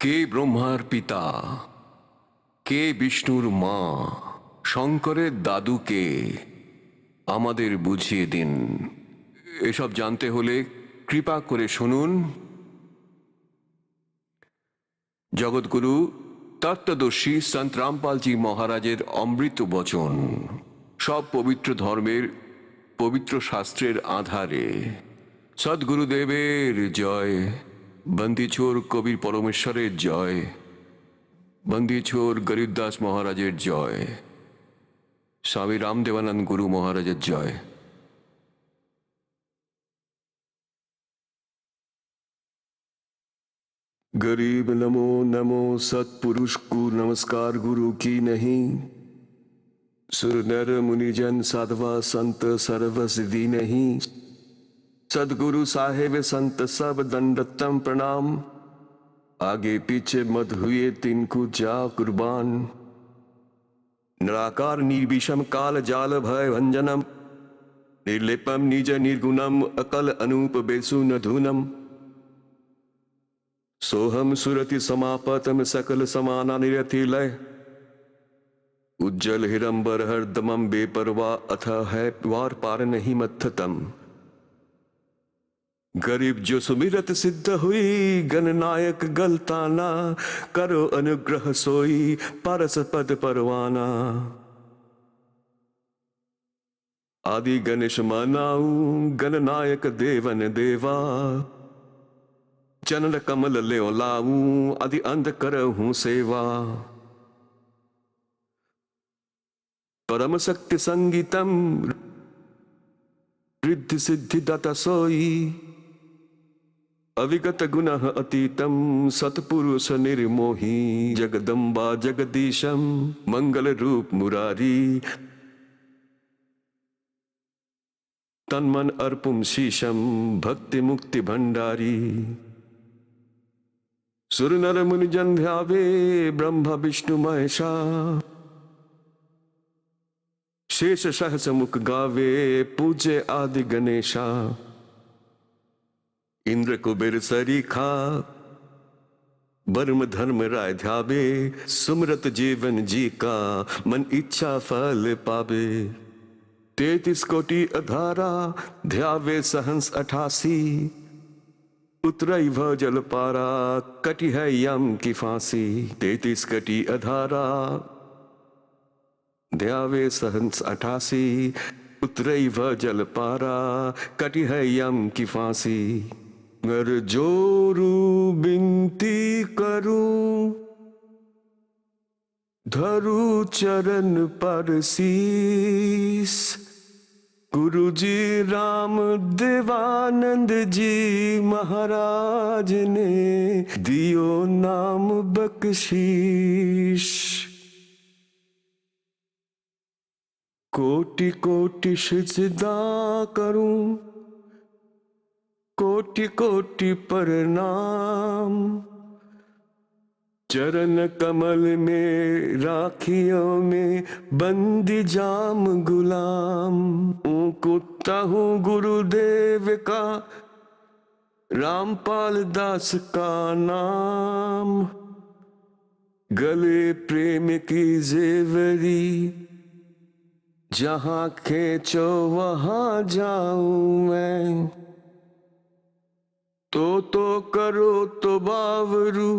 কে ব্রহ্মার পিতা, কে বিষ্ণুর মা, শঙ্করের দাদু কে, আমাদের বুঝিয়ে দিন। এসব জানতে হলে কৃপা করে শুনুন জগৎগুরু তত্ত্বদর্শী সন্ত রামপালজি মহারাজের অমৃত বচন। সব পবিত্র ধর্মের পবিত্র শাস্ত্রের আধারে সদ্গুরুদেবের জয়। বন্দিছোর কবির পরমেশ্বরের জয়। বন্দিছোর গরিবদাস মহারাজের জয়। স্বামী রামদেবানন্দ গুরু মহারাজের জয়। गरीब नमो नमो सतपुरुष को नमस्कार गुरु की नहीं। सुर नर मुनिजन साधवा संत सर्व सिद्धि नहीं। सदगुरु साहेब संत सब दंडतम प्रणाम। आगे पीछे मत हुए तिनको जा कुर्बान। निराकार निर्विषम काल जाल भय भंजनम। निर्लिपम निज निर्गुणम अकल अनूप बेसु न धुनम। सोहम सुरति समापतम सकल समाना निरति लय। उज्जवल हिरंबर हरदमम बेपरवा अथ है वार पार नहीं मत्थतम। गरीब जो सुमिरत सिद्ध हुई गणनायक गलताना। करो अनुग्रह सोई परस पद परवाना। आदि गणेश मनाऊ गणनायक देवन देवा। चरण कमल ले लाऊं आदि अंध करहूं सेवा। परम शक्ति संगीतम रिद्धि सिद्धि दाता सोई। अविगत गुण अतीतम सतपुरुष निर्मोही। जगदम्बा जगदीशम मंगल रूप मुरारी। तन्मन अर्पुम शीशम भक्ति मुक्ति भंडारी। सुर नर मुनि जन ध्यावे ब्रह्मा विष्णु महेशा। शेष सहस मुख गावे पूजे आदि गणेशा। इंद्र कुबेर सरीखा वर्म धर्म राय ध्यावे। सुमरत जीवन जी का मन इच्छा फल पावे। 33 कोटि अधारा ध्यावे सहंस 88। उतरई भ जल पारा कटी है यम की फांसी। 33 कटी अधारा ध्यावे सहंस 88। उतरई भ जल पारा कटी है यम की फांसी। अगर जोरू बिनती करूं धरू चरण पर शीस। गुरु जी राम देवानंद जी महाराज ने दियो नाम बख्शीश। कोटि कोटि सिजदा करूं कोटि कोटि प्रणाम। चरण कमल में राखियों में बंदी जाम गुलाम। कुत्ता हूँ गुरुदेव का रामपाल दास का नाम। गले प्रेम की जेवरी जहाँ खींचो वहाँ जाऊं मैं। तो करो तो बावरू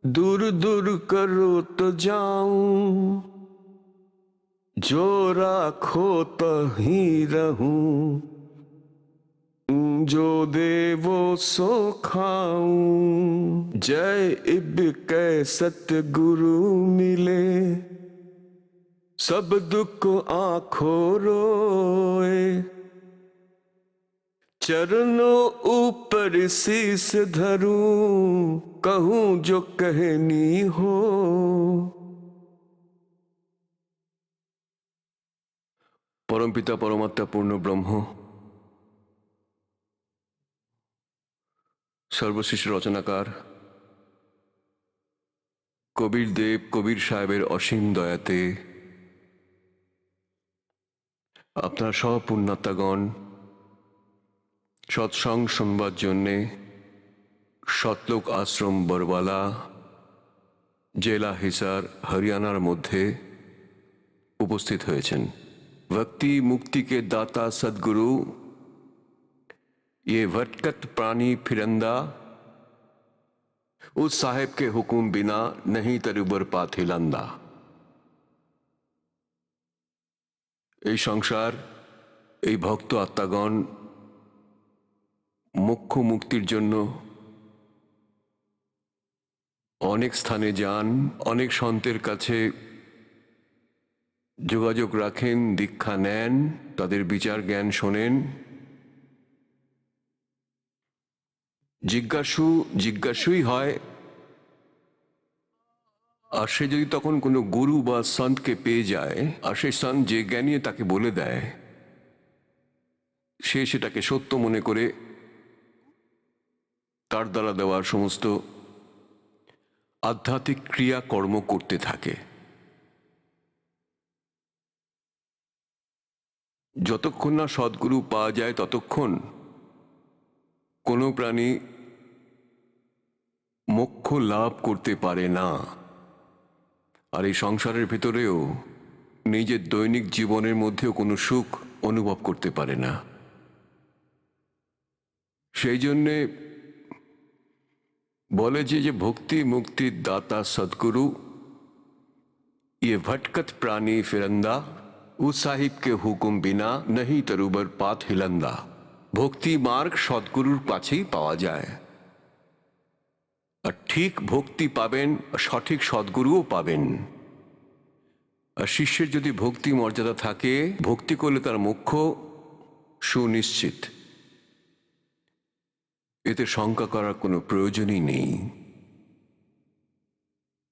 दूर दूर करो तो जाऊं। जो राखो तो ही रहूं। जो देवो सो खाऊं। जय इब कै सतगुरु मिले सब दुख आँखों रोए। चरणों ऊपर शीस धरूं कहूं जो कहनी हो। परमपिता परमात्मा पूर्ण ब्रह्म सर्वश्रेष्ठ रचनाकार কবির দেব কবির সাহেবের অসীম দয়াতে আপনার সব পুণ্যাত্মাগণ সৎসঙ্গ শুনবার জন্যে শতলোক আশ্রম বরবালা, জেলা হিসার, হরিয়ানার মধ্যে উপস্থিত হয়েছেন। ভক্তি মুক্তি के दाता सदगुरु, ये भटकत प्राणी फिरंदा, उस साहेब के हुकुम बिना नहीं तरुबर पाथ हिलंदा। এই সংসার, এই ভক্ত আত্মাগণ মোক্ষ মুক্তির জন্য অনেক স্থানে যান, অনেক সন্তের কাছে যোগাযোগ রাখেন, দীক্ষা নেন, তাদের বিচার জ্ঞান শোনেন। জিজ্ঞাসুই হয়, আর সে যদি তখন কোনো গুরু বা সন্তকে পেয়ে যায়, আর সেই সন্ত যে জ্ঞানী তাকে বলে দেয়, সে সেটাকে সত্য মনে করে তার দ্বারা দেওয়ার সমস্ত আধ্যাত্মিক ক্রিয়াকর্ম করতে থাকে। যতক্ষণ না সদ্গুরু পাওয়া যায় ততক্ষণ কোনো প্রাণী মোক্ষ লাভ করতে পারে না। আর এই সংসারের ভেতরেও নিজের দৈনিক জীবনের মধ্যেও কোনো সুখ অনুভব করতে পারে না। সেই জন্যে বলে যে ভক্তি মুক্তির দাতা সদ্গুরু, ये भटकत प्राणी फिरंदा, उस साहिब के हुकुम बिना नहीं तरुबर पाथ हिलंदा। ভক্তি মার্গ সদ্গুরুর কাছেই পাওয়া যায়। আর ঠিক ভক্তি পাবেন, সঠিক সদ্গুরুও পাবেন। আর শিষ্যের যদি ভক্তি মর্যাদা থাকে, ভক্তি করলে তার মোক্ষ সুনিশ্চিত, এতে শঙ্কা করার কোনো প্রয়োজনই নেই।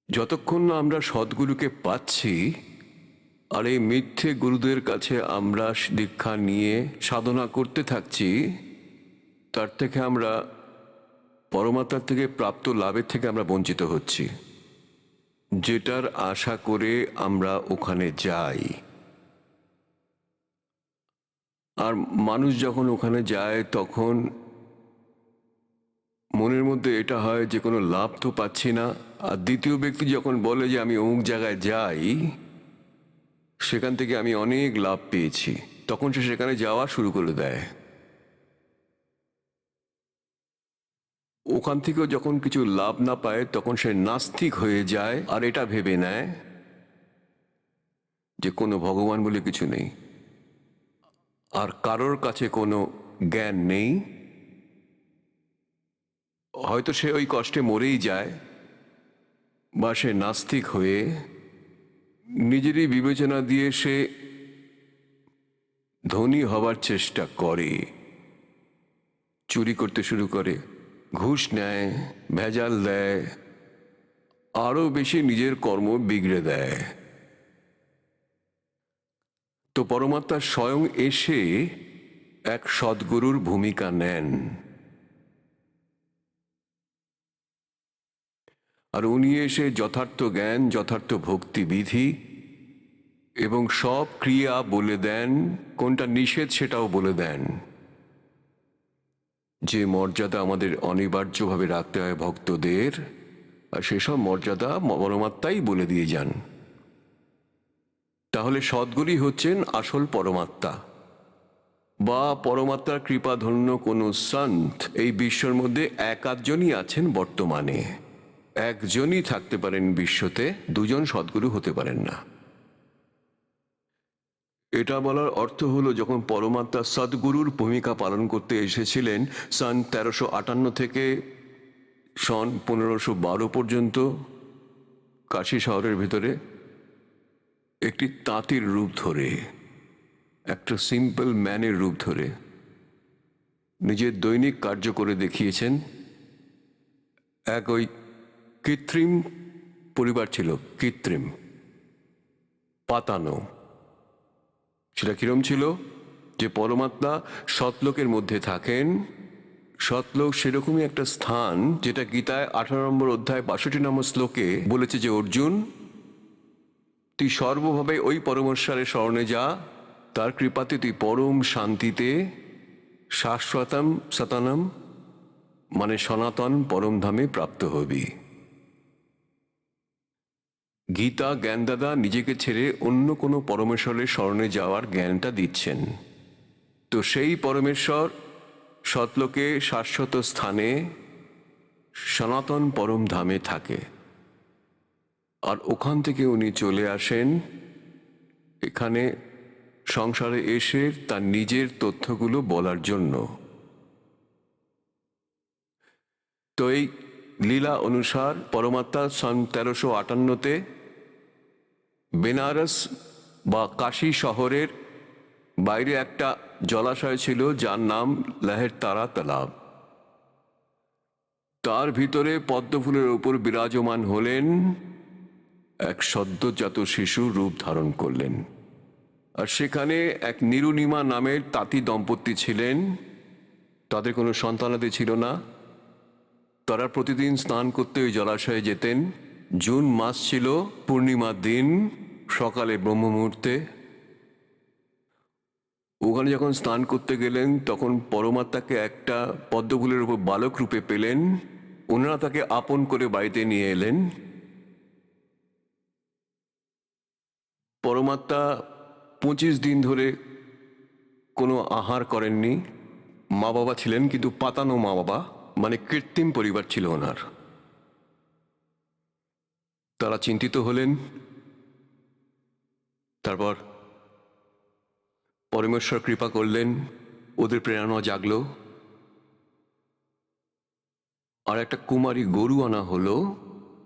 যতক্ষণ না আমরা সদ্গুরুকে পাচ্ছি আর এই মিথ্যে গুরুদের কাছে আমরা দীক্ষা নিয়ে সাধনা করতে থাকছি, তার থেকে আমরা পরমাত্মার থেকে প্রাপ্ত লাভের থেকে আমরা বঞ্চিত হচ্ছি, যেটার আশা করে আমরা ওখানে যাই। আর মানুষ যখন ওখানে যায় তখন মনের মধ্যে এটা হয় যে কোনো লাভ তো পাচ্ছি না। আর দ্বিতীয় ব্যক্তি যখন বলে যে আমি অমুক জায়গায় যাই, সেখান থেকে আমি অনেক লাভ পেয়েছি, তখন সে সেখানে যাওয়া শুরু করে দেয়। ওখান থেকেও যখন কিছু লাভ না পায় তখন সে নাস্তিক হয়ে যায়, আর এটা ভেবে নেয় যে কোনো ভগবান বলে কিছু নেই, আর কারোর কাছে কোনো জ্ঞান নেই। হয়তো সে ওই কষ্টে মরেই যায়, বা সে নাস্তিক হয়ে নিজেরই বিবেচনা দিয়ে সে ধনী হবার চেষ্টা করে, চুরি করতে শুরু করে, ঘুষ নেয়, ভেজাল দেয়, আরো বেশি নিজের কর্ম বিগড়ে দেয়। তো পরমাত্মা স্বয়ং এসে এক সদ্গুরুর ভূমিকা নেন, আর উনি এসে যথার্থ জ্ঞান, যথার্থ ভক্তি বিধি এবং সব ক্রিয়া বলে দেন, কোনটা নিষেধ সেটাও বলে দেন। যে মর্যাদা আমাদের অনিবার্যভাবে রাখতে হয় ভক্তদের, আর সেসব মর্যাদা পরমাত্মাই বলে দিয়ে যান। তাহলে সদ্গুরুই হচ্ছেন আসল পরমাত্মা, বা পরমাত্মার কৃপাধন্য কোন সন্ত এই বিশ্বের মধ্যে এক আধজনই আছেন বর্তমানে। একজনই থাকতে পারেন বিশ্বতে, দুজন সদ্গুরু হতে পারেন না। এটা বলার অর্থ হলো, যখন পরমাত্মা সদ্গুরুর ভূমিকা পালন করতে এসেছিলেন সন 1358 থেকে সন 1512 পর্যন্ত, কাশী শহরের ভিতরে একটি তাঁতির রূপ ধরে, একটা সিম্পল ম্যানের রূপ ধরে নিজের দৈনিক কার্য করে দেখিয়েছেন। এক ওই কৃত্রিম পরিবার ছিল, কৃত্রিম পাতানো। সেটা কিরম ছিল, যে পরমাত্মা সতলোকের মধ্যে থাকেন। সতলোক সেরকমই একটা স্থান, যেটা গীতায় 18 নম্বর অধ্যায় 62 নম্বর শ্লোকে বলেছে যে অর্জুন, তুই সর্বভাবে ওই পরমেশ্বরের শরণে যা, তার কৃপাতে তুই পরম শান্তিতে শাশ্বতম সতনম মানে সনাতন পরমধামে প্রাপ্ত হবি। গীতা জ্ঞানদাদা নিজেকে ছেড়ে অন্য কোনো পরমেশ্বরের শরণে যাওয়ার জ্ঞানটা দিচ্ছেন। তো সেই পরমেশ্বর সৎলোকে শাশ্বত স্থানে সনাতন পরম ধামে থাকে, আর ওখান থেকে উনি চলে আসেন এখানে সংসারে এসে তার নিজের তথ্যগুলো বলার জন্য। তো এই লীলা অনুসার পরমাত্মা সন 1358-তে বেনারস বা কাশী শহরের বাইরে একটা জলাশয় ছিল যার নাম লহের তারা তালাব। তার ভিতরে পদ্মফুলের উপর বিরাজমান হলেন এক সদ্যজাত শিশু রূপ ধারণ করলেন। আর সেখানে এক নিরুনিমা নামের তাঁতি দম্পতি ছিলেন। তাদের কোনো সন্তানাদি ছিল না। তারা প্রতিদিন স্নান করতে ওই জলাশয়ে যেতেন। জুন মাস ছিল, পূর্ণিমার দিন, সকালে ব্রহ্ম মুহূর্তে। ওখানে যখন স্নান করতে গেলেন তখন পরমাত্মাকে একটা পদ্মফুলের উপর বালক রূপে পেলেন। ওনারা তাকে আপন করে বাড়িতে নিয়ে এলেন। পরমাত্মা 25 দিন ধরে কোনো আহার করেননি। মা বাবা ছিলেন, কিন্তু পাতানো মা বাবা, মানে কৃত্রিম পরিবার ছিল ওনার। তারা চিন্তিত হলেন। তারপর পরমেশ্বর কৃপা করলেন, ওদের প্রেরণা জাগলো, আর একটা কুমারী গরু আনা হলো।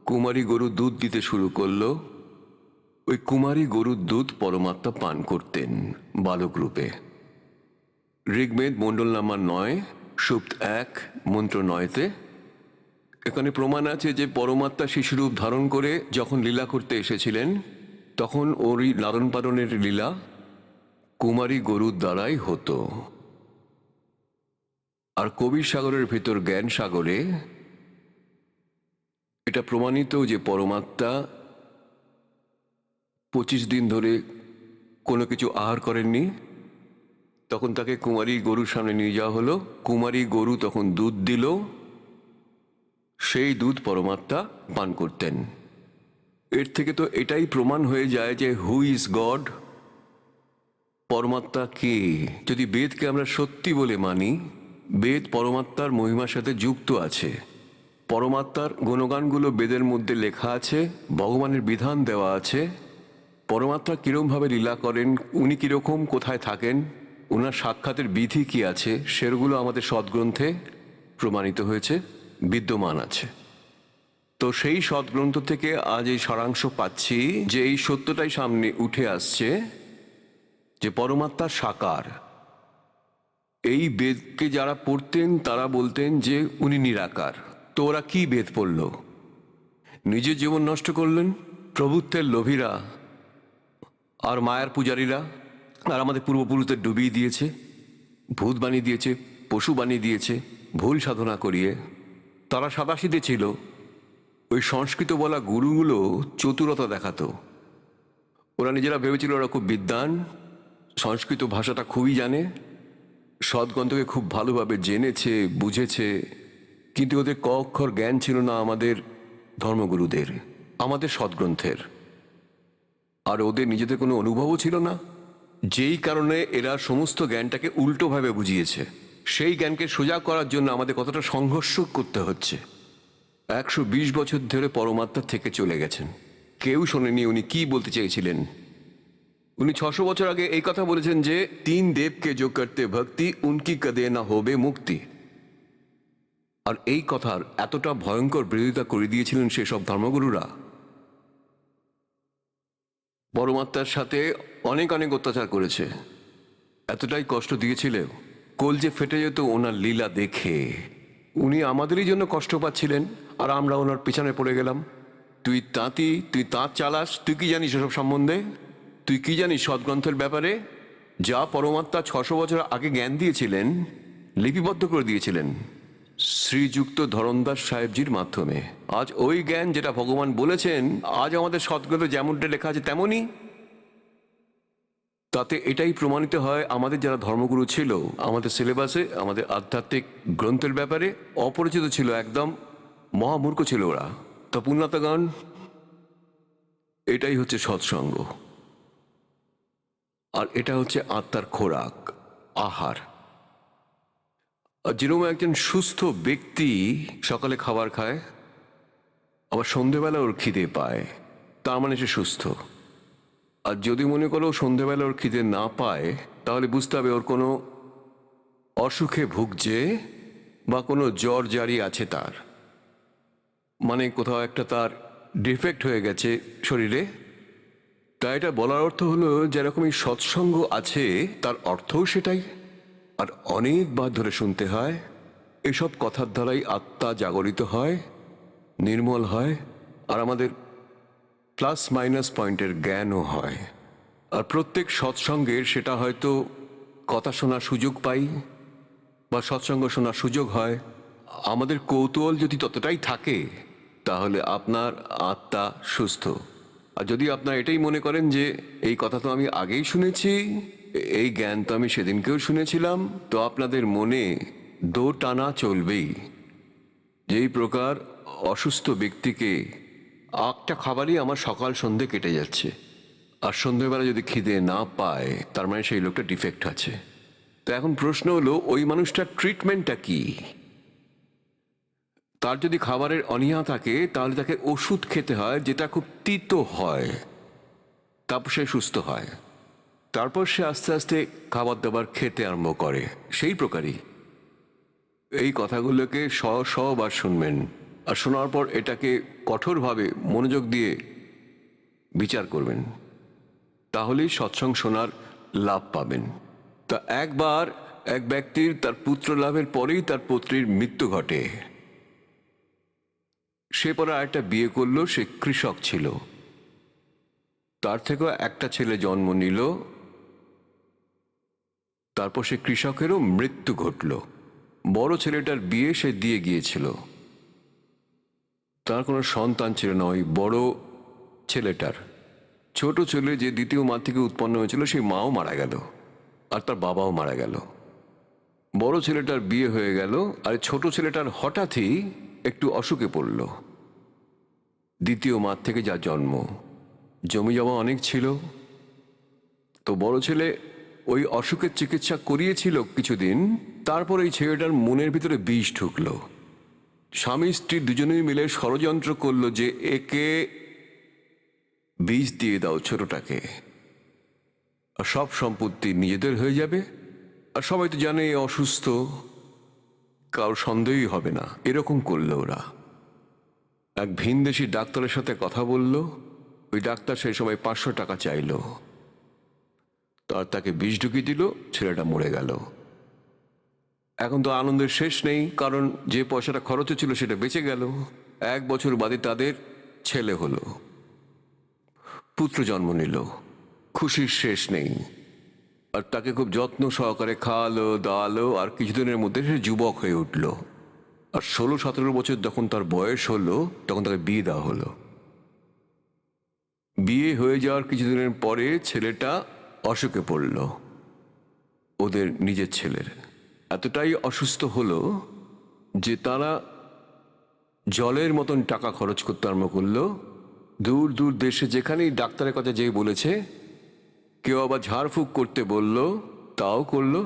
কুমারী গরু দুধ দিতে শুরু করলো। ওই কুমারী গরুর দুধ পরমাত্মা পান করতেন বালক রূপে। ঋগ্বেদ মণ্ডল নাম্বার 9, সুক্ত 1, মন্ত্র 9-তে এখানে প্রমাণ আছে যে পরমাত্মা শিশুরূপ ধারণ করে যখন লীলা করতে এসেছিলেন তখন ওরই লালন পালনের লীলা কুমারী গরুর দ্বারাই হতো। আর কবির সাগরের ভিতর জ্ঞান সাগরে এটা প্রমাণিত যে পরমাত্মা 25 দিন ধরে কোনো কিছু আহার করেননি। তখন তাকে কুমারী গরুর সামনে নিয়ে যাওয়া হলো। কুমারী গরু তখন দুধ দিল। সেই দুধ পরমাত্মা পান করতেন। এর থেকে তো এটাই প্রমাণ হয়ে যায় যে হু ইজ গড, পরমাত্মা কে। যদি বেদকে আমরা সত্যি বলে মানি, বেদ পরমাত্মার মহিমার সাথে যুক্ত আছে। পরমাত্মার গুণগানগুলো বেদের মধ্যে লেখা আছে, ভগবানের বিধান দেওয়া আছে। পরমাত্মা কিরমভাবে লীলা করেন, উনি কিরকম কোথায় থাকেন, ওনার সাক্ষাতের বিধি কি আছে, সেগুলো আমাদের সদ্গ্রন্থে প্রমাণিত হয়েছে, বিদ্যমান আছে। তো সেই সদ্গ্রন্থ থেকে আজ এই সারাংশ পাচ্ছি যে এই সত্যটাই সামনে উঠে আসছে যে পরমাত্মা সাকার। এই বেদকে যারা পড়তেন তারা বলতেন যে উনি নিরাকার। তো ওরা কি বেদ পড়ল? নিজের জীবন নষ্ট করলেন প্রভুত্বের লোভীরা আর মায়ার পূজারীরা, আর আমাদের পূর্বপুরুষদের ডুবিয়ে দিয়েছে, ভূত বানিয়ে দিয়েছে, পশু বানিয়ে দিয়েছে, ভুল সাধনা করিয়ে। তারা সাদাসিধে ছিল। ওই সংস্কৃত বলা গুরুগুলো চতুরতা দেখাতো। ওরা নিজেরা ভেবেছিল ওরা খুব বিদ্বান, সংস্কৃত ভাষাটা খুবই জানে, সদ্গ্রন্থকে খুব ভালোভাবে জেনেছে, বুঝেছে। কিন্তু ওদের ক অক্ষর জ্ঞান ছিল না আমাদের ধর্মগুরুদের, আমাদের সদ্গ্রন্থের। আর ওদের নিজেদের কোনো অনুভবও ছিল না, যেই কারণে এরা সমস্ত জ্ঞানটাকে উল্টোভাবে বুঝিয়েছে। সেই জ্ঞানকে সোজা করার জন্য আমাদের কতটা সংঘর্ষ করতে হচ্ছে। 120 বছর ধরে পরমাত্মা থেকে চলে গেছেন, কেউ শোনেনি উনি কি বলতে চেয়েছিলেন। উনি 600 বছর আগে এই কথা বলেছেন যে 3 দেবকে जो करते भक्ति उनकी कदे ना होबे মুক্তি। আর এই কথার এতটা ভয়ঙ্কর বিরোধিতা করে দিয়েছিলেন সেসব ধর্মগুরুরা। পরমাত্মার সাথে অনেক অনেক অত্যাচার করেছে, এতটাই কষ্ট দিয়েছিল কলজে ফেটে যেত ওনার লীলা দেখে। উনি আমাদেরই জন্য কষ্ট পাচ্ছিলেন আর আমরা ওনার পিছনে পড়ে গেলাম। তুই তাঁতি, তুই তাঁত চালাস, তুই কি জানিস এসব সম্বন্ধে? তুই কি জানিস সদ্গ্রন্থের ব্যাপারে? যা পরমাত্মা 600 বছর আগে জ্ঞান দিয়েছিলেন, লিপিবদ্ধ করে দিয়েছিলেন শ্রীযুক্ত ধরমদাস সাহেবজির মাধ্যমে। আজ ওই জ্ঞান যেটা ভগবান বলেছেন, আজ আমাদের সদ্গ্রন্থে যেমনটা লেখা আছে তেমনই। তাতে এটাই প্রমাণিত হয় আমাদের যারা ধর্মগুরু ছিল আমাদের সিলেবাসে, আমাদের আধ্যাত্মিক গ্রন্থের ব্যাপারে অপরিচিত ছিল, একদম মহামূর্খ ছিল ওরা। তা পুণ্যাতগণ, এটাই হচ্ছে সৎসঙ্গ, আর এটা হচ্ছে আত্মার খোরাক, আহার। আর যেরকম একজন সুস্থ ব্যক্তি সকালে খাবার খায়, আবার সন্ধেবেলা ওর খিদে পায়, তার মানে সে সুস্থ। আর যদি মনে করো সন্ধেবেলা ওর খিদে না পায়, তাহলে বুঝতে হবে ওর কোনো অসুখে ভুগছে বা কোনো জ্বর জারি আছে তার, মানে কোথাও একটা তার ডিফেক্ট হয়ে গেছে শরীরে। তাই এটা বলার অর্থ হলো যেরকমই সৎসঙ্গ আছে তার অর্থও সেটাই। আর অনেকবার ধরে শুনতে হয়, এসব কথার দ্বারাই আত্মা জাগরিত হয়, নির্মল হয়, আর আমাদের প্লাস মাইনাস পয়েন্টের জ্ঞানও হয়। আর প্রত্যেক সৎসঙ্গের সেটা হয়তো কথা শোনার সুযোগ পাই বা সৎসঙ্গ শোনার সুযোগ হয়। আমাদের কৌতূহল যদি ততটাই থাকে তাহলে আপনার আত্মা সুস্থ। আর যদি আপনার এটাই মনে করেন যে এই কথা তো আমি আগেই শুনেছি, এই জ্ঞান তো আমি সেদিনকেও শুনেছিলাম, তো আপনাদের মনে দো টানা চলবেই। যেই প্রকার অসুস্থ ব্যক্তিকে একটা খাবারই আমার সকাল সন্ধে কেটে যাচ্ছে, আর সন্ধেবেলা যদি খিদে না পায়, তার মানে সেই লোকটা ডিফেক্ট আছে। তো এখন প্রশ্ন হলো ওই মানুষটার ট্রিটমেন্টটা কি? তার যদি খাবারের অনীহা থাকে তাহলে তাকে ওষুধ খেতে হয় যেটা খুব তিতো হয়, তারপর সে সুস্থ হয়। তারপর সে আস্তে আস্তে খাবার দাবার খেতে আরম্ভ করে। সেই প্রকারই এই কথাগুলোকে বার শুনবেন, আর শোনার পর এটাকে কঠোরভাবে মনোযোগ দিয়ে বিচার করবেন, তাহলেই সৎসঙ্গ শোনার লাভ পাবেন। তা একবার এক ব্যক্তির তার পুত্র লাভের পরেই তার পুত্রীর মৃত্যু ঘটে। সে পরে আরেকটা বিয়ে করলো, সে কৃষক ছিল। তার থেকেও একটা ছেলে জন্ম নিল, তারপর সে কৃষকেরও মৃত্যু ঘটল। বড় ছেলেটার বিয়ে সে দিয়ে গিয়েছিল, তার কোনো সন্তান ছিল না। ওই বড় ছেলেটার ছোট ছেলে যে দ্বিতীয় মা থেকে উৎপন্ন হয়েছিল, সেই মাও মারা গেল, আর তার বাবাও মারা গেল। বড় ছেলেটার বিয়ে হয়ে গেল, আর ছোট ছেলেটার হঠাৎই একটু অসুখে পড়ল। দ্বিতীয় মা থেকে যা জন্ম, জমি জমা অনেক ছিল, তো বড় ছেলে ওই অসুখের চিকিৎসা করিয়েছিল কিছুদিন। তারপর এই ছেলেটার মনের ভিতরে বিষ ঢুকলো। স্বামী স্ত্রী দুজনেই মিলে ষড়যন্ত্র করলো যে একে বিষ দিয়ে দাও ছোটটাকে, আর সব সম্পত্তি নিজেদের হয়ে যাবে। আর সবাই তো জানে এ অসুস্থ, কারোর সন্দেহই হবে না। এরকম করলো ওরা। এক ভিনদেশি ডাক্তারের সাথে কথা বলল। ওই ডাক্তার সেই সময় 500 টাকা চাইল, তার তাকে বিষ ঢুকিয়ে দিল, ছেলেটা মরে গেল। এখন তো আনন্দের শেষ নেই, কারণ যে পয়সাটা খরচ হচ্ছিল সেটা বেঁচে গেল। 1 বছর বাদে তাদের ছেলে হলো, পুত্র জন্ম নিল। খুশির শেষ নেই। আর তাকে খুব যত্ন সহকারে খাওয়ালো দাওয়ালো, আর কিছুদিনের মধ্যে সে যুবক হয়ে উঠল। আর 16-17 বছর যখন তার বয়স হলো, তখন তাকে বিয়ে দেওয়া হলো। বিয়ে হয়ে যাওয়ার কিছুদিনের পরে ছেলেটা অসুখে পড়ল। ওদের নিজের ছেলের এতটাই অসুস্থ হলো যে তারা জলের মতন টাকা খরচ করতে আরম্ভ করলো। দূর দূর দেশে যেখানেই ডাক্তারের কথা যেই বলেছে, কেউ আবার ঝাড়ফুঁক করতে বলল, তাও করলো।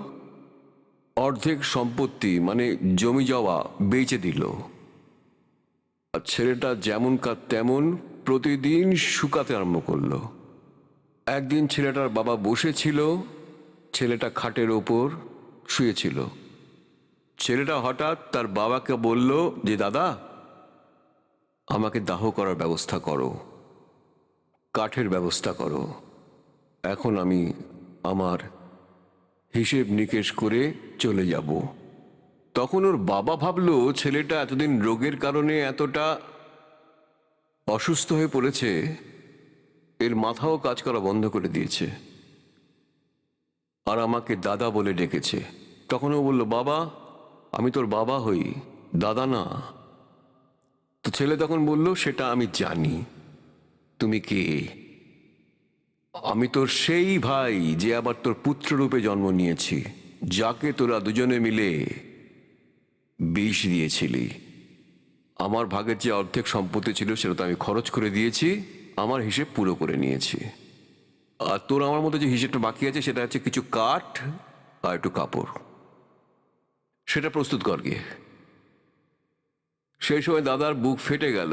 অর্ধেক সম্পত্তি মানে জমি জমা বেচে দিল। আর ছেলেটা যেমন কাজ তেমন প্রতিদিন শুকাতে আরম্ভ করলো। একদিন ছেলেটার বাবা বসেছিল, ছেলেটা খাটের ওপর শুয়েছিল। ছেলেটা হঠাৎ তার বাবাকে বলল যে দাদা, আমাকে দাহ করার ব্যবস্থা করো, কাঠের ব্যবস্থা করো, এখন আমি আমার হিসেব নিকেশ করে চলে যাব। তখন ওর বাবা ভাবলো ছেলেটা এতদিন রোগের কারণে এতটা অসুস্থ হয়ে পড়েছে, এর মাথাও কাজ করা বন্ধ করে দিয়েছে, আর আমাকে দাদা বলে ডেকেছে। তখন ও বলল, বাবা, আমি তোর বাবা হই, দাদা না। তো ছেলে তখন বলল, সেটা আমি জানি, তুমি কে? আমি তোর সেই ভাই যে আবার তোর পুত্র রূপে জন্ম নিয়েছি, যাকে তোরা দুজনে মিলে বিষ দিয়েছিলি। আমার ভাগের যে অর্ধেক সম্পত্তি ছিল সেটা তো আমি খরচ করে দিয়েছি, আমার হিসেব পুরো করে নিয়েছি। আর তোর আমার মধ্যে যে হিসেবটা বাকি আছে সেটা হচ্ছে কিছু কাঠ আর একটু কাপড়, সেটা প্রস্তুত কর গিয়ে। সেই সময় দাদার বুক ফেটে গেল,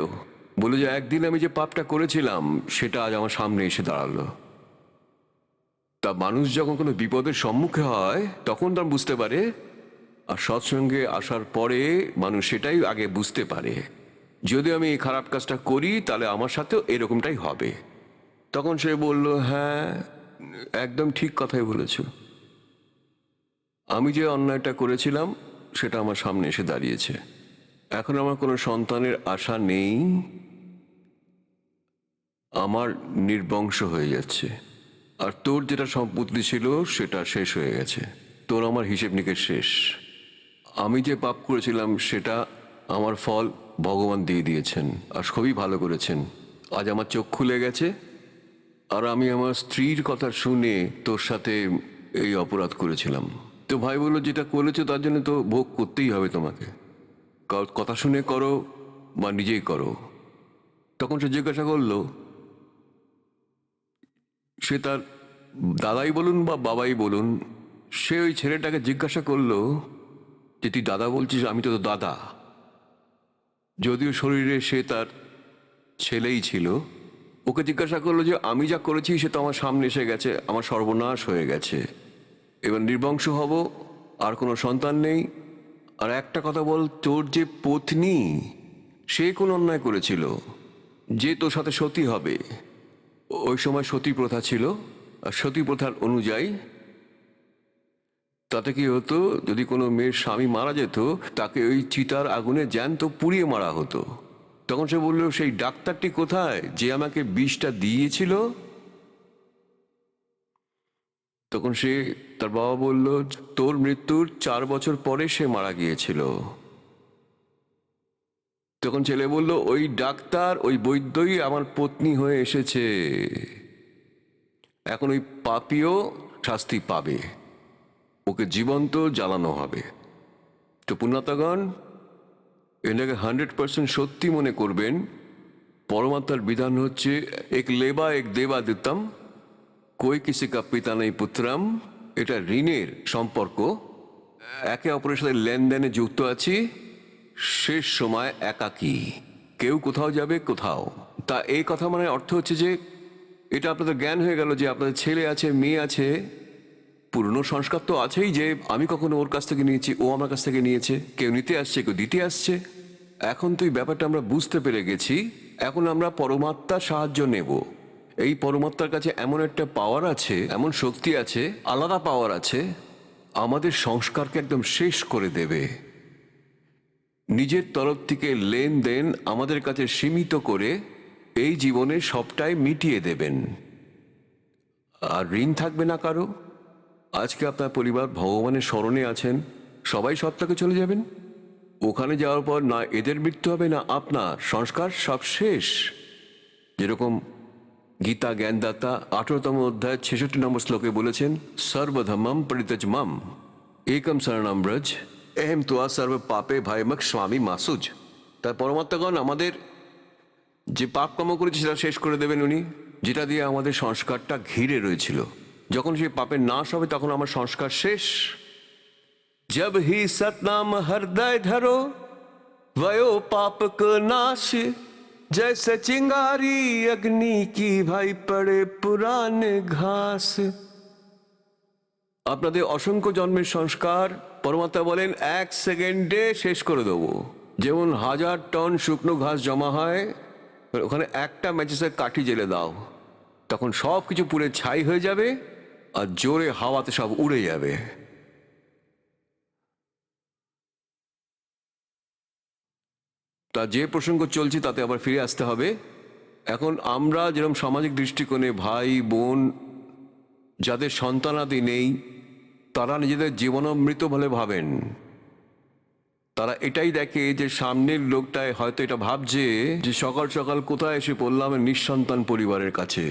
বলে যে একদিন আমি যে পাপটা করেছিলাম সেটা আজ আমার সামনে এসে দাঁড়ালো। তা মানুষ যখন কোনো বিপদের সম্মুখে হয় তখন তার বুঝতে পারে, আর সৎসঙ্গে আসার পরে মানুষ সেটাই আগে বুঝতে পারে, যদি আমি এই খারাপ কাজটা করি তাহলে আমার সাথেও এরকমটাই হবে। তখন সে বলল, হ্যাঁ একদম ঠিক কথাই বলেছ, আমি যে অন্যায়টা করেছিলাম সেটা আমার সামনে এসে দাঁড়িয়েছে। এখন আমার কোনো সন্তানের আশা নেই, আমার নির্বংশ হয়ে যাচ্ছে। আর তোর যেটা সম্পত্তি ছিল সেটা শেষ হয়ে গেছে, তোর আমার হিসেব নিকেশ শেষ। আমি যে পাপ করেছিলাম সেটা আমার ফল ভগবান দিয়ে দিয়েছেন, আর খুবই ভালো করেছেন। আজ আমার চোখ খুলে গেছে, আর আমি আমার স্ত্রীর কথা শুনে তোর সাথে এই অপরাধ করেছিলাম। তো ভাই বললো, যেটা করেছো তার জন্য তো ভোগ করতেই হবে তোমাকে, কথা শুনে করো বা নিজেই করো। তখন সে জিজ্ঞাসা করলো, সে তার দাদাই বলুন বা বাবাই বলুন, সে ওই ছেলেটাকে জিজ্ঞাসা করলো যে তুই দাদা বলছিস, আমি তো তোর দাদা। যদিও শরীরে সে তার ছেলেই ছিল। ওকে জিজ্ঞাসা করলো যে আমি যা করেছি সে তো আমার সামনে এসে গেছে, আমার সর্বনাশ হয়ে গেছে, এবার নির্বংশ হব, আর কোনো সন্তান নেই। আর একটা কথা বল, তোর যে পত্নী সে কোন অন্যায় করেছিল যে তোর সাথে সতী হবে? ওই সময় সতী প্রথা ছিল, আর সতী প্রথার অনুযায়ী তাতে কি হতো, যদি কোনো মেয়ের স্বামী মারা যেত তাকে ওই চিতার আগুনে জ্যান্ত পুড়িয়ে মারা হতো। তখন সে বলল, সেই ডাক্তারটি কোথায় যে আমাকে বিষটা দিয়েছিল? তখন সে তার বাবা বলল, তোর মৃত্যুর 4 বছর পরে সে মারা গিয়েছিল। তখন ছেলে বলল, ওই ডাক্তার ওই বৈদ্যই আমার পত্নী হয়ে এসেছে, এখন ওই পাপীও শাস্তি পাবে, ওকে জীবন্ত জ্বালানো হবে। তো পুণ্যাত্মাগণ, এটাকে 100% সত্যি মনে করবেন। পরমাত্মার বিধান হচ্ছে, এক লেবা এক দেবা দিতাম, কই কিসি কা পিতা নেই পুত্রাম। এটা ঋণের সম্পর্ক, একে অপরের সাথে লেনদেনে যুক্ত আছি, শেষ সময় একাকী, কেউ কোথাও যাবে কোথাও। তা এই কথা মানে অর্থ হচ্ছে যে এটা আপনাদের জ্ঞান হয়ে গেল যে আপনাদের ছেলে আছে, মেয়ে আছে, পুরনো সংস্কার তো আছেই যে আমি কখনো ওর কাছ থেকে নিয়েছি, ও আমার কাছ থেকে নিয়েছে, কেউ নিতে আসছে কেউ দিতে আসছে। এখন তো এই ব্যাপারটা আমরা বুঝতে পেরে গেছি, এখন আমরা পরমাত্মার সাহায্য নেব। এই পরমাত্মার কাছে এমন একটা পাওয়ার আছে, এমন শক্তি আছে, আলাদা পাওয়ার আছে, আমাদের সংস্কারকে একদম শেষ করে দেবে। নিজের তরফ থেকে লেনদেন আমাদের কাছে সীমিত করে এই জীবনে সবটাই মিটিয়ে দেবেন, আর ঋণ থাকবে না কারো। আজকে আপনার পরিবার ভগবানের স্মরণে আছেন, সবাই সত্তাকে চলে যাবেন। ওখানে যাওয়ার পর না এদের মৃত্যু হবে না আপনার, সংস্কার সব শেষ। যেরকম গীতা জ্ঞানদাতা 18তম অধ্যায় 66 নম্বর শ্লোকে বলেছেন, সর্বধর্মম পরিত্যজ মাম একম শরণম ব্রজ এহম তোয়া সর্ব পাপে ভয়মক স্বামী মাসুজ। তার পরমাত্মাগণ আমাদের যে পাপ কর্ম করেছে সেটা শেষ করে দেবেন উনি, যেটা দিয়ে আমাদের সংস্কারটা ঘিরে রয়েছিল। যখন সেই পাপের নাশ হবে তখন আমার সংস্কার শেষ। जब ही सतनाम हृदय धरो वयो पाप का नाश, जैसे चिंगारी अग्नि की भाई पड़े पुराने घास। আপনাদের অসংখ্য জন্মের সংস্কার পরমাত্মা বলেন 1 সেকেন্ডে শেষ করে দেবো। যেমন 1000 টন শুকনো ঘাস জমা হয়, ওখানে একটা ম্যাচেসের কাঠি জেলে দাও, তখন সব কিছু পুড়ে ছাই হয়ে যাবে, আর জোরে হাওয়াতে সব উড়ে যাবে। তা যে প্রসঙ্গ চলছে তাতে আবার ফিরে আসতে হবে। এখন আমরা যেরকম সামাজিক দৃষ্টিকোণে ভাই বোন যাদের সন্তানাদি নেই, তারা নিজেদের জীবনামৃত বলে ভাবেন। তারা এটাই দেখে যে সামনের লোকটায় হয়তো এটা ভাবছে যে সকাল সকাল কোথায় এসে পড়লাম নিঃসন্তান পরিবারের কাছে।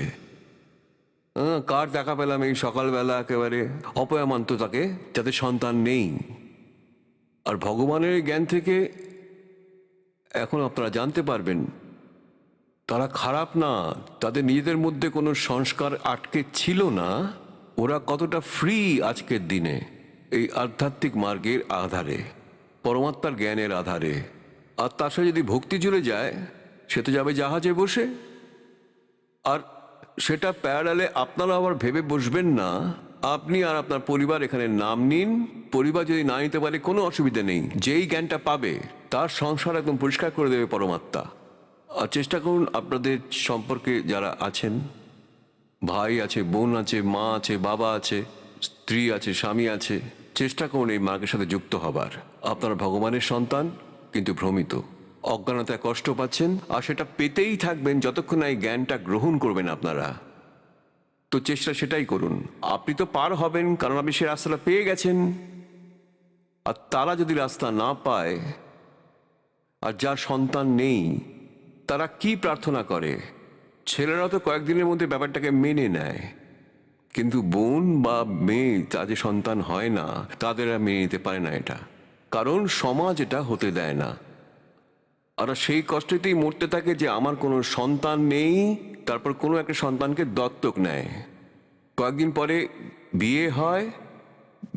কার দেখা পেলাম এই সকালবেলা একেবারে অপয়ামান্ত তাকে, যাদের সন্তান নেই। আর ভগবানের জ্ঞান থেকে এখন আপনারা জানতে পারবেন তারা খারাপ না, তাদের নিজেদের মধ্যে কোনো সংস্কার আটকে ছিল না। ওরা কতটা ফ্রি আজকের দিনে এই আধ্যাত্মিক মার্গের আধারে, পরমাত্মার জ্ঞানের আধারে। আর তার সাথে যদি ভক্তি জুড়ে যায়, সে তো যাবে জাহাজে বসে। আর সেটা প্যারালালে আপনারা আবার ভেবে বসবেন না আপনি আর আপনার পরিবার এখানে নাম নিন। পরিবার যদি না নিতে পারে কোনো অসুবিধা নেই, যেই জ্ঞানটা পাবে তার সংসার একদম পরিষ্কার করে দেবে পরমাত্মা। আর চেষ্টা করুন আপনাদের সম্পর্কে যারা আছেন, ভাই আছে, বোন আছে, মা আছে, বাবা আছে, স্ত্রী আছে, স্বামী আছে, চেষ্টা করুন এই মার্গের সাথে যুক্ত হবার। আপনারা ভগবানের সন্তান, কিন্তু ভ্রমিত, অজ্ঞানতায় কষ্ট পাচ্ছেন, আর সেটা পেতেই থাকবেন যতক্ষণ না এই জ্ঞানটা গ্রহণ করবেন আপনারা। তো চেষ্টা সেটাই করুন। আপনি তো পার হবেন, কারণ আপনি সে রাস্তাটা পেয়ে গেছেন। আর তারা যদি রাস্তা না পায়, আর যার সন্তান নেই, তারা কি প্রার্থনা করে? ছেলেরা তো কয়েকদিনের মধ্যে ব্যাপারটাকে মেনে নেয়, কিন্তু বোন বা মেয়ে তাদের সন্তান হয় না, তাদের আর মেনে নিতে পারে না এটা, কারণ সমাজ এটা হতে দেয় না। আর সেই কষ্টেতেই মরতে থাকে যে আমার কোনো সন্তান নেই, তারপর কোনো একটা সন্তানকে দত্তক নেয়। কয়েকদিন পরে বিয়ে হয়,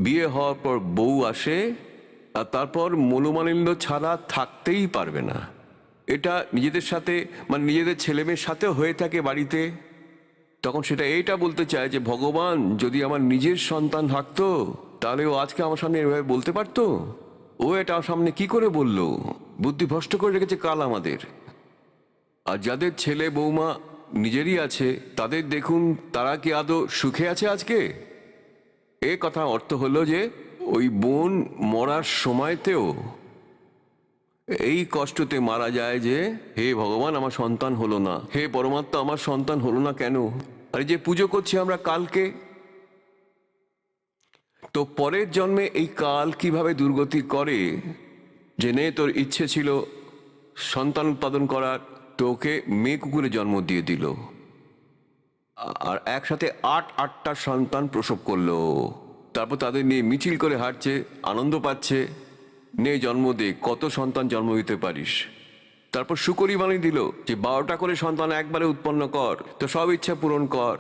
বিয়ে হওয়ার পর বউ আসে, আর তারপর মনোমালিন্য ছাড়া থাকতেই পারবে না। এটা নিজেদের সাথে, মানে নিজেদের ছেলেমেয়ের সাথেও হয়ে থাকে বাড়িতে। তখন সেটা এইটা বলতে চায় যে ভগবান যদি আমার নিজের সন্তান থাকতো, তাহলে ও আজকে আমার সামনে এভাবে বলতে পারতো। ও এটা আমার সামনে কি করে বলল? বুদ্ধি ভ্রষ্ট করে রেখেছে কাল আমাদের। আর যাদের ছেলে বৌমা নিজেরই আছে, তাদের দেখুন তারা কি আদৌ সুখে আছে আজকে? এ কথা অর্থ হলো যে ওই বোন মরার সময়তেও এই কষ্টতে মারা যায় যে হে ভগবান আমার সন্তান হলো না, হে পরমাত্মা আমার সন্তান হলো না কেন? আর যে পুজো করছি আমরা কালকে, তো পরের জন্মে এই কাল কিভাবে দুর্গতি করে, জেনে তোর ইচ্ছে ছিল সন্তান উৎপাদন করার, তোকে মেয়ে কুকুরে জন্ম দিয়ে দিল, আর একসাথে আটটা সন্তান প্রসব করলো। তারপর তাদের নিয়ে মিছিল করে হাঁটছে, আনন্দ পাচ্ছে, নে জন্ম দে, কত সন্তান জন্ম দিতে পারিস। তারপর শুকরই বানিয়ে দিল যে 12টা করে সন্তান একবারে উৎপন্ন কর, তো সব ইচ্ছা পূরণ কর।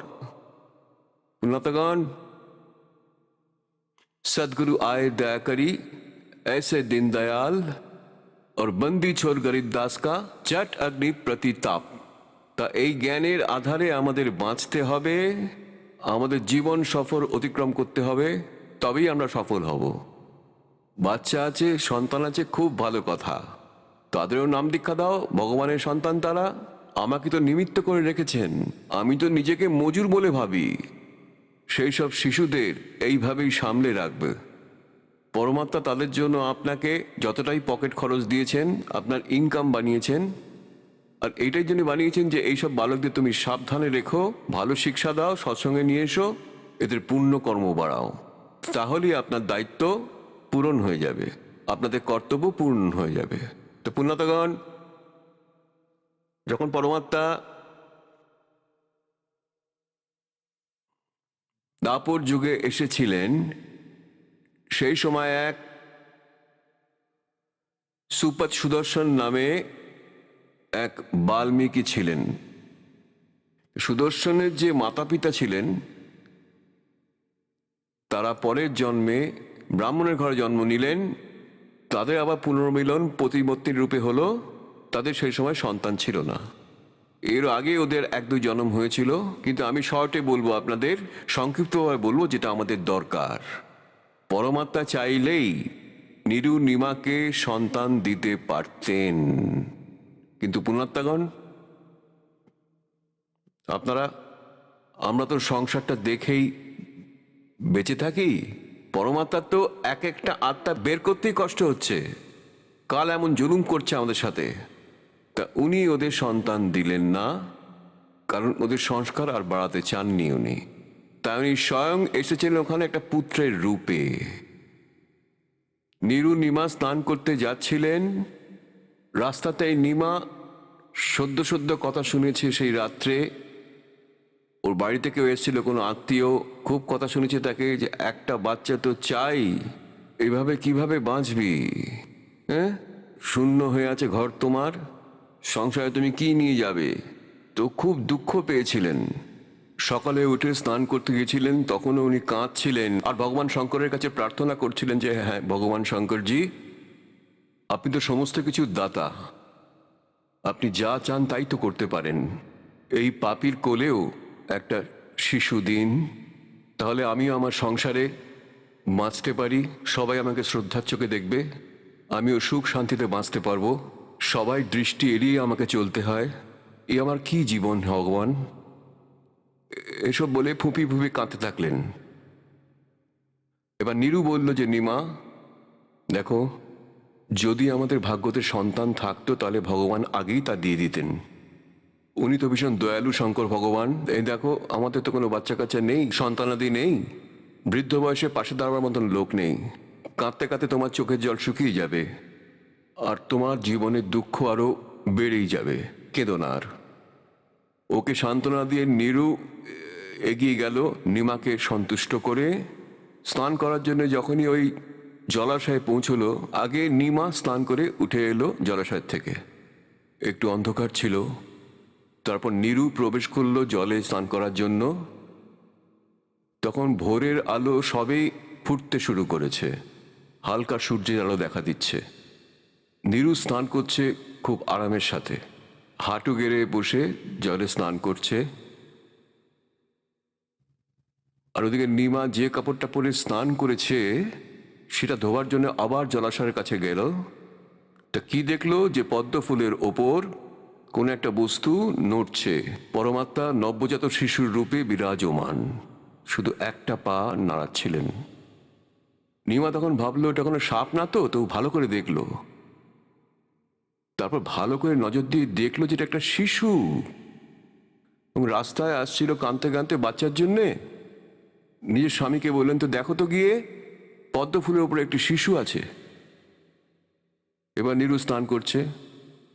উন্নতগণ, सदगुरु आए दया करी ऐसे दीन दयाल और बंदी छोड़ गरीब दास का चट अग्नि प्रतिताप। তা এই জ্ঞানের আধারে আমাদের বাঁচতে হবে, আমাদের জীবন সফর অতিক্রম করতে হবে, তবেই আমরা সফল হব। বাচ্চা আছে, সন্তান আছে, খুব ভালো কথা, তাদেরও নাম দীক্ষা দাও, ভগবানের সন্তান তারা। আমাকে তো নিমিত্ত করে রেখেছেন, আমি তো নিজেকে মজুর বলে ভাবি। সেই সব শিশুদের এইভাবেই সামলে রাখবে পরমাত্মা। তাদের জন্য আপনাকে যতটাই পকেট খরচ দিয়েছেন, আপনার ইনকাম বানিয়েছেন, আর এইটাই জন্য বানিয়েছেন যে এইসব বালকদের তুমি সাবধানে রেখো, ভালো শিক্ষা দাও, সৎসঙ্গে নিয়ে এসো, এদের পুণ্য কর্ম বাড়াও। তাহলেই আপনার দায়িত্ব পূরণ হয়ে যাবে, আপনাদের কর্তব্য পূরণ হয়ে যাবে। তো পুণ্যতগণ, যখন পরমাত্মা দাপর যুগে এসেছিলেন, সেই সময় এক সুপত সুদর্শন নামে এক বাল্মীকি ছিলেন। সুদর্শনের যে মাতা পিতা ছিলেন, তারা পরের জন্মে ব্রাহ্মণের ঘরে জন্ম নিলেন। তাদের আবার পুনর্মিলন প্রতিমূর্তির রূপে হলো। তাদের সেই সময় সন্তান ছিল না। এর আগে ওদের 1-2 জন্ম হয়েছিল, কিন্তু আমি শর্টে বলবো আপনাদের, সংক্ষিপ্তভাবে বলবো যেটা আমাদের দরকার। পরমাত্মা চাইলেই নিরু নিমাকে সন্তান দিতে পারতেন, কিন্তু পুণ্যাত্মাগণ আপনারা, আমরা তো সংসারটা দেখেই বেঁচে থাকি। পরমাত্মার তো এক একটা আত্মা বের করতেই কষ্ট হচ্ছে, কাল এমন জুলুম করছে আমাদের সাথে। তা উনি ওদের সন্তান দিলেন না, কারণ ওদের সংস্কার আর বাড়াতে চাননি উনি। তাই উনি স্বয়ং এসেছিলেন ওখানে একটা পুত্রের রূপে। নিরু নিমা স্নান করতে যাচ্ছিলেন, রাস্তাতে নিমা সদ্য সদ্য কথা শুনেছে সেই রাত্রে ওর বাড়িতে কেউ এসেছিল, কোনো আত্মীয়, খুব কথা শুনেছে তাকে যে একটা বাচ্চা তো চাই, এইভাবে কিভাবে বাঁচবি? হ্যাঁ, শূন্য হয়ে আছে ঘর তোমার, সংসারে তুমি কি নিয়ে যাবে? তো খুব দুঃখ পেয়েছিলেন। সকালে উঠে স্নান করতে গিয়েছিলেন, তখনও উনি কাঁদছিলেন আর ভগবান শঙ্করের কাছে প্রার্থনা করছিলেন যে হ্যাঁ ভগবান শঙ্করজি, আপনি তো সমস্ত কিছুর দাতা, আপনি যা চান তাই তো করতে পারেন। এই পাপীর কোলেও একটা শিশু দিন, তাহলে আমিও আমার সংসারে বাঁচতে পারি, সবাই আমাকে শ্রদ্ধার চোখে দেখবে, আমিও সুখ শান্তিতে বাঁচতে পারবো, সবাই দৃষ্টি এড়িয়ে আমাকে চলতে হয়, এ আমার কি জীবন ভগবান? এসব বলে ফুঁপি ফুঁপি কাঁদতে থাকলেন। এবার নীরু বলল যে নিমা দেখো, যদি আমাদের ভাগ্যতে সন্তান থাকতো তাহলে ভগবান আগেই তা দিয়ে দিতেন। উনি তো ভীষণ দয়ালু শঙ্কর ভগবান। এই দেখো, আমাদের তো কোনো বাচ্চা কাচ্চা নেই, সন্তানাদি নেই, বৃদ্ধ বয়সে পাশে দাঁড়াবার মতন লোক নেই, কাঁদতে কাঁদতে তোমার চোখের জল শুকিয়ে যাবে আর তোমার জীবনের দুঃখ আরো বেড়েই যাবে, কেঁদো না আর। ওকে সান্ত্বনা দিয়ে নীরু এগিয়ে গেল নিমাকে সন্তুষ্ট করে। স্নান করার জন্য যখনই ওই জলাশয়ে পৌঁছলো, আগে নিমা স্নান করে উঠে এলো জলাশয়ের থেকে। একটু অন্ধকার ছিল, তারপর নীরু প্রবেশ করলো জলে স্নান করার জন্য। তখন ভোরের আলো সবেই ফুটতে শুরু করেছে, হালকা সূর্যের আলো দেখা দিচ্ছে। নীরু স্নান করছে খুব আরামের সাথে, হাঁটু গেড়ে বসে জলে স্নান করছে। আর ওদিকে নিমা যে কাপড়টা পরে স্নান করেছে সেটা ধোবার জন্য আবার জলাশয়ের কাছে গেল। তা কি দেখলো যে পদ্ম ফুলের ওপর কোন একটা বস্তু নড়ছে, পরমাত্মা নবজাত শিশুর রূপে বিরাজমান, শুধু একটা পা নাড়াচ্ছিলেন। নিমা তখন ভাবলো এটা কোনো সাপ না তো, তো ভালো করে দেখলো। তারপর ভালো করে নজর দিয়ে দেখলো যে এটা একটা শিশু, এবং রাস্তায় আসছিল কাঁদতে কাঁদতে বাচ্চার জন্যে। নিজের স্বামীকে বললেন তো দেখো তো গিয়ে, পদ্ম ফুলের উপরে একটি শিশু আছে। এবার নীরু স্নান করছে,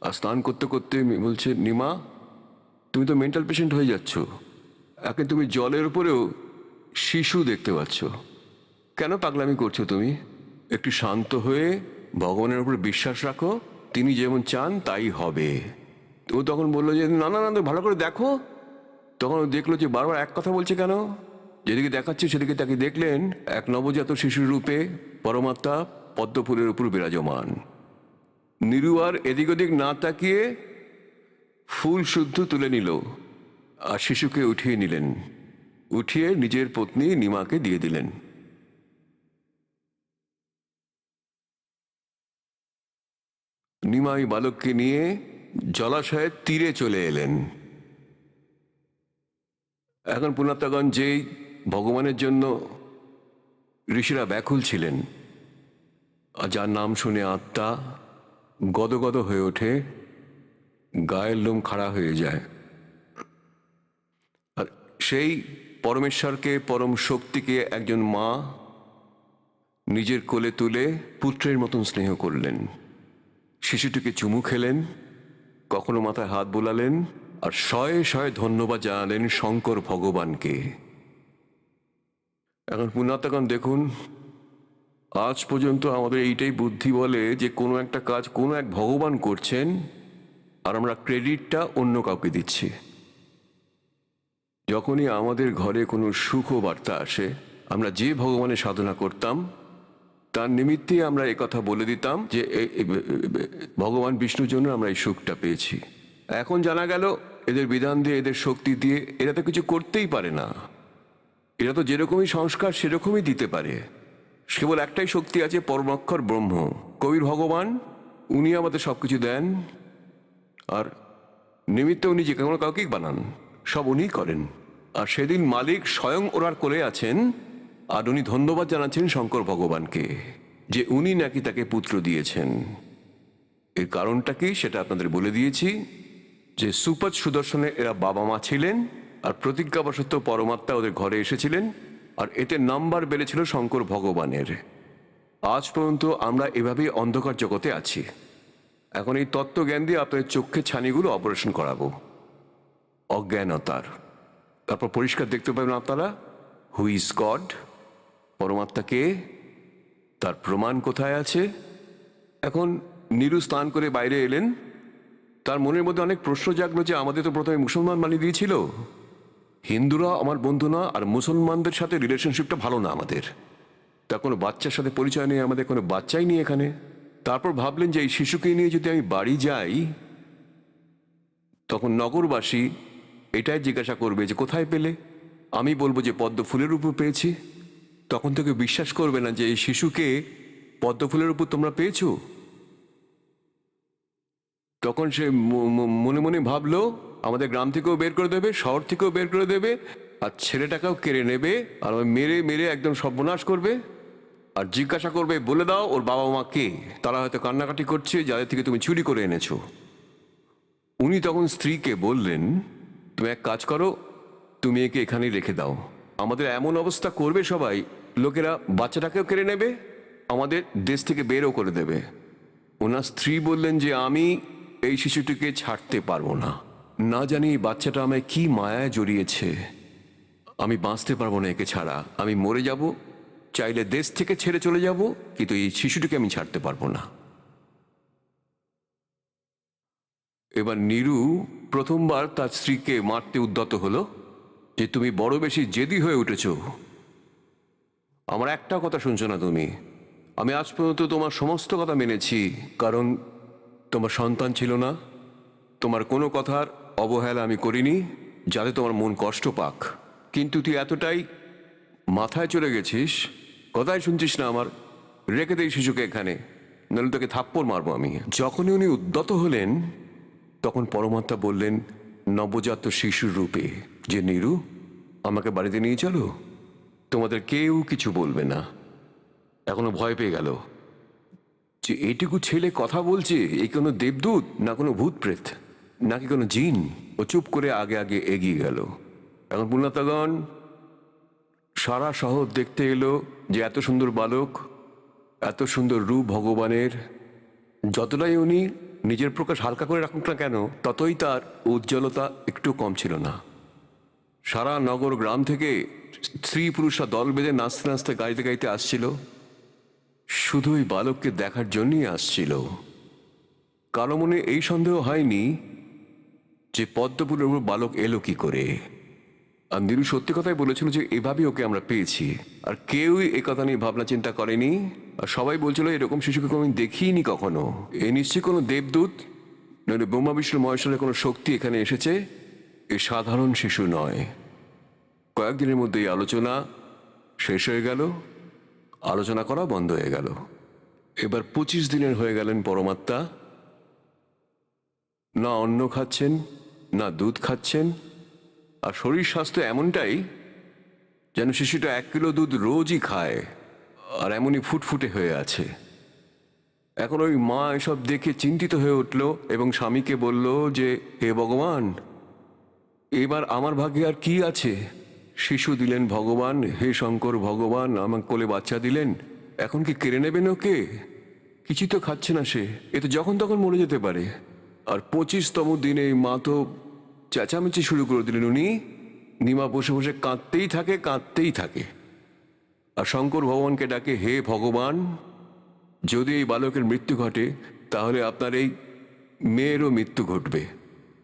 আর স্নান করতে করতে বলছে নিমা তুমি তো মেন্টাল পেশেন্ট হয়ে যাচ্ছ, একে তুমি জলের উপরেও শিশু দেখতে পাচ্ছ, কেন পাগলামি করছো তুমি? একটু শান্ত হয়ে ভগবানের উপর বিশ্বাস রাখো, তিনি যেমন চান তাই হবে। তো তখন বললো যে না না না, ভালো করে দেখো। তখন ও দেখলো যে বারবার এক কথা বলছে কেন, যেদিকে দেখাচ্ছে সেদিকে তাকে দেখলেন এক নবজাত শিশুর রূপে পরমাত্মা পদ্ম ফুলের উপর বিরাজমান। নীরু আর এদিক ওদিক না তাকিয়ে ফুল শুদ্ধ তুলে নিল আর শিশুকে উঠিয়ে নিলেন, উঠিয়ে নিজের পত্নী নিমাকে দিয়ে দিলেন। নিমা এই বালককে নিয়ে জলাশয়ের তীরে চলে এলেন। এখন পুণ্যাত্মাগণ যেই ভগবানের জন্য ঋষিরা ব্যাকুল ছিলেন, আর যার নাম শুনে আত্মা গদগদ হয়ে ওঠে, গায়ের লোম খাড়া হয়ে যায়, আর সেই পরমেশ্বরকে, পরম শক্তিকে একজন মা নিজের কোলে তুলে পুত্রের মতন স্নেহ করলেন। শিশুটিকে চুমু খেলেন, কখনো মাথায় হাত বোলালেন, আর শয়ে শয়ে ধন্যবাদ জানালেন শঙ্কর ভগবানকে। এখন পুণ্যাত্মাগণ দেখুন, আজ পর্যন্ত আমাদের এইটাই বুদ্ধি বলে যে কোনো একটা কাজ কোনো এক ভগবান করছেন, আর আমরা ক্রেডিটটা অন্য কাউকে দিচ্ছি। যখনই আমাদের ঘরে কোনো সুখ বার্তা আসে, আমরা যে ভগবানের সাধনা করতাম তার নিমিত্তে আমরা একথা বলে দিতাম যে ভগবান বিষ্ণুর জন্য আমরা এই সুখটা পেয়েছি। এখন জানা গেল এদের বিধান দিয়ে, এদের শক্তি দিয়ে এরা তো কিছু করতেই পারে না, এরা তো যেরকমই সংস্কার সেরকমই দিতে পারে। কেবল একটাই শক্তি আছে, পরমাক্ষর ব্রহ্ম, কবির ভগবান, উনি আমাদের সব কিছু দেন, আর নিমিত্তে উনি যে কোনো কাউকেই বানান, সব উনিই করেন। আর সেদিন মালিক স্বয়ং ওনার কোলে আছেন, আর উনি ধন্যবাদ জানাচ্ছেন শঙ্কর ভগবানকে যে উনি নাকি তাকে পুত্র দিয়েছেন। এর কারণটা কি সেটা আপনাদের বলে দিয়েছি, যে সুপথ সুদর্শনে এরা বাবা মা ছিলেন, আর প্রতিজ্ঞাবশত পরমাত্মা ওদের ঘরে এসেছিলেন, আর এতে নাম্বার বেড়েছিল শঙ্কর ভগবানের। আজ পর্যন্ত আমরা এভাবেই অন্ধকার জগতে আছি। এখন এই তত্ত্বজ্ঞান দিয়ে আপনাদের চোখের ছানিগুলো অপারেশন করাবো, অজ্ঞানতার। তারপর পরিষ্কার দেখতে পাবেন আপনারা হু ইজ গড, পরমাত্মাকে, তার প্রমাণ কোথায় আছে। এখন নীরু স্নান করে বাইরে এলেন, তার মনের মধ্যে অনেক প্রশ্ন জাগলো যে আমাদের তো প্রথমে মুসলমান বানিয়ে দিয়েছিল, হিন্দুরা আমার বন্ধু না, আর মুসলমানদের সাথে রিলেশনশিপটা ভালো না আমাদের, তা কোনো বাচ্চার সাথে পরিচয় নেই, আমাদের কোনো বাচ্চাই নেই এখানে। তারপর ভাবলেন যে এই শিশুকে নিয়ে যদি আমি বাড়ি যাই, তখন নগরবাসী এটাই জিজ্ঞাসা করবে যে কোথায় পেলে। আমি বলবো যে পদ্ম ফুলের উপর পেয়েছি, তখন থেকে বিশ্বাস করবে না যে এই শিশুকে পদ্ম ফুলের উপর তোমরা পেয়েছো। তখন সে মনে মনে ভাবলো আমাদের গ্রাম থেকেও বের করে দেবে, শহর থেকেও বের করে দেবে, আর ছেলেটাকেও কেড়ে নেবে, আর মেরে মেরে একদম সর্বনাশ করবে, আর জিজ্ঞাসা করবে বলে দাও ওর বাবা মা কে। তারা হয়তো কান্নাকাটি করছে যাদের থেকে তুমি চুরি করে এনেছো। উনি তখন স্ত্রীকে বললেন তুমি এক কাজ করো, তুমি একে এখানেই রেখে দাও, আমাদের এমন অবস্থা করবে সবাই, লোকেরা বাচ্চাটাকেও কেড়ে নেবে, আমাদের দেশ থেকে বেরও করে দেবে। ওনার স্ত্রী বললেন যে আমি এই শিশুটিকে ছাড়তে পারবো না, না জানি এই বাচ্চাটা আমায় কি মায়ায় জড়িয়েছে, আমি বাঁচতে পারবো না একে ছাড়া, আমি মরে যাব, চাইলে দেশ থেকে ছেড়ে চলে যাব, কিন্তু এই শিশুটিকে আমি ছাড়তে পারবো না। এবার নীরু প্রথমবার তার স্ত্রীকে মারতে উদ্যত হলো যে তুমি বড় বেশি জেদি হয়ে উঠেছ, আমার একটা কথা শুনছো না তুমি, আমি আজ পর্যন্ত তোমার সমস্ত কথা মেনেছি, কারণ তোমার সন্তান ছিল না, তোমার কোনো কথার অবহেলা আমি করিনি যাতে তোমার মন কষ্ট পাক, কিন্তু তুই এতটাই মাথায় চলে গেছিস, কথাই শুনছিস না আমার, রেখে দেই শিশুকে এখানে, নাহলে তোকে থাপ্পড় মারবো আমি। যখনই উনি উদ্যত হলেন তখন পরমাত্মা বললেন নবজাত শিশুর রূপে যে নীরু আমাকে বাড়িতে নিয়ে চলো, তোমাদের কেউ কিছু বলবে না। এখনো ভয় পেয়ে গেল যে এইটুকু ছেলে কথা বলছে, এই কোনো দেবদূত না কোনো ভূত প্রেত নাকি কোনো জিন। ও চুপ করে আগে আগে এগিয়ে গেল। এখন পুণ্যার্তগণ সারা শহর দেখতে এলো যে এত সুন্দর বালক, এত সুন্দর রূপ ভগবানের, যতটাই উনি নিজের প্রকাশ হালকা করে রাখুক না কেন ততই তার উজ্জ্বলতা একটু কম ছিল না। সারা নগর গ্রাম থেকে স্ত্রী পুরুষরা দল বেঁধে নাচতে নাচতে গাইতে গাইতে আসছিল, শুধু ওই বালককে দেখার জন্যই আসছিল। কারো মনে এই সন্দেহ হয়নি যে পদ্মপুরের উপর বালক এলো কি করে। আর নীরু সত্যি কথাই বলেছিল যে এভাবেই ওকে আমরা পেয়েছি, আর কেউই এ কথা নিয়ে ভাবনা চিন্তা করেনি, আর সবাই বলছিল এরকম শিশুকে কোনো দেখিনি কখনো, এ নিশ্চয়ই কোনো দেবদূত নইলে ব্রহ্মা বিষ্ণু মহেশ্বরের কোনো শক্তি এখানে এসেছে, এ সাধারণ শিশু নয়। কয়েকদিনের মধ্যে এই আলোচনা শেষ হয়ে গেল, আলোচনা করা বন্ধ হয়ে গেল। এবার 25 দিনের হয়ে গেলেন পরমাত্মা, না অন্ন খাচ্ছেন না দুধ খাচ্ছেন, আর শরীর স্বাস্থ্য এমনটাই যেন শিশুটা 1 কিলো দুধ রোজই খায়, আর এমনই ফুটফুটে হয়ে আছে। এখন ওই মা এসব দেখে চিন্তিত হয়ে উঠল এবং স্বামীকে বলল যে হে ভগবান, এবার আমার ভাগ্যে আর কি আছে, শিশু দিলেন ভগবান, হে শঙ্কর ভগবান আমার কোলে বাচ্চা দিলেন, এখন কি কেড়ে নেবেন ওকে? কিছু তো খাচ্ছে না সে, এ তো যখন তখন মরে যেতে পারে। আর 25তম দিনে মা তো চেঁচামেচি শুরু করে দিলেন। উনি নিমা বসে বসে কাঁদতেই থাকে কাঁদতেই থাকে, আর শঙ্কর ভগবানকে ডাকে হে ভগবান, যদি এই বালকের মৃত্যু ঘটে তাহলে আপনার এই মেয়েরও মৃত্যু ঘটবে,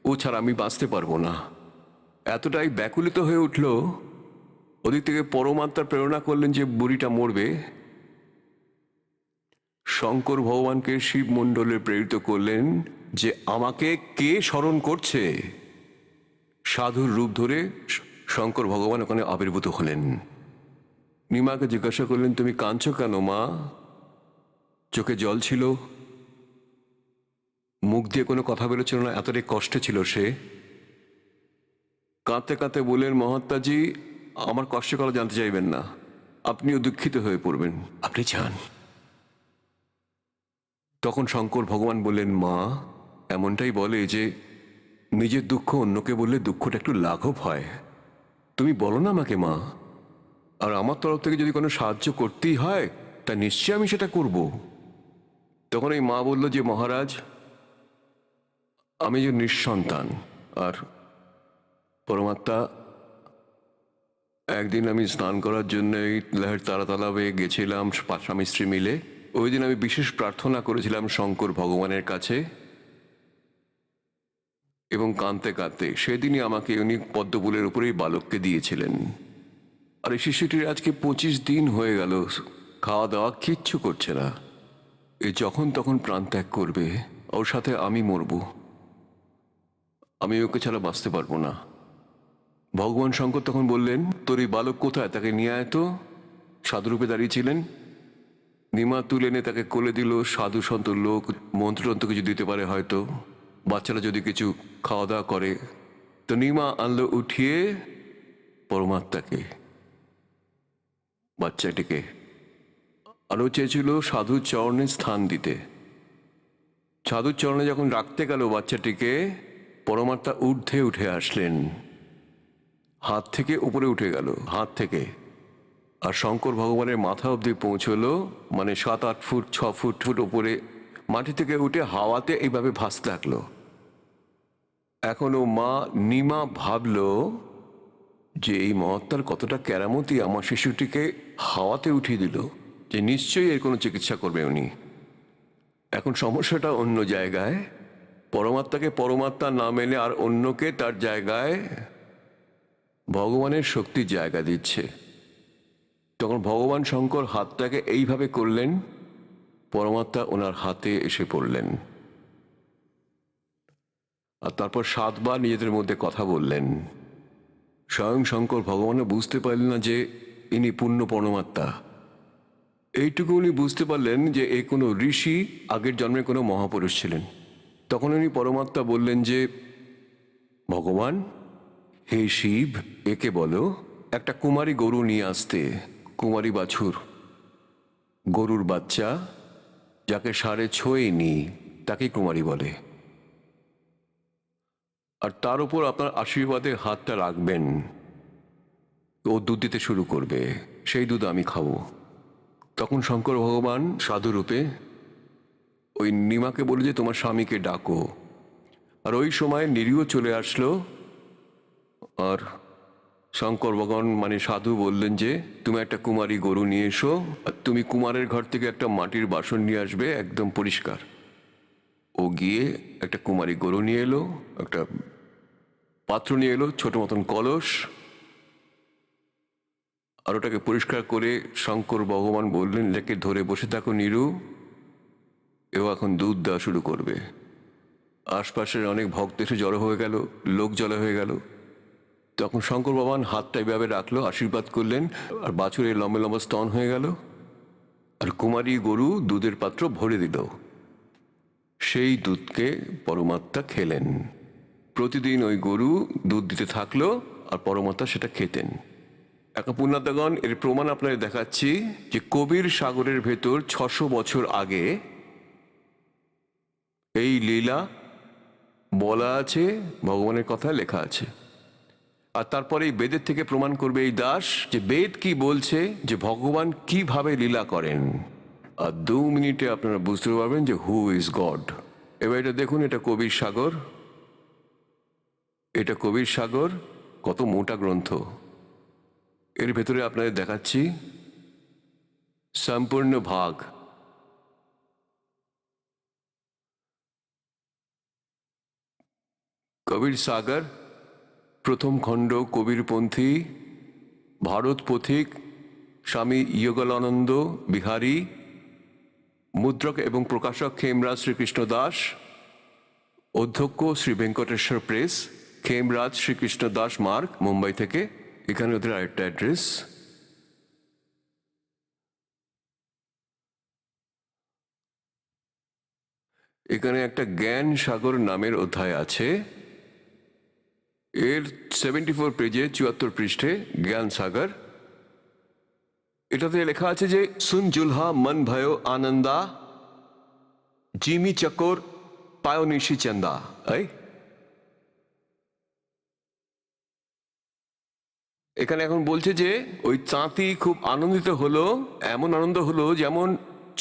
ও ছাড়া আমি বাঁচতে পারবো না। এতটাই ব্যাকুলিত হয়ে উঠল, ওদিক থেকে পরমাত্মা প্রেরণা করলেন যে বুড়িটা মরবে। শঙ্কর ভগবানকে শিব মণ্ডলে প্রেরিত করলেন যে আমাকে কে স্মরণ করছে। সাধুর রূপ ধরে শঙ্কর ভগবান ওখানে আবির্ভূত হলেন। নিমাকে জিজ্ঞাসা করলেন তুমি কাঁদছো কেন মা? চোখে জল ছিল, মুখ দিয়ে কোনো কথা বেরোচ্ছিল না, এতটাই কষ্টে ছিল সে। কাঁদতে কাঁদতে বললেন মহাত্মাজি আমার কষ্টের কথা জানতে চাইবেন না, আপনিও দুঃখিত হয়ে পড়বেন, আপনি যান। তখন শঙ্কর ভগবান বললেন মা এমনটাই বলে যে নিজের দুঃখ অন্যকে বললে দুঃখটা একটু লাঘব হয়, তুমি বলো না আমাকে মা, আর আমার তরফ থেকে যদি কোনো সাহায্য করতেই হয় তা নিশ্চয়ই আমি সেটা করব। তখন এই মা বলল যে মহারাজ আমি যে নিঃসন্তান, আর পরমাত্মা একদিন আমি স্নান করার জন্য এই লহের তারা তালাবে গেছিলাম স্বামী স্ত্রী মিলে। ওই দিন আমি বিশেষ প্রার্থনা করেছিলাম শঙ্কর ভগবানের কাছে, এবং কাঁদতে কাঁদতে সেদিনই আমাকে উনি পদ্মফুলের উপরেই বালককে দিয়েছিলেন। আর এই শিশুটির আজকে 25 দিন হয়ে গেল, খাওয়া দাওয়া কিচ্ছু করছে না। এ যখন তখন প্রাণ ত্যাগ করবে, ওর সাথে আমি মরব। আমি ওকে ছাড়া বাঁচতে পারবো না। ভগবান শঙ্কর তখন বললেন, তোর এই বালক কোথায়, তাকে নিয়ে আয় তো। সাধুরূপে দাঁড়িয়েছিলেন। নিমা তুলে এনে তাকে কোলে দিল। সাধু সন্ত লোক মন্ত্রতন্ত্র কিছু দিতে পারে হয়তো, বাচ্চারা যদি কিছু খাওয়া দাওয়া করে। তো নিমা আনলো উঠিয়ে পরমাত্মাকে, বাচ্চাটিকে। আরও চেয়েছিল সাধুর চরণে স্থান দিতে। সাধুর চরণে যখন রাখতে গেল বাচ্চাটিকে, পরমাত্মা ঊর্ধ্বে উঠে আসলেন, হাত থেকে উপরে উঠে গেল, হাত থেকে। আর শঙ্কর ভগবানের মাথা অবধি পৌঁছলো, মানে 7-8 ফুট 6 ফুট ফুট উপরে মাটি থেকে উঠে হাওয়াতে এইভাবে ভাসতে থাকলো। এখনো মা নিমা ভাবলো যে এই মহাত্মার কতটা কেরামতি, আমার শিশুটিকে হাওয়াতে উঠিয়ে দিল, যে নিশ্চয়ই এর কোনো চিকিৎসা করবে উনি। এখন সমস্যাটা অন্য জায়গায়। পরমাত্মাকে পরমাত্মা না মেনে আর অন্যকে তার জায়গায় ভগবানের শক্তির জায়গা দিচ্ছে। তখন ভগবান শঙ্কর হাতটাকে এইভাবে করলেন, পরমাত্মা ওনার হাতে এসে পড়লেন। আর তারপর 7 বার নিজেদের মধ্যে কথা বললেন। স্বয়ং শঙ্কর ভগবানও বুঝতে পারলেন না যে ইনি পূর্ণ পরমাত্মা। এইটুকু উনি বুঝতে পারলেন যে এ কোনো ঋষি, আগের জন্মে কোনো মহাপুরুষ ছিলেন। তখন উনি পরমাত্মা বললেন যে, ভগবান, হে শিব, একে বলো একটা কুমারী গরু নিয়ে আসতে। কুমারী বাছুর, গরুর বাচ্চা, যাকে ষাঁড়ে ছোঁয়নি তাকে কুমারী বলে। আর তার উপর আপনার আশীর্বাদে হাতটা রাখবেন, ও দুধ দিতে শুরু করবে, সেই দুধ আমি খাবো। তখন শঙ্কর ভগবান সাধুরূপে ওই নিমাকে বলে যে তোমার স্বামীকে ডাকো। আর ওই সময় নিরীহ চলে আসলো। আর শঙ্কর ভগবান মানে সাধু বললেন যে তুমি একটা কুমারী গরু নিয়ে এসো, আর তুমি কুমারের ঘর থেকে একটা মাটির বাসন নিয়ে আসবে, একদম পরিষ্কার। ও গিয়ে একটা কুমারী গরু নিয়ে এলো, একটা পাত্র নিয়ে এলো, ছোট মতন কলস। আর ওটাকে পরিষ্কার করে শঙ্কর ভগবান বললেন, এটাকে ধরে বসে থাকো নিরু, এও এখন দুধ দেওয়া শুরু করবে। আশপাশের অনেক ভক্ত এসে জড়ো হয়ে গেল, লোক জড়ো হয়ে গেল। তখন শঙ্কর ভগবান হাতটা এইভাবে রাখলো, আশীর্বাদ করলেন, আর বাছুরের লম্বা লম্বা স্তন হয়ে গেল। আর কুমারী গরু দুধের পাত্র ভরে দিল। সেই দুধকে পরমাত্মা খেলেন। প্রতিদিন ওই গরু দুধ দিতে থাকলো, আর পরমাত্মা সেটা খেতেন। এখন পুণ্যাত্মাগণ, এর প্রমাণ আপনাদের দেখাচ্ছি যে কবির সাগরের ভেতর 600 বছর আগে এই লীলা বলা আছে, ভগবানের কথা লেখা আছে। আর তারপরে এই বেদের থেকে প্রমাণ করবে এই দাস যে বেদ কি বলছে, যে ভগবান কিভাবে লীলা করেন। আর 2 মিনিটে আপনারা বুঝতে পারবেন যে হু ইজ গড। এবার এটা দেখুন, এটা কবির সাগর, এটা কবির সাগর, কত মোটা গ্রন্থ। এর ভেতরে আপনাদের দেখাচ্ছি সম্পূর্ণ ভাগ। কবির সাগর প্রথম খণ্ড, কবিরপন্থী, ভারত পথিক, স্বামী যোগলানন্দ বিহারী, মুদ্রক এবং প্রকাশক খেমরাজ শ্রীকৃষ্ণ দাস, অধ্যক্ষ শ্রী ভেঙ্কটেশ্বর প্রেস, খেমরাজ শ্রীকৃষ্ণ দাস মার্গ, মুম্বাই থেকে। এখানে ওদের আরেকটা অ্যাড্রেস। এখানে একটা জ্ঞান সাগর নামের অধ্যায় আছে। এর 74 পেজে 74 পৃষ্ঠে জ্ঞান সাগর। এটাতে লেখা আছে যে সুন জুলহা মন ভয়ো আনন্দা, জিমি চকর পায়ো নিশি চন্দা। এখানে এখন বলছে যে ওই চাঁতি খুব আনন্দিত হলো, এমন আনন্দ হলো যেমন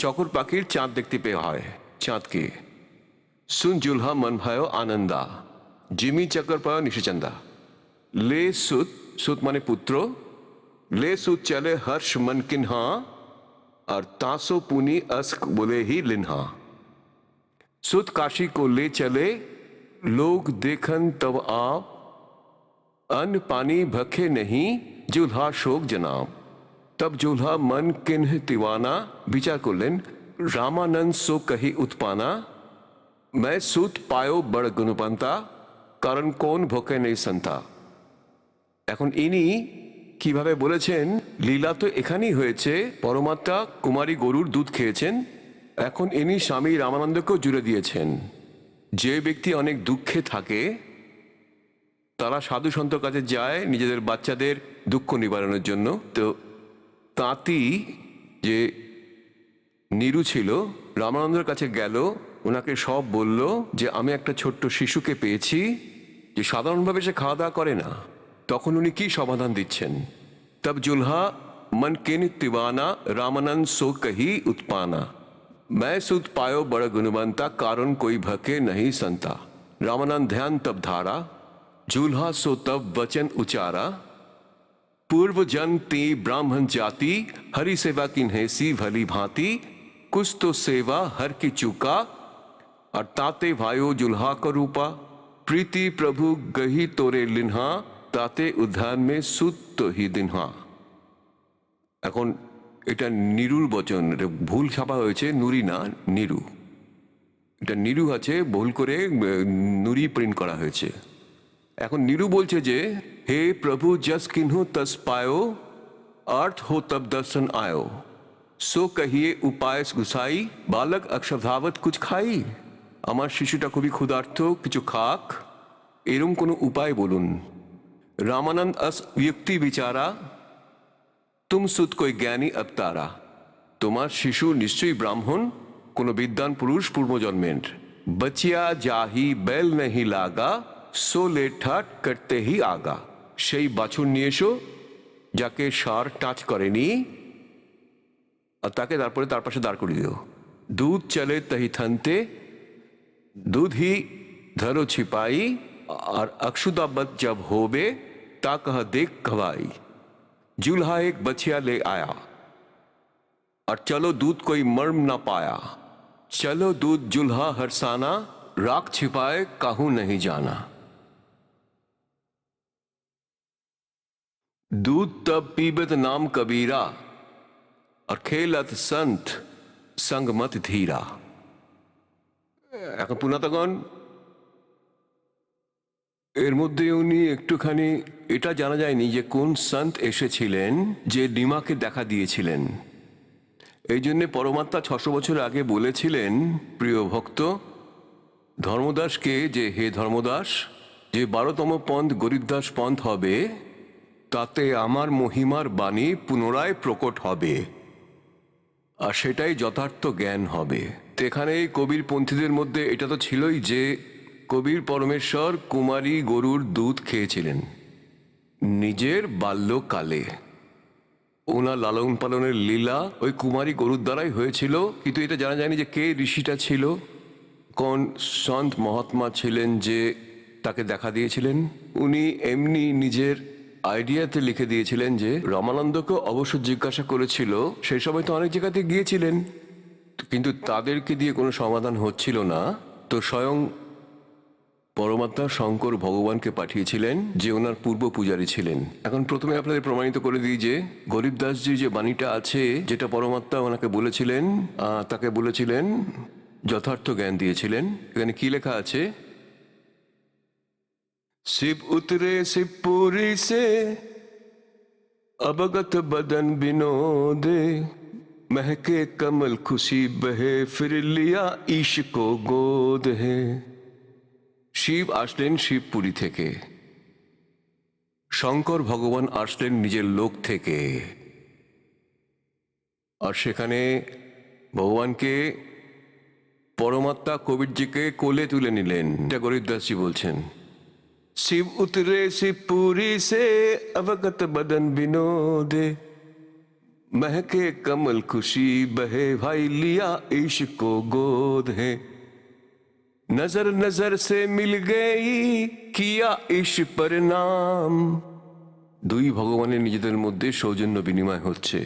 চকর পাখির চাঁদ দেখতে পেয়ে হয়। চাঁদকে সুন জুলহা মন ভয়ো আনন্দা, জিমি চকর পায়ো নিশিচন্দা। লে সুত, সুত মানে পুত্র, ले सुत चले हर्ष मन किन्हा, और तासो पुनी अस्क बोले ही लिन्हा। सुत काशी को ले चले, लोग देखन तब आप, अन्न पानी भखे नहीं, जुल्हा शोक जनाब। तब जुल्हा मन किन्ह तिवाना, विचार করলেন রামানন্দ সো কহি উৎপানা, मैं সুত পায়ো বড় গুণবন্তা, কারণ কোন ভোকে নেই সন্তা। এখন ইনি কিভাবে বলেছেন, লীলা তো এখানেই হয়েছে, পরমাত্মা কুমারী গরুর দুধ খেয়েছেন, এখন ইনি স্বামী রামানন্দকেও জুড়ে দিয়েছেন। যে ব্যক্তি অনেক দুঃখে থাকে তারা সাধু সন্তর কাছে যায় নিজেদের বাচ্চাদের দুঃখ নিবারণের জন্য। তো তাঁতি যে নীরু ছিল রামানন্দের কাছে গেল, ওনাকে সব বলল যে আমি একটা ছোট্ট শিশুকে পেয়েছি যে সাধারণভাবে সে খাওয়া দাওয়া করে না। তখন উনি কি সমাধান দিচ্ছেন, তব জুলহা মন কিন তিওয়ানা, রামানন্দ সো কহি উৎপানা, मैं सुत पायो बड़ गुणवंता, कारण कोई भके नहीं संता। रामानंद ध्यान तब धारा, जूल्हा सो तब वचन उचारा, पूर्व जन ती ब्राह्मण जाति, हरि सेवा किन्हेसी भली भांति, कुछ तो सेवा हर की चूका, और ताते भायो जुल्हा को रूपा, प्रीति प्रभु गही तोरे लिन्हा, ताते उद्यान में सुत तो ही दिन्हा। এখন এটা নীরুর বচন, এটা ভুল ছাপা হয়েছে, নুরি না নীরু, এটা নীরু আছে, ভুল করে নুরি প্রিন্ট করা হয়েছে। এখন নীরু বলছে যে হে প্রভু जस किन्हु तस पायो, अर्थ हो तब दर्शन आयो, सो कहिए उपाय गुसाई, बालक अक्षधावत कुछ खाई। আমার শিশুটা খুবই ক্ষুধার্ত, কিছু খাক, এরম কোনো উপায় বলুন। রামানন্দ अस व्यक्ति विचारा, तुम सुत कोई ज्ञानी अवतारा। তোমার শিশু নিশ্চয়ই ব্রাহ্মণ, কোন বিদ্বান পুরুষ পূর্বজন্মের। बचिया जाही बैल नहीं लागा, सो ले ठाट करते ही आगा। সেই বাছুর নিয়ে এসো যাকে ষাঁড় টাচ করেনি, আর তাকে তারপরে তার পাশে দাঁড় করিয়ে দিও। दूध चले तही थनते, दूध ही धरो छिपाई, और अक्षुदाबत जब होबे, ता कह देख खवाई। जूल्हा एक बछिया ले आया, और चलो दूध कोई मर्म ना पाया, चलो दूध जुल्हा हरसाना, राख छिपाए काहू नहीं जाना। दूध तब पीबत नाम कबीरा, और खेलत संत संग मत धीरा। এখন পুনাতগণ এর মধ্যে উনি একটুখানি এটা জানা যায়নি যে কোন সন্ত এসেছিলেন যে ডিমাকে দেখা দিয়েছিলেন। এই জন্য পরমাত্মা 600 বছর আগে বলেছিলেন প্রিয় ভক্ত ধর্মদাসকে যে হে ধর্মদাস, যে 12তম পন্থ গরিবদাস পন্থ হবে তাতে আমার মহিমার বাণী পুনরায় প্রকট হবে, আর সেটাই যথার্থ জ্ঞান হবে। তো এখানে এই কবির পন্থীদের মধ্যে এটা তো ছিলই যে কবির পরমেশ্বর কুমারী গরুর দুধ খেয়েছিলেন নিজের বাল্যকালে। ওনার লালন পালনের লীলা ওই কুমারী গরুর দ্বারাই হয়েছিল, কিন্তু এটা জানা যায়নি যে কে ঋষিটা ছিল, কোন সন্ত মহাত্মা ছিলেন যে তাকে দেখা দিয়েছিলেন। উনি এমনি নিজের আইডিয়াতে লিখে দিয়েছিলেন যে রামানন্দকে অবশ্য জিজ্ঞাসা করেছিল, সেই সময় তো অনেক জায়গাতে গিয়েছিলেন, কিন্তু তাদেরকে দিয়ে কোনো সমাধান হচ্ছিল না। তো স্বয়ং পরমাত্মা শঙ্কর ভগবানকে পাঠিয়েছিলেন যে ওনার পূর্ব পূজারী ছিলেন। এখন প্রথমে আপনাদের প্রমাণিত করে দিই যে গরিবদাসজি যে বাণীটা আছে যেটা পরমাত্মা ওনাকে বলেছিলেন, তাকে বলেছিলেন যথার্থ জ্ঞান দিয়েছিলেন। এখানে কি লেখা আছে, शिव उतरे शिवपुरी से अवगत बदन विनोदे, महके कमल खुशी बहे फिर लिया ईश को गोद है। শিব আসলেন শিবপুরী থেকে, শঙ্কর ভগবান আসলেন নিজের লোক থেকে, আর সেখানে ভগবানকে পরমাত্মা কবিরজিকে কোলে তুলে নিলেন। এটা গরিবদাসজি বলছেন, शिव उतरे शिवपुरी से अवगत बदन विनोदे, महके कमल खुशी बहे भाई लिया ईश को गोद है। नजर नजर से मिल गई किया ईश पर नाम, দুই ভগবানের নিজেদের মধ্যে সৌজন্য বিনিময় হচ্ছে।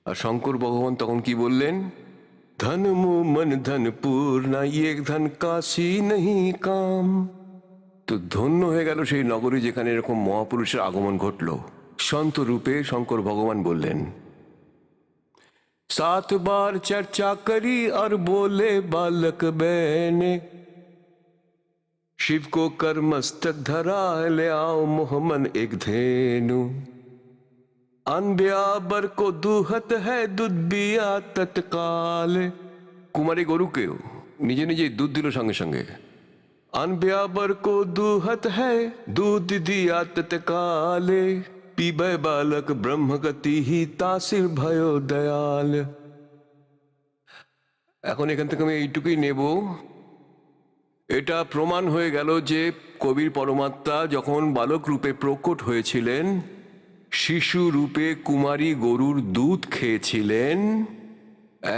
আর শঙ্কর ভগবান তখন কি বললেন? ধন মো মন ধন পূর্ণা এক ধন কাশি নহি কাম। তো ধন্য হয়ে গেল সেই নগরী যেখানে এরকম মহাপুরুষের আগমন ঘটল। সন্ত রূপে শঙ্কর ভগবান বললেন, 7 बार चर्चा करी और बोले बालक बहने, शिव को कर मस्तक धरा, ले आओ मोहम्मद एक धेनु। अनब्याबर को दूहत है दूध बिया तत्काल। कुमारी গরুকেও নিজে নিজে দুধ দিল সঙ্গে সঙ্গে। अनब्याबर को दूहत है दूध दिया तत्काले, पीबे बालक ब्रह्मगति ही तासिर भयो दयाल। এখন এখান থেকে আমি এইটুকুই নেব। এটা প্রমাণ হয়ে গেল যে কবির পরমাত্মা যখন বালক রূপে প্রকট হয়েছিলেন, শিশু রূপে কুমারী গরুর দুধ খেয়েছিলেন।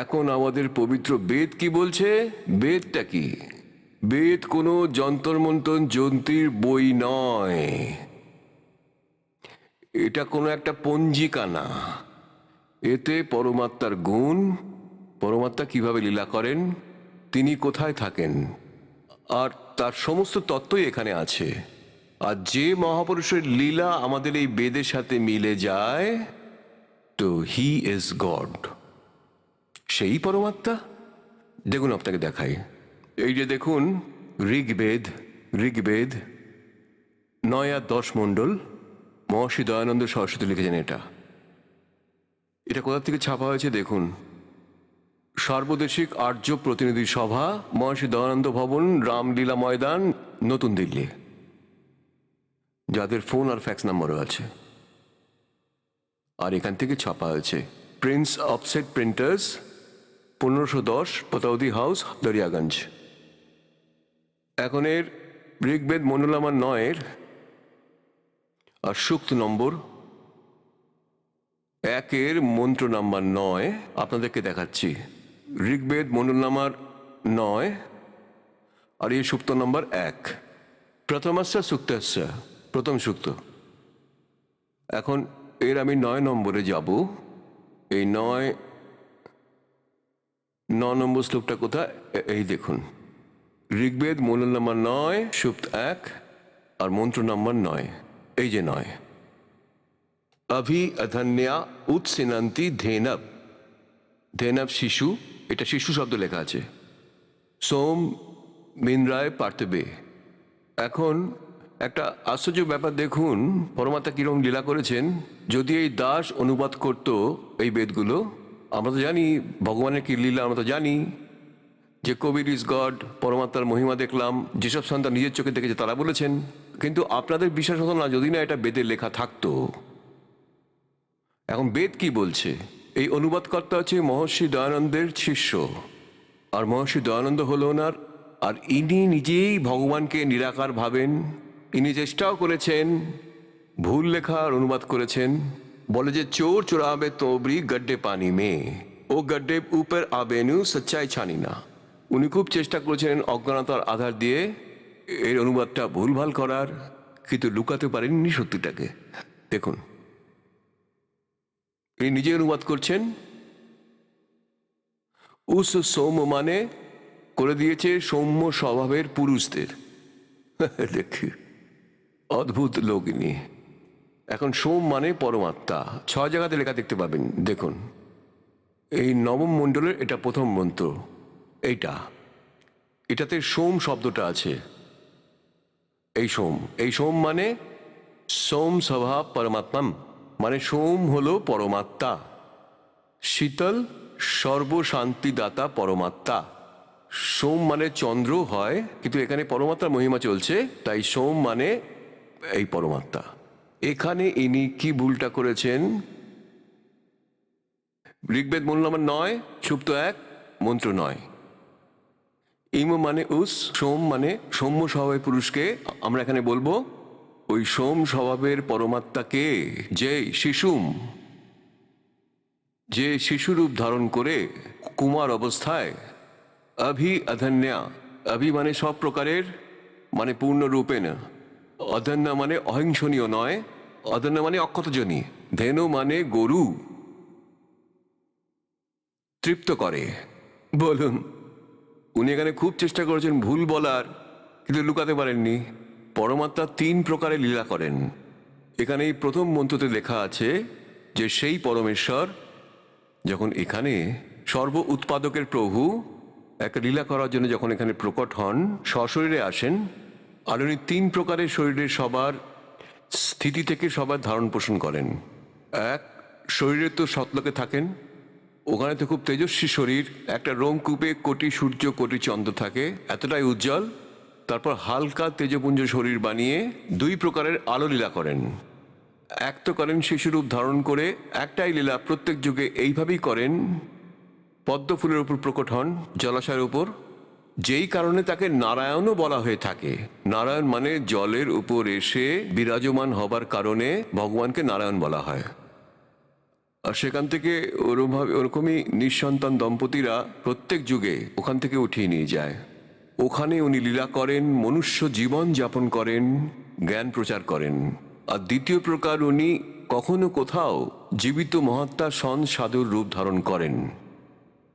এখন আমাদের পবিত্র বেদ কি বলছে? বেদটা কি? বেদ কোনো যন্তরমন্তর যন্ত্রীর বই নয়, এটা কোনো একটা পঞ্জিকা না। এতে পরমাত্মার গুণ, পরমাত্মা কিভাবে লীলা করেন, তিনি কোথায় থাকেন, আর তার সমস্ত তত্ত্বই এখানে আছে। আর যে মহাপুরুষের লীলা আমাদের এই বেদের সাথে মিলে যায়, তো হি ইজ গড, সেই পরমাত্মা। দেখুন আপনাকে দেখাই, এই যে দেখুন ঋগ্বেদ, ঋগ্বেদ 9 আর 10 মণ্ডল, মহর্ষি দয়ানন্দ সরস্বতী লিখেছেন। এটা কোথা থেকে ছাপা হয়েছে দেখুন, সর্বদেশিক আর্য প্রতিনিধি সভা, মহর্ষি দয়ানন্দ ভবন, রামলীলা ময়দান, নতুন দিল্লি। যাদের ফোন আর ফ্যাক্স নাম্বারও আছে। আর এখান থেকে ছাপা হয়েছে প্রিন্স অফসেট প্রিন্টার্স, 1510 পতাউদি হাউস, দরিয়াগঞ্জ। এখন এর ঋগ্বেদ মণ্ডল নাম্বার 9 আর সূক্ত নম্বর 1 মন্ত্র নাম্বার 9 আপনাদেরকে দেখাচ্ছি। ঋগ্বেদ মণ্ডল নাম্বার 9 আর এই সূক্ত নম্বর 1, প্রথমস্য সূক্তস্য, প্রথম সূক্ত। এখন এর আমি 9 নম্বরে যাব। এই 9 নম্বর শ্লোকটা কোথায়? এই দেখুন, ঋগ্বেদ মণ্ডল নাম্বার 9 সূক্ত 1 আর মন্ত্র নাম্বার 9। এই যে 9, अभि अधन्या उत्सिनंती धेनव, धेनव শিশু, এটা শিশু শব্দ লেখা আছে। সোম মিনরায় পার্থবে। এখন একটা আশ্চর্য ব্যাপার দেখুন, পরমাত্মা কিরকম লীলা করেছেন। যদি এই দাস অনুবাদ করত এই বেদগুলো, আমরা তো জানি ভগবানের কি লীলা, আমরা তো জানি যে কবির ইজ গড, পরমাত্মার মহিমা দেখলাম, যেসব সন্তান নিজের চোখে দেখেছে তারা বলেছেন। কিন্তু আপনাদের বিশ্বাস হতো না যদি না এটা বেদে লেখা থাকতো। এখন বেদ কি বলছে? এই অনুবাদকর্তা হচ্ছে মহর্ষি দয়ানন্দের শিষ্য, আর মহর্ষি দয়ানন্দ হলো ওনার, আর ইনি নিজেই ভগবানকে নিরাকার ভাবেন। ইনি চেষ্টাও করেছেন, ভুল লেখার অনুবাদ করেছেন। বলে যে চোর চোরাবে তোবরি গড্ডে পানি মে, ও গড্ডে উপর আবেনু সচ্চাই ছানি না। উনি খুব চেষ্টা করেছেন অজ্ঞানতার আধার দিয়ে এর অনুবাদটা ভুলভাল করার, কিন্তু লুকাতে পারেননি সত্যিটাকে। দেখুন, ইনি নিজে অনুবাদ করছেন। উস সৌম্য মানে করে দিয়েছে সৌম্য স্বভাবের পুরুষদের। দেখি অদ্ভুত লোক ইনি। এখন সোম মানে পরমাত্মা, 6 জায়গাতে লেখা দেখতে পাবেন। দেখুন, এই 9ম মণ্ডলের এটা প্রথম মন্ত্র, এটাতে সোম শব্দটা আছে। এই সোম মানে সোম স্বভাব পরমাত্মা, মানে সোম হলো পরমাত্মা। শীতল সর্বশান্তিদাতা পরমাত্মা। সোম মানে চন্দ্র হয়, কিন্তু এখানে পরমাত্মার মহিমা চলছে, তাই সোম মানে এই পরমাত্মা। এখানে ইনি কি ভুলটা করেছেন? ঋগ্বেদ মণ্ডল নাম্বার 9 সূক্ত 1 মন্ত্র 9, ইম মানে উস, সোম মানে সৌম্য স্বভাবের পুরুষকে। আমরা এখানে বলবো ওই সোম স্বভাবের পরমাত্মাকে, যে শিশুরূপ ধারণ করে কুমার অবস্থায় অভি অধন্যা, অভি মানে সব প্রকারের, মানে পূর্ণরূপে না, অধন্যা মানে অহিংসনীয় নয়, অদন্য মানে অক্ষতজনী, ধেনু মানে গরু, তৃপ্ত করে। বলুন, উনি এখানে খুব চেষ্টা করেছেন ভুল বলার, কিন্তু লুকাতে পারেননি। পরমাত্মা 3 প্রকারে লীলা করেন। এখানে এই প্রথম মন্ত্রতে লেখা আছে যে সেই পরমেশ্বর যখন এখানে সর্ব উৎপাদকের প্রভু একটা লীলা করার জন্য যখন এখানে প্রকট হন, সশরীরে আসেন, আর উনি 3 প্রকারের শরীরের সবার স্থিতি থেকে সবার ধারণ পোষণ করেন। এক, শরীরে তো সতলোকে থাকেন, ওখানে তো খুব তেজস্বী শরীর, একটা রোমকূপে কোটি সূর্য কোটি চন্দ্র থাকে, এতটাই উজ্জ্বল। তারপর হালকা তেজপুঞ্জ শরীর বানিয়ে 2 প্রকারের আলো লীলা করেন। এক তো করেন শিশুরূপ ধারণ করে, একটাই লীলা প্রত্যেক যুগে এইভাবেই করেন, পদ্ম ফুলের উপর প্রকট হন, জলাশয়ের উপর, যেই কারণে তাকে নারায়ণও বলা হয়ে থাকে। নারায়ণ মানে জলের উপর এসে বিরাজমান হবার কারণে ভগবানকে নারায়ণ বলা হয়। আর সেখান থেকে ওরকমই নিঃসন্তান দম্পতিরা প্রত্যেক যুগে ওখান থেকে উঠিয়ে নিয়ে যায়। ওখানে উনি লীলা করেন, মনুষ্য জীবন যাপন করেন, জ্ঞান প্রচার করেন। আর দ্বিতীয় প্রকার, উনি কখনো কোথাও জীবিত মহাত্মা সন সাধুর রূপ ধারণ করেন,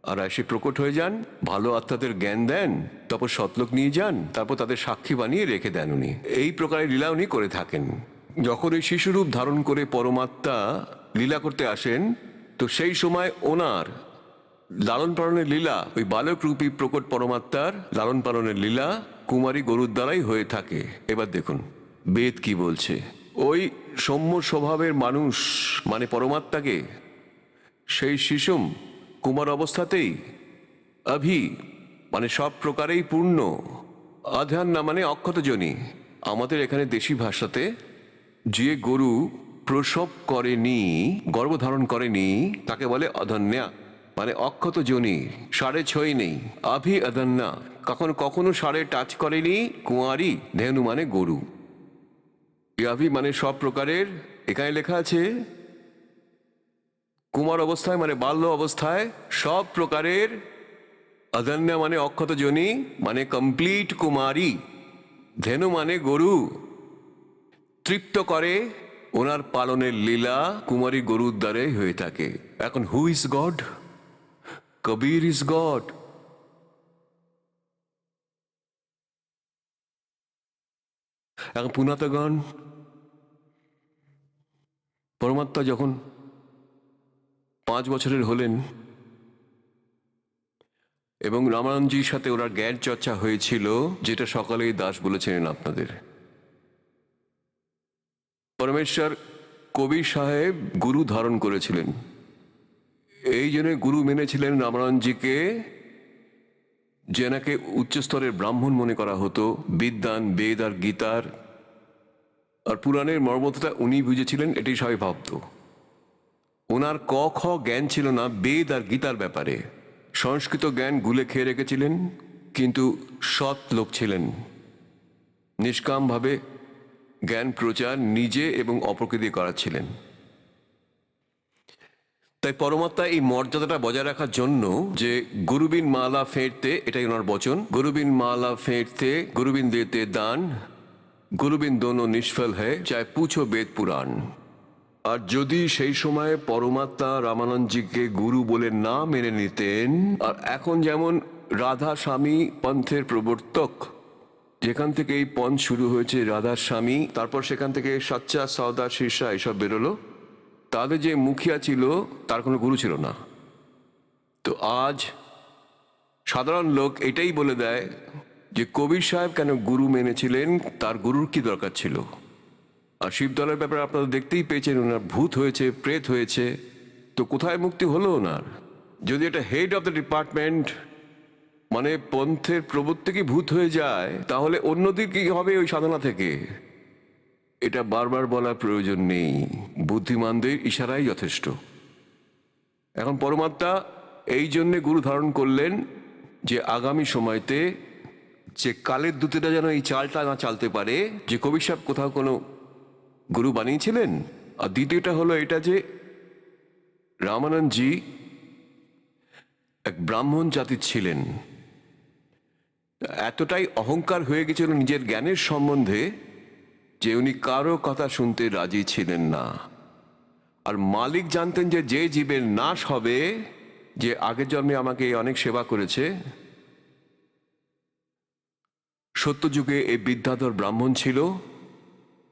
আর এসে প্রকট হয়ে যান, ভালো আত্মাদের জ্ঞান দেন, তারপর সতলোক নিয়ে যান, তারপর তাদের সাক্ষী বানিয়ে রেখে দেন। উনি এই প্রকারের লীলা উনি করে থাকেন। যখন এই শিশুরূপ ধারণ করে পরমাত্মা লীলা করতে আসেন, তো সেই সময় ওনার লালন পালনের লীলা, ওই বালকরূপী প্রকট পরমাত্মার লালন পালনের লীলা কুমারী গরুর দ্বারাই হয়ে থাকে। এবার দেখুন বেদ কি বলছে। ওই সৌম্য স্বভাবের মানুষ মানে পরমাত্মাকে সেই শিশুম কুমার অবস্থাতেই অভি মানে সব প্রকারেই পূর্ণ, অধ্যান্না মানে অক্ষতজনী। আমাদের এখানে দেশি ভাষাতে যে গরু প্রসব করেনি, গর্ভধারণ করেনি, তাকে বলে অধন্যা, মানে অক্ষত যোনি, সাড়ে ছয় নেই। আভি অধন্যা, কখনো কখনো সাড়ে টাচ করেনি, কুঁয়ারি, ধেনু মানে গরু। আভি মানে সব প্রকারের, এখানে লেখা আছে কুমার অবস্থায় মানে বাল্য অবস্থায় সব প্রকারের, অধন্যা মানে অক্ষত যোনি মানে কমপ্লিট কুমারী, ধেনু মানে গরু, তৃপ্ত করে। ওনার পালনের লীলা কুমারী গরুর দ্বারে হয়ে থাকে। এখন who is god? Kabir is god. এখন পুনাতগণ, পরমাত্মা যখন 5 বছরের হলেন এবং রামানন্দজির সাথে ওনার জ্ঞান চর্চা হয়েছিল, যেটা সকালেই দাস বলেছিলেন আপনাদের, পরমেশ্বর কবির সাহেব গুরু ধারণ করেছিলেন। এই জন্য গুরু মেনেছিলেন রামানন্দজিকে, যেনাকে উচ্চস্তরের ব্রাহ্মণ মনে করা হতো। বিদ্যান, বেদ আর গীতার আর পুরাণের মর্মতা উনি বুঝেছিলেন, এটি সবাই ভাবত। ওনার ক খ জ্ঞান ছিল না বেদ আর গীতার ব্যাপারে। সংস্কৃত জ্ঞান গুলে খেয়ে রেখেছিলেন, কিন্তু সৎ লোক ছিলেন, নিষ্কামভাবে জ্ঞান প্রচার নিজে এবং অপরকে দিয়ে করাচ্ছিলেন। তাই পরমাত্মা এই মর্যাদাটা বজায় রাখার জন্য যে গুরুবিন মালা ফেরতে, এটাই ওনার বচন, গুরুবিন মালা ফেরতে গুরুবিন দেতে দান, গুরুবিন দোনো নিষ্ফল হয় চায় পুছো বেদ পুরাণ। আর যদি সেই সময় পরমাত্মা রামানন্দজিকে গুরু বলে না মেনে নিতেন, আর এখন যেমন রাধা স্বামী পন্থের প্রবর্তক, যেখান থেকে এই পন্থ শুরু হয়েছে রাধার স্বামী, তারপর সেখান থেকে সচ্চা সওদা শীর্ষা এসব বেরোলো, তাদের যে মুখিয়া ছিল তার কোনো গুরু ছিল না। তো আজ সাধারণ লোক এটাই বলে দেয় যে কবির সাহেব কেন গুরু মেনেছিলেন, তার গুরুর কি দরকার ছিল। আর শিবদলের ব্যাপারে আপনারা দেখতেই পেয়েছেন, ওনার ভূত হয়েছে, প্রেত হয়েছে, তো কোথায় মুক্তি হলো ওনার? যদি এটা হেড অফ দ্য ডিপার্টমেন্ট মানে পন্থের প্রবর্তকই ভূত হয়ে যায়, তাহলে অন্যদিন কি হবে ওই সাধনা থেকে? এটা বারবার বলার প্রয়োজন নেই, বুদ্ধিমানদের ইশারাই যথেষ্ট। এখন পরমাত্মা এই জন্যে গুরু ধারণ করলেন যে আগামী সময়তে যে কালের দূতেরা যেন এই চালটা না চালতে পারে যে কবির সাহেব কোথাও কোনো গুরু বানিয়েছিলেন। আর দ্বিতীয়টা হলো এটা যে রামানন্দজি এক ব্রাহ্মণ জাতির ছিলেন, এতটাই অহংকার হয়ে গেছিল নিজের জ্ঞানের সম্বন্ধে যে উনি কারো কথা শুনতে রাজি ছিলেন না। আর মালিক জানতেন যে যে জীবের নাশ হবে, যে আগের জন্মে আমাকে অনেক সেবা করেছে, সত্যযুগে এই বিদ্যাধর ব্রাহ্মণ ছিল,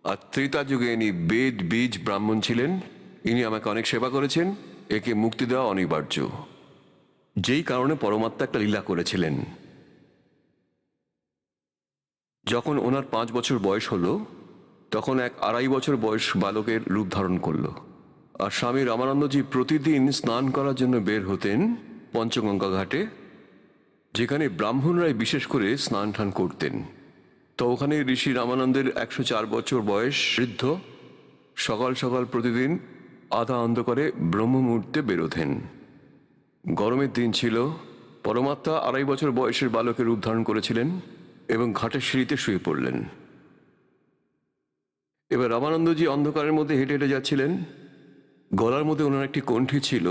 আর ত্রেতা যুগে ইনি বেদ বীজ ব্রাহ্মণ ছিলেন। ইনি আমাকে অনেক সেবা করেছেন, একে মুক্তি দেওয়া অনিবার্য। যেই কারণে পরমাত্মা একটা লীলা করেছিলেন। যখন ওনার 5 বছর বয়স হলো, তখন এক 2.5 বছর বয়স বালকের রূপ ধারণ করলো। আর স্বামী রামানন্দজি প্রতিদিন স্নান করার জন্য বের হতেন পঞ্চগঙ্গা ঘাটে, যেখানে ব্রাহ্মণরাই বিশেষ করে স্নান টান করতেন। তো ওখানে ঋষি রামানন্দের 104 বছর বয়স বৃদ্ধ সকাল সকাল প্রতিদিন আধা অন্ধকারে ব্রহ্ম মুহূর্তে বেরোতেন। গরমের দিন ছিল, পরমাত্মা 2.5 বছর বয়সের বালকের রূপ ধারণ করেছিলেন এবং ঘাটের সিঁড়িতে শুয়ে পড়লেন। এবার রামানন্দজি অন্ধকারের মধ্যে হেঁটে হেঁটে যাচ্ছিলেন। গলার মধ্যে ওনার একটি কণ্ঠী ছিল।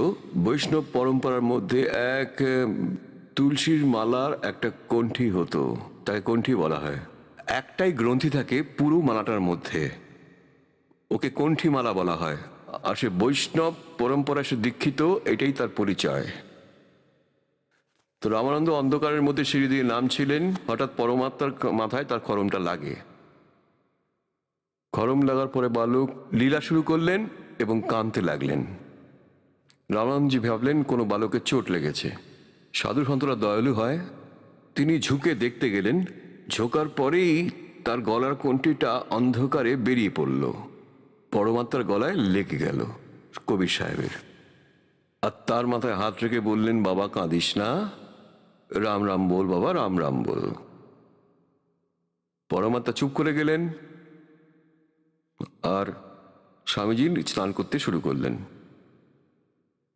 বৈষ্ণব পরম্পরার মধ্যে এক তুলসীর মালার একটা কণ্ঠী হতো, তাকে কণ্ঠী বলা হয়। একটাই গ্রন্থি থাকে পুরো মালাটার মধ্যে, ওকে কণ্ঠী মালা বলা হয়। আর সে বৈষ্ণব পরম্পরায় সে দীক্ষিত, এটাই তার পরিচয়। তো রামানন্দ অন্ধকারের মধ্যে সিঁড়ি দিয়ে নামছিলেন, হঠাৎ পরমাত্মার মাথায় তার খড়মটা লাগে। খড়ম লাগার পরে বালক লীলা শুরু করলেন এবং কাঁদতে লাগলেন। রামানন্দজি ভাবলেন কোনো বালকের চোট লেগেছে। সাধু সন্তরা দয়ালু হয়, তিনি ঝুঁকে দেখতে গেলেন। ঝোঁকার পরেই তার গলার কণ্ঠীটা অন্ধকারে বেরিয়ে পড়ল, পরমাত্মার গলায় লেগে গেল কবির সাহেবের। আর তার মাথায় হাত রেখে বললেন, বাবা কাঁদিস না, রাম রাম বল বাবা, রাম রাম বল। পরমাত্মা চুপ করে গেলেন আর স্বামীজি স্নান করতে শুরু করলেন।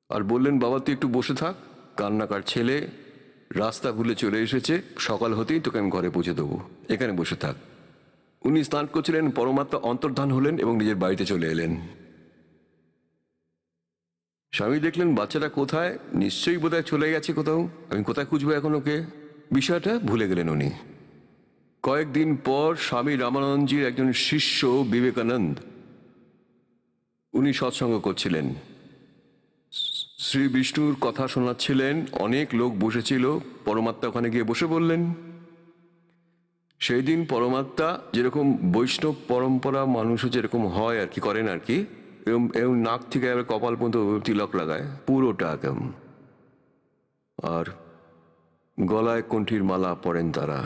আর বললেন, বাবা তুই একটু বসে থাক, কান্নাকার ছেলে, রাস্তা ভুলে চলে এসেছে, সকাল হতেই তোকে আমি ঘরে পৌঁছে দেবো, এখানে বসে থাক। উনি স্নান করছিলেন, পরমাত্মা অন্তর্ধান হলেন এবং নিজের বাড়িতে চলে এলেন। স্বামী দেখলেন বাচ্চাটা কোথায়, নিশ্চয়ই বোধহয় চলে গেছে কোথাও, আমি কোথায় খুঁজবো এখন ওকে। বিষয়টা ভুলে গেলেন উনি। কয়েকদিন পর স্বামী রামানন্দজির একজন শিষ্য বিবেকানন্দ, উনি সৎসঙ্গ করছিলেন, শ্রী বিষ্ণুর কথা শোনাচ্ছিলেন, অনেক লোক বসেছিল। পরমাত্মা ওখানে গিয়ে বসে বললেন। সেই দিন পরমাত্মা যেরকম বৈষ্ণব পরম্পরা মানুষও যেরকম হয় আর কি করেন আর কি, এরকম নাক থেকে কপাল পর্যন্ত তিলক লাগায় পুরোটা একদম, আর গলায় কণ্ঠীর মালা পরেন তারা।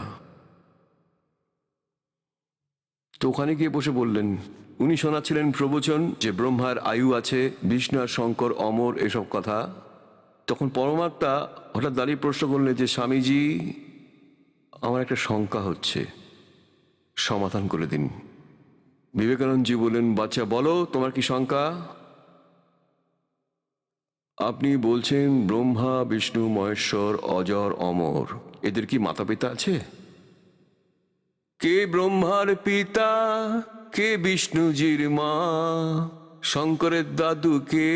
তো ওখানে গিয়ে বসে বললেন, উনি শোনাচ্ছিলেন প্রবচন যে ব্রহ্মার আয়ু আছে, বিষ্ণু আর শঙ্কর অমর, এসব কথা। তখন পরমাত্মা হঠাৎ দাঁড়িয়ে প্রশ্ন করলেন যে, স্বামীজি আমার একটা শঙ্কা হচ্ছে, সমাধান করে দিন। বিবেকানন্দজি বললেন, বাচ্চা বলো তোমার কি শঙ্কা। আপনি বলছেন ব্রহ্মা বিষ্ণু মহেশ্বর অজর অমর, এদের কি মাতা পিতা আছে? কে ব্রহ্মার পিতা, কে বিষ্ণুজির মা, শঙ্করের দাদু কে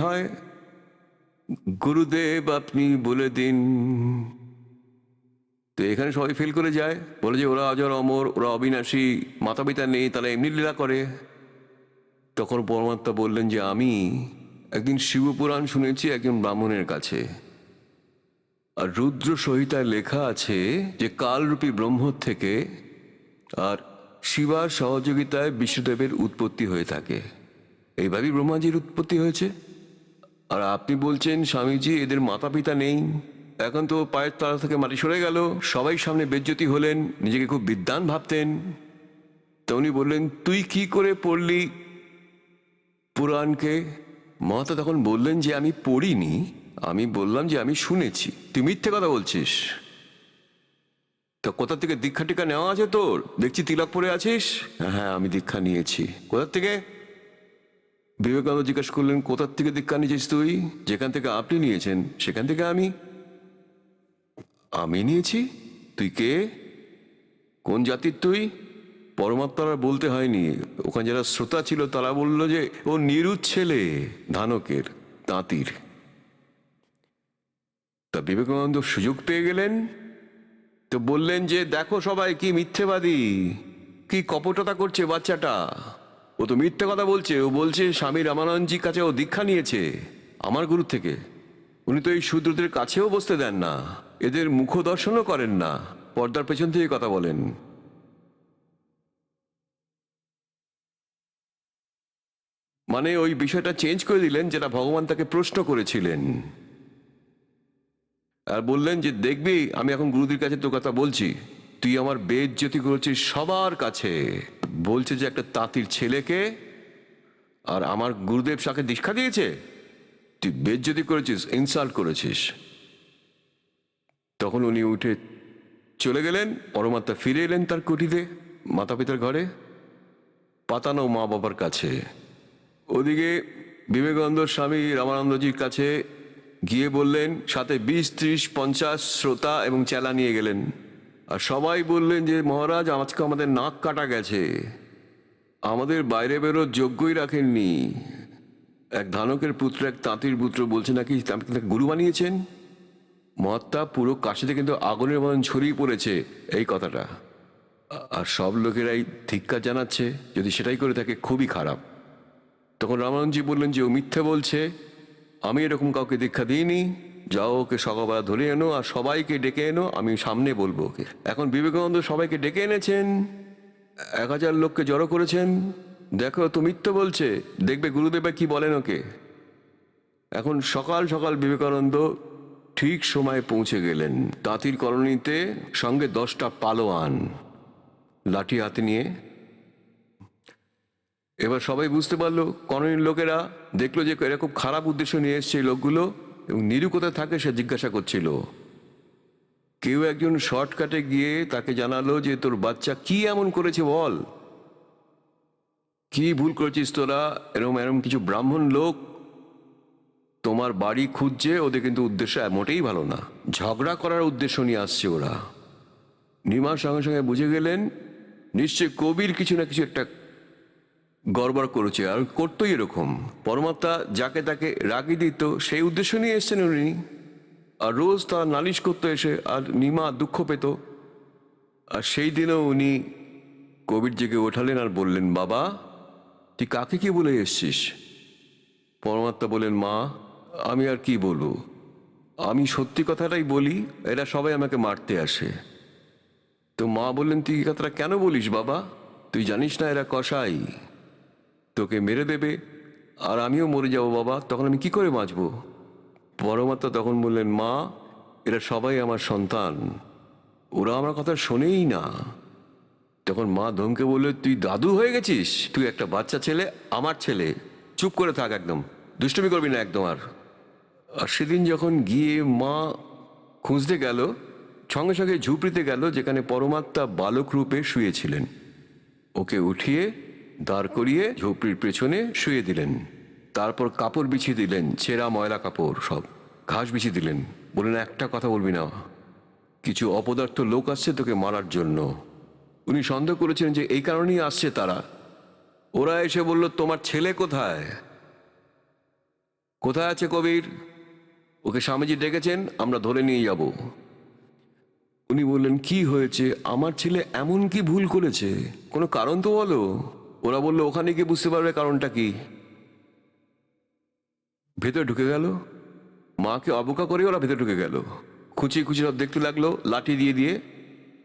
হয়, গুরুদেব আপনি বলে দিন। তো এখানে সবাই ফেল করে যায়, বলে যে ওরা অজর অমর, ওরা অবিনাশী, মাতা পিতা নেই, তারা এমনি লীলা করে। তখন পরমাত্মা বললেন যে আমি একদিন শিবপুরাণ শুনেছি একজন ব্রাহ্মণের কাছে, আর রুদ্র সংহিতায় লেখা আছে যে কালরূপী ব্রহ্ম থেকে আর শিবার সহযোগিতায় বিষ্ণুদেবের উৎপত্তি হয়ে থাকে। এইভাবেই ব্রহ্মাজির উৎপত্তি হয়েছে। আর আপনি বলছেন স্বামীজি এদের মাতা পিতা নেই। এখন তো পায়ের তলা থেকে মাটি সরে গেল, সবাই সামনে বেজ্জতি হলেন, নিজেকে খুব বিদ্বান ভাবতেন। তো উনি বললেন, তুই কি করে পড়লি পুরাণকে? মহাতা তখন বললেন যে আমি পড়িনি, আমি বললাম যে আমি শুনেছি। তুই মিথ্যে কথা বলছিস। তো কোথা থেকে দীক্ষা টিকা নেওয়া আছে তোর? দেখছি তিলক পরে আছিস। হ্যাঁ আমি দীক্ষা নিয়েছি। কোথা থেকে? বিবেকানন্দ জিজ্ঞাসা করলেন, কোথার থেকে দীক্ষা নিয়েছিস তুই? যেখান থেকে আপনি নিয়েছেন সেখান থেকে। আমি নিয়েছি? তুই কে? কোন জাতির তুই? পরমাত্মারা বলতে হয়নি, ওখানে যারা শ্রোতা ছিল তারা বলল যে ও নিরুৎ ছেলে, ধানকের, তাঁতির। তা বিবেকানন্দ সুযোগ পেয়ে গেলেন, তো বললেন যে দেখো সবাই কি মিথ্যেবাদী, কি কপটতা করছে বাচ্চাটা। ও তো মিথ্যে কথা বলছে। ও বলছে স্বামী রামানন্দজির কাছে ও দীক্ষা নিয়েছে আমার গুরু থেকে। উনি তো এই শূদ্রদের কাছেও বসতে দেন না, এদের মুখ দর্শনও করেন না, পর্দার পেছন থেকে কথা বলেন। মানে ওই বিষয়টা চেঞ্জ করে দিলেন যেটা ভগবান তাকে প্রশ্ন করেছিলেন, আর বললেন যে দেখবি আমি এখন গুরুদের কাছে তোর কথা বলছি, তুই আমার বেইজ্জতি করেছিস সবার কাছে। বলছে যে একটা তাঁতির ছেলেকে, আর আমার গুরুদেব সাকে দীক্ষা দিয়েছে, তুই বেইজ্জতি করেছিস, ইনসাল্ট করেছিস। তখন উনি উঠে চলে গেলেন। পরমাত্মা ফিরে এলেন তার কুটিরে, মাতা পিতার ঘরে, পাতানো মা বাবার কাছে। ওদিকে বিবেকানন্দ স্বামী রামানন্দজির কাছে গিয়ে বললেন, সাথে 20, 30, 50 শ্রোতা এবং চেলা নিয়ে গেলেন। আর সবাই বললেন যে মহারাজ আজকে আমাদের নাক কাটা গেছে, আমাদের বাইরে বেরোর যোগ্যই রাখেননি। এক ধানকের পুত্র এক তাঁতির পুত্র বলছে নাকি তাকে গুরু বানিয়েছেন। মহাত্মা পুরো কাশিতে কিন্তু আগুনের মতন ছড়িয়ে পড়েছে এই কথাটা, আর সব লোকেরাই ধিক্কার জানাচ্ছে। যদি সেটাই করে থাকে খুবই খারাপ। তখন রামানন্দজি বললেন যে ও মিথ্যে বলছে, আমি এরকম কাউকে দীক্ষা দিইনি, যাও ওকে সকালবেলা ধরে এনো আর সবাইকে ডেকে এনো, আমি সামনে বলবো ওকে। এখন বিবেকানন্দ সবাইকে ডেকে এনেছেন, 1000 লোককে জড়ো করেছেন। দেখো তো মিথ্যে বলছে, দেখবে গুরুদেবা কি বলেন ওকে। এখন সকাল সকাল বিবেকানন্দ ঠিক সময় পৌঁছে গেলেন তাঁতির কলোনিতে, সঙ্গে 10টা পালোয়ান লাঠি হাতে নিয়ে। এবার সবাই বুঝতে পারলো, কলোনির লোকেরা দেখলো যে এরা খুব খারাপ উদ্দেশ্য নিয়ে এসছে এই লোকগুলো, এবং নিরু কোথায় থাকে সে জিজ্ঞাসা করছিল। কেউ একজন শর্টকাটে গিয়ে তাকে জানালো যে তোর বাচ্চা কি এমন করেছে বল, কি ভুল করেছিস তোরা। এরম এরম কিছু ব্রাহ্মণ লোক তোমার বাড়ি খুঁজছে, ওদের কিন্তু উদ্দেশ্য মোটেই ভালো না, ঝগড়া করার উদ্দেশ্য নিয়ে আসছে ওরা। নিমার সঙ্গে সঙ্গে বুঝে গেলেন নিশ্চয় কবির কিছু না কিছু একটা গড়বড় করেছে, আর করতোই এরকম। পরমাত্মা যাকে তাকে রাগি দিত সেই উদ্দেশ্য নিয়ে এসছেন উনি, আর রোজ তারা নালিশ করতো এসে, আর নিমা দুঃখ পেত। আর সেই দিনও উনি কবির জেগে ওঠালেন আর বললেন, বাবা তুই কাকে কি বলে এসছিস। পরমাত্মা বলেন, মা আমি আর কি বলবো, আমি সত্যি কথাটাই বলি, এরা সবাই আমাকে মারতে আসে। তো মা বললেন, তুই এই কথাটা কেন বলিস বাবা, তুই জানিস না এরা কসাই, তোকে মেরে দেবে, আর আমিও মরে যাব বাবা, তখন আমি কি করে বাঁচব। পরমাত্মা তখন বললেন, মা এরা সবাই আমার সন্তান, ওরা আমার কথা শোনেই না। তখন মা ধমকে বললে, তুই দাদু হয়ে গেছিস, তুই একটা বাচ্চা ছেলে, আমার ছেলে, চুপ করে থাক, একদম দুষ্টুমি করবি না একদম। আর সেদিন যখন গিয়ে মা খুঁজতে গেল, সঙ্গে সঙ্গে ঝুপড়িতে গেল যেখানে পরমাত্মা বালক রূপে শুয়েছিলেন। ওকে উঠিয়ে দাঁড় করিয়ে ঝুপড়ির পেছনে শুয়ে দিলেন। তারপর কাপড় বিছিয়ে দিলেন, ছেঁড়া ময়লা কাপড় সব, ঘাস বিছিয়ে দিলেন। বললেন, একটা কথা বলবি না, কিছু অপদার্থ লোক আসছে তোকে মারার জন্য। উনি সন্দেহ করেছেন যে এই কারণেই আসছে তারা। ওরা এসে বলল, তোমার ছেলে কোথায়, কোথায় আছে কবির, ওকে স্বামীজি ডেকেছেন, আমরা ধরে নিয়ে যাব। উনি বললেন, কি হয়েছে, আমার ছেলে এমন কি ভুল করেছে, কোনো কারণ তো বলো। ওরা বললো, ওখানে গিয়ে বুঝতে পারবে কারণটা কি। ভেতরে ঢুকে গেল, মাকে অবজ্ঞা করে ওরা ভেতরে ঢুকে গেল। খুঁচিয়ে খুঁচিয়ে সব দেখতে লাগলো, লাঠি দিয়ে দিয়ে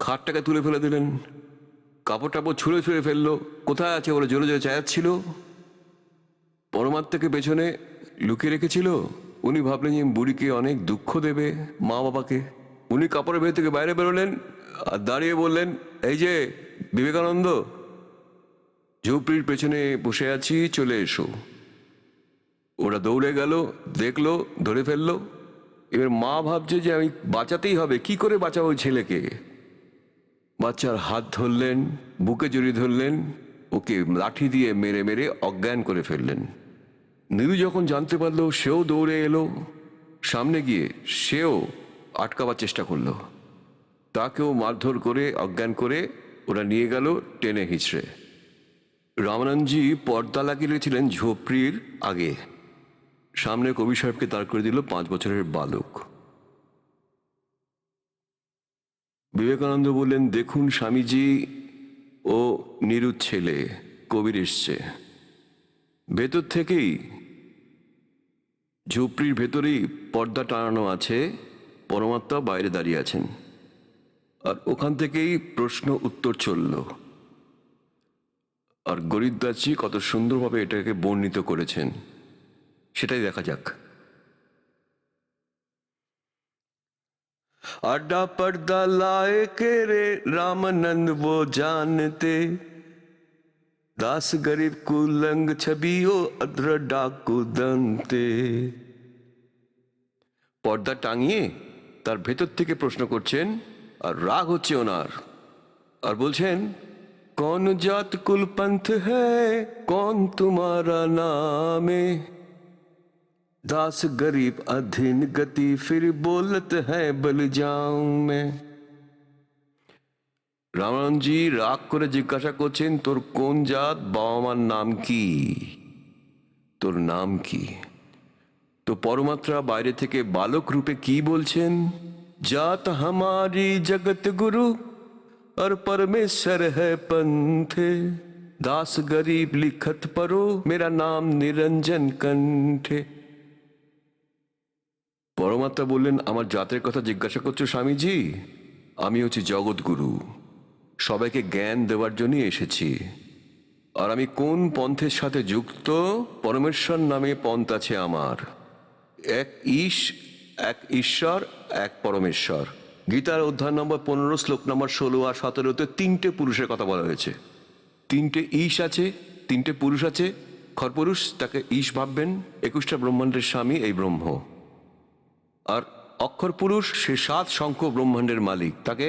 খাটটাকে তুলে ফেলে দিলেন, কাপড় টাপড় ছুঁড়ে ছুঁড়ে ফেললো। কোথায় আছে ওরা জোরে জোরে চায়াচ্ছিল। পরমাত্মাকে পেছনে লুকিয়ে রেখেছিল। উনি ভাবলেন যে বুড়িকে অনেক দুঃখ দেবে, মা বাবাকে। উনি কাপড়ের ভেতর থেকে বাইরে বেরোলেন আর দাঁড়িয়ে বললেন, এই যে বিবেকানন্দ, ঝুপড়ির পেছনে বসে আছি, চলে এসো। ওরা দৌড়ে গেল, দেখলো, ধরে ফেললো। এবার মা ভাবছে যে আমি বাঁচাতেই হবে, কি করে বাঁচাবো ওই ছেলেকে। বাচ্চার হাত ধরলেন, বুকে জড়িয়ে ধরলেন, ওকে লাঠি দিয়ে মেরে মেরে অজ্ঞান করে ফেললেন। নীরু যখন জানতে পারলো, সেও দৌড়ে এলো, সামনে গিয়ে সেও আটকাবার চেষ্টা করলো। তাকেও মারধর করে অজ্ঞান করে ওরা নিয়ে গেল টেনে হিঁচড়ে। রামানন্দজি পর্দা লাগিয়ে রেখেছিলেন ঝোপড়ির আগে। সামনে কবি সাহেবকে দাঁড় করে দিল 5 বছরের বালক। বিবেকানন্দ বললেন, দেখুন স্বামীজি, ও নিরুৎ ছেলে কবির এসছে। ভেতর থেকেই ঝুপড়ির ভেতরেই পর্দা টানানো আছে, পরমাত্মা বাইরে দাঁড়িয়ে আছেন, আর ওখান থেকেই প্রশ্ন উত্তর চলল। আর গরিবদাসজি কত সুন্দরভাবে এটাকে বর্ণিত করেছেন, সেটাই দেখা যাক। अड्डा पर्दा लाए के रे रामानंद वो जानते, दास गरीब कुलंग छबियो अद्र डाकू दंते। পর্দা টাঙিয়ে তার ভেতর থেকে প্রশ্ন করছেন, আর রাগ হচ্ছে ওনার, আর বলছেন, कौन जात कुल पंथ है कौन तुम्हारा नामे, दास गरीब अधीन गति फिर बोलत है बल जाऊं मैं। রামানন্দজি রাগ করে জিজ্ঞাসা করছেন, তোর কোন জাত, বাবা মার নাম কি, তোর নাম কি? তো পরমাত্মা বাইরে থেকে বালক রূপে কি বলছেন, জাত हमारी जगत गुरु और परमेश्वर है पंथे, दास गरीब लिखत परो मेरा नाम निरंजन कंठे। পরমাত্মা বললেন, আমার জাতের কথা জিজ্ঞাসা করছো স্বামীজি? আমি হচ্ছি জগৎগুরু, সবাইকে জ্ঞান দেওয়ার জন্যই এসেছি। আর আমি কোন পন্থের সাথে যুক্ত? পরমেশ্বর নামে পন্থ আছে আমার। এক ঈশ, এক ঈশ্বর, এক পরমেশ্বর। গীতার অধ্যায় নম্বর 15 শ্লোক নম্বর 16 আর 17-তে 3টে পুরুষের কথা বলা হয়েছে। 3টে ঈশ আছে, 3টে পুরুষ আছে। খরপুরুষ, তাকে ঈশ ভাববেন, 21টা ব্রহ্মাণ্ডের স্বামী এই ব্রহ্ম। আর অক্ষর পুরুষ, সে 7 সংখ্য ব্রহ্মাণ্ডের মালিক, তাকে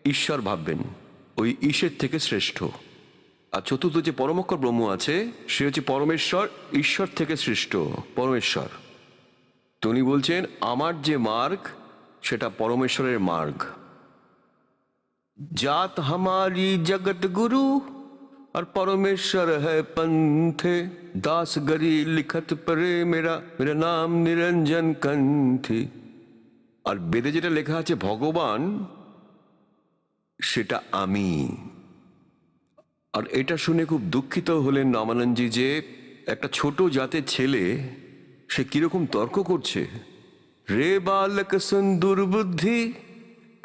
ঈশ্বর ভাববেন, ওই ঈশের থেকে শ্রেষ্ঠ। আর চতুর্থ যে পরমক্ষর ব্রহ্ম আছে, সে হচ্ছে পরমেশ্বর, ঈশ্বর থেকে সৃষ্ট পরমেশ্বর। তো উনি বলছেন, আমার যে মার্গ সেটা পরমেশ্বরের মার্গ। জাত हमारी जगत गुरु और परमेश्वर है पंथे, दास गरीब लिखत परे मेरा मेरा नाम निरंजन कंठी। আর বেদে যেটা লেখা আছে ভগবান, সেটা আমি। আর এটা শুনে খুব দুঃখিত হলেন রামানন্দজি যে একটা ছোট জাতের ছেলে সে কিরকম তর্ক করছে। রে বালক सुन दुर्बुद्धि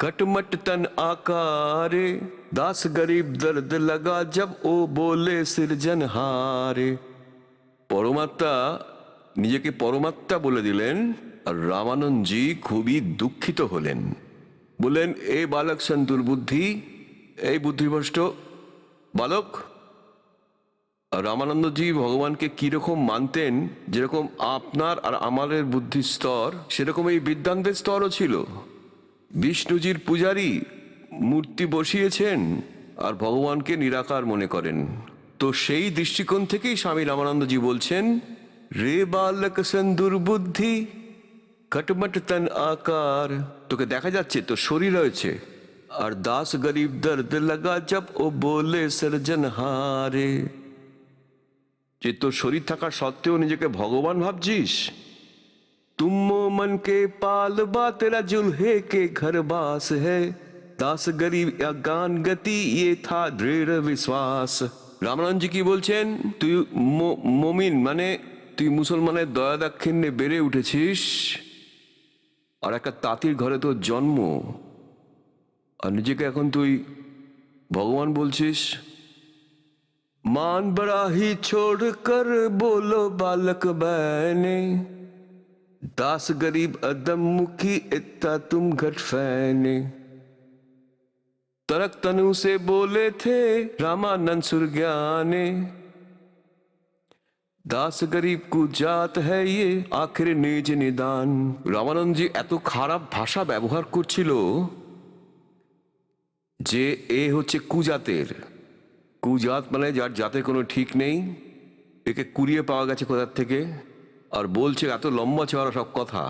कटमट तन आकारे, दास गरीब दर्द लगा जब ओ बोले सृजनहारे। পরমাত্মা নিজেকে পরমাত্মা বলে দিলেন, আর রামানন্দজি খুবই দুঃখিত হলেন। বললেন, এ বালক সন দুর্বুদ্ধি, এই বুদ্ধিভ্রষ্ট বালক। রামানন্দজি ভগবানকে কিরকম মানতেন, যেরকম আপনার আর আমাদের বুদ্ধির স্তর, সেরকম এই বিদ্যান্তের স্তরও ছিল। বিষ্ণুজির পূজারী মূর্তি বসিয়েছেন আর ভগবানকে নিরাকার মনে করেন। তো সেই দৃষ্টিকোণ থেকেই স্বামী রামানন্দজি বলছেন, রে বালক সন দুর্বুদ্ধি কটমট তন আকার, তোকে দেখা যাচ্ছে, তোর শরীর রয়েছে, আর দাস গরিব দর্দ লাগা জব ও বলে সর্জনহারে, যে তোর শরীর থাকার সত্ত্বেও নিজেকে ভগবান ভাবছিস। तुम मन के पाल बा तेरा जुल्हे के घर बास है, दास गरीब अज्ञान गति ये था दृढ़ विश्वास। রামানন্দজি কি বলছেন, তুই মমিন মানে তুই মুসলমানের দয়া দাক্ষিণ্যে বেড়ে উঠেছিস, আর একটা তাঁতির ঘরে তোর জন্ম, আর নিজেকে এখন তুই ভগবান বলছিস। मान बड़ा ही छोड़ कर बोलो बालक बहने, दास गरीब अदम मुखी इतना तुम घट फैने। तरक तनु से बोले थे रामानंद सुरज्ञाने, दास गरीब को जात है ये आखिर निज निदान। রামানন্দজি এত খারাপ ভাষা ব্যবহার করছিল যে এ হচ্ছে কুজাতের। কুজাত মানে যার জাতের কোনো ঠিক নেই, একে কুড়িয়ে পাওয়া গেছে কোথার থেকে, আর বলছে এত লম্বা চওড়া সব কথা।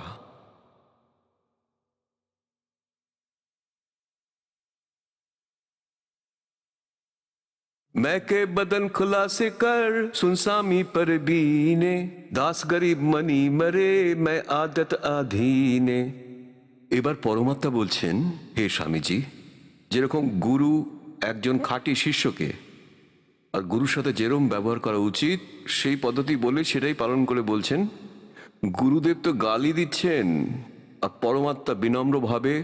मैं के बदन खुलासे कर सुनसामी पर बीने, दास गरीब मनी मरे मैं आदत আধীনে। এবার পরমাত্মা বলছেন, হে স্বামীজি, যেরকম গুরু একজন খাঁটি শিষ্যকে আর গুরুর সাথে যেরম ব্যবহার করা উচিত সেই পদ্ধতি বলে সেটাই পালন করে বলছেন। গুরুদেব তো গালি দিচ্ছেন, আর পরমাত্মা বিনম্রভাবে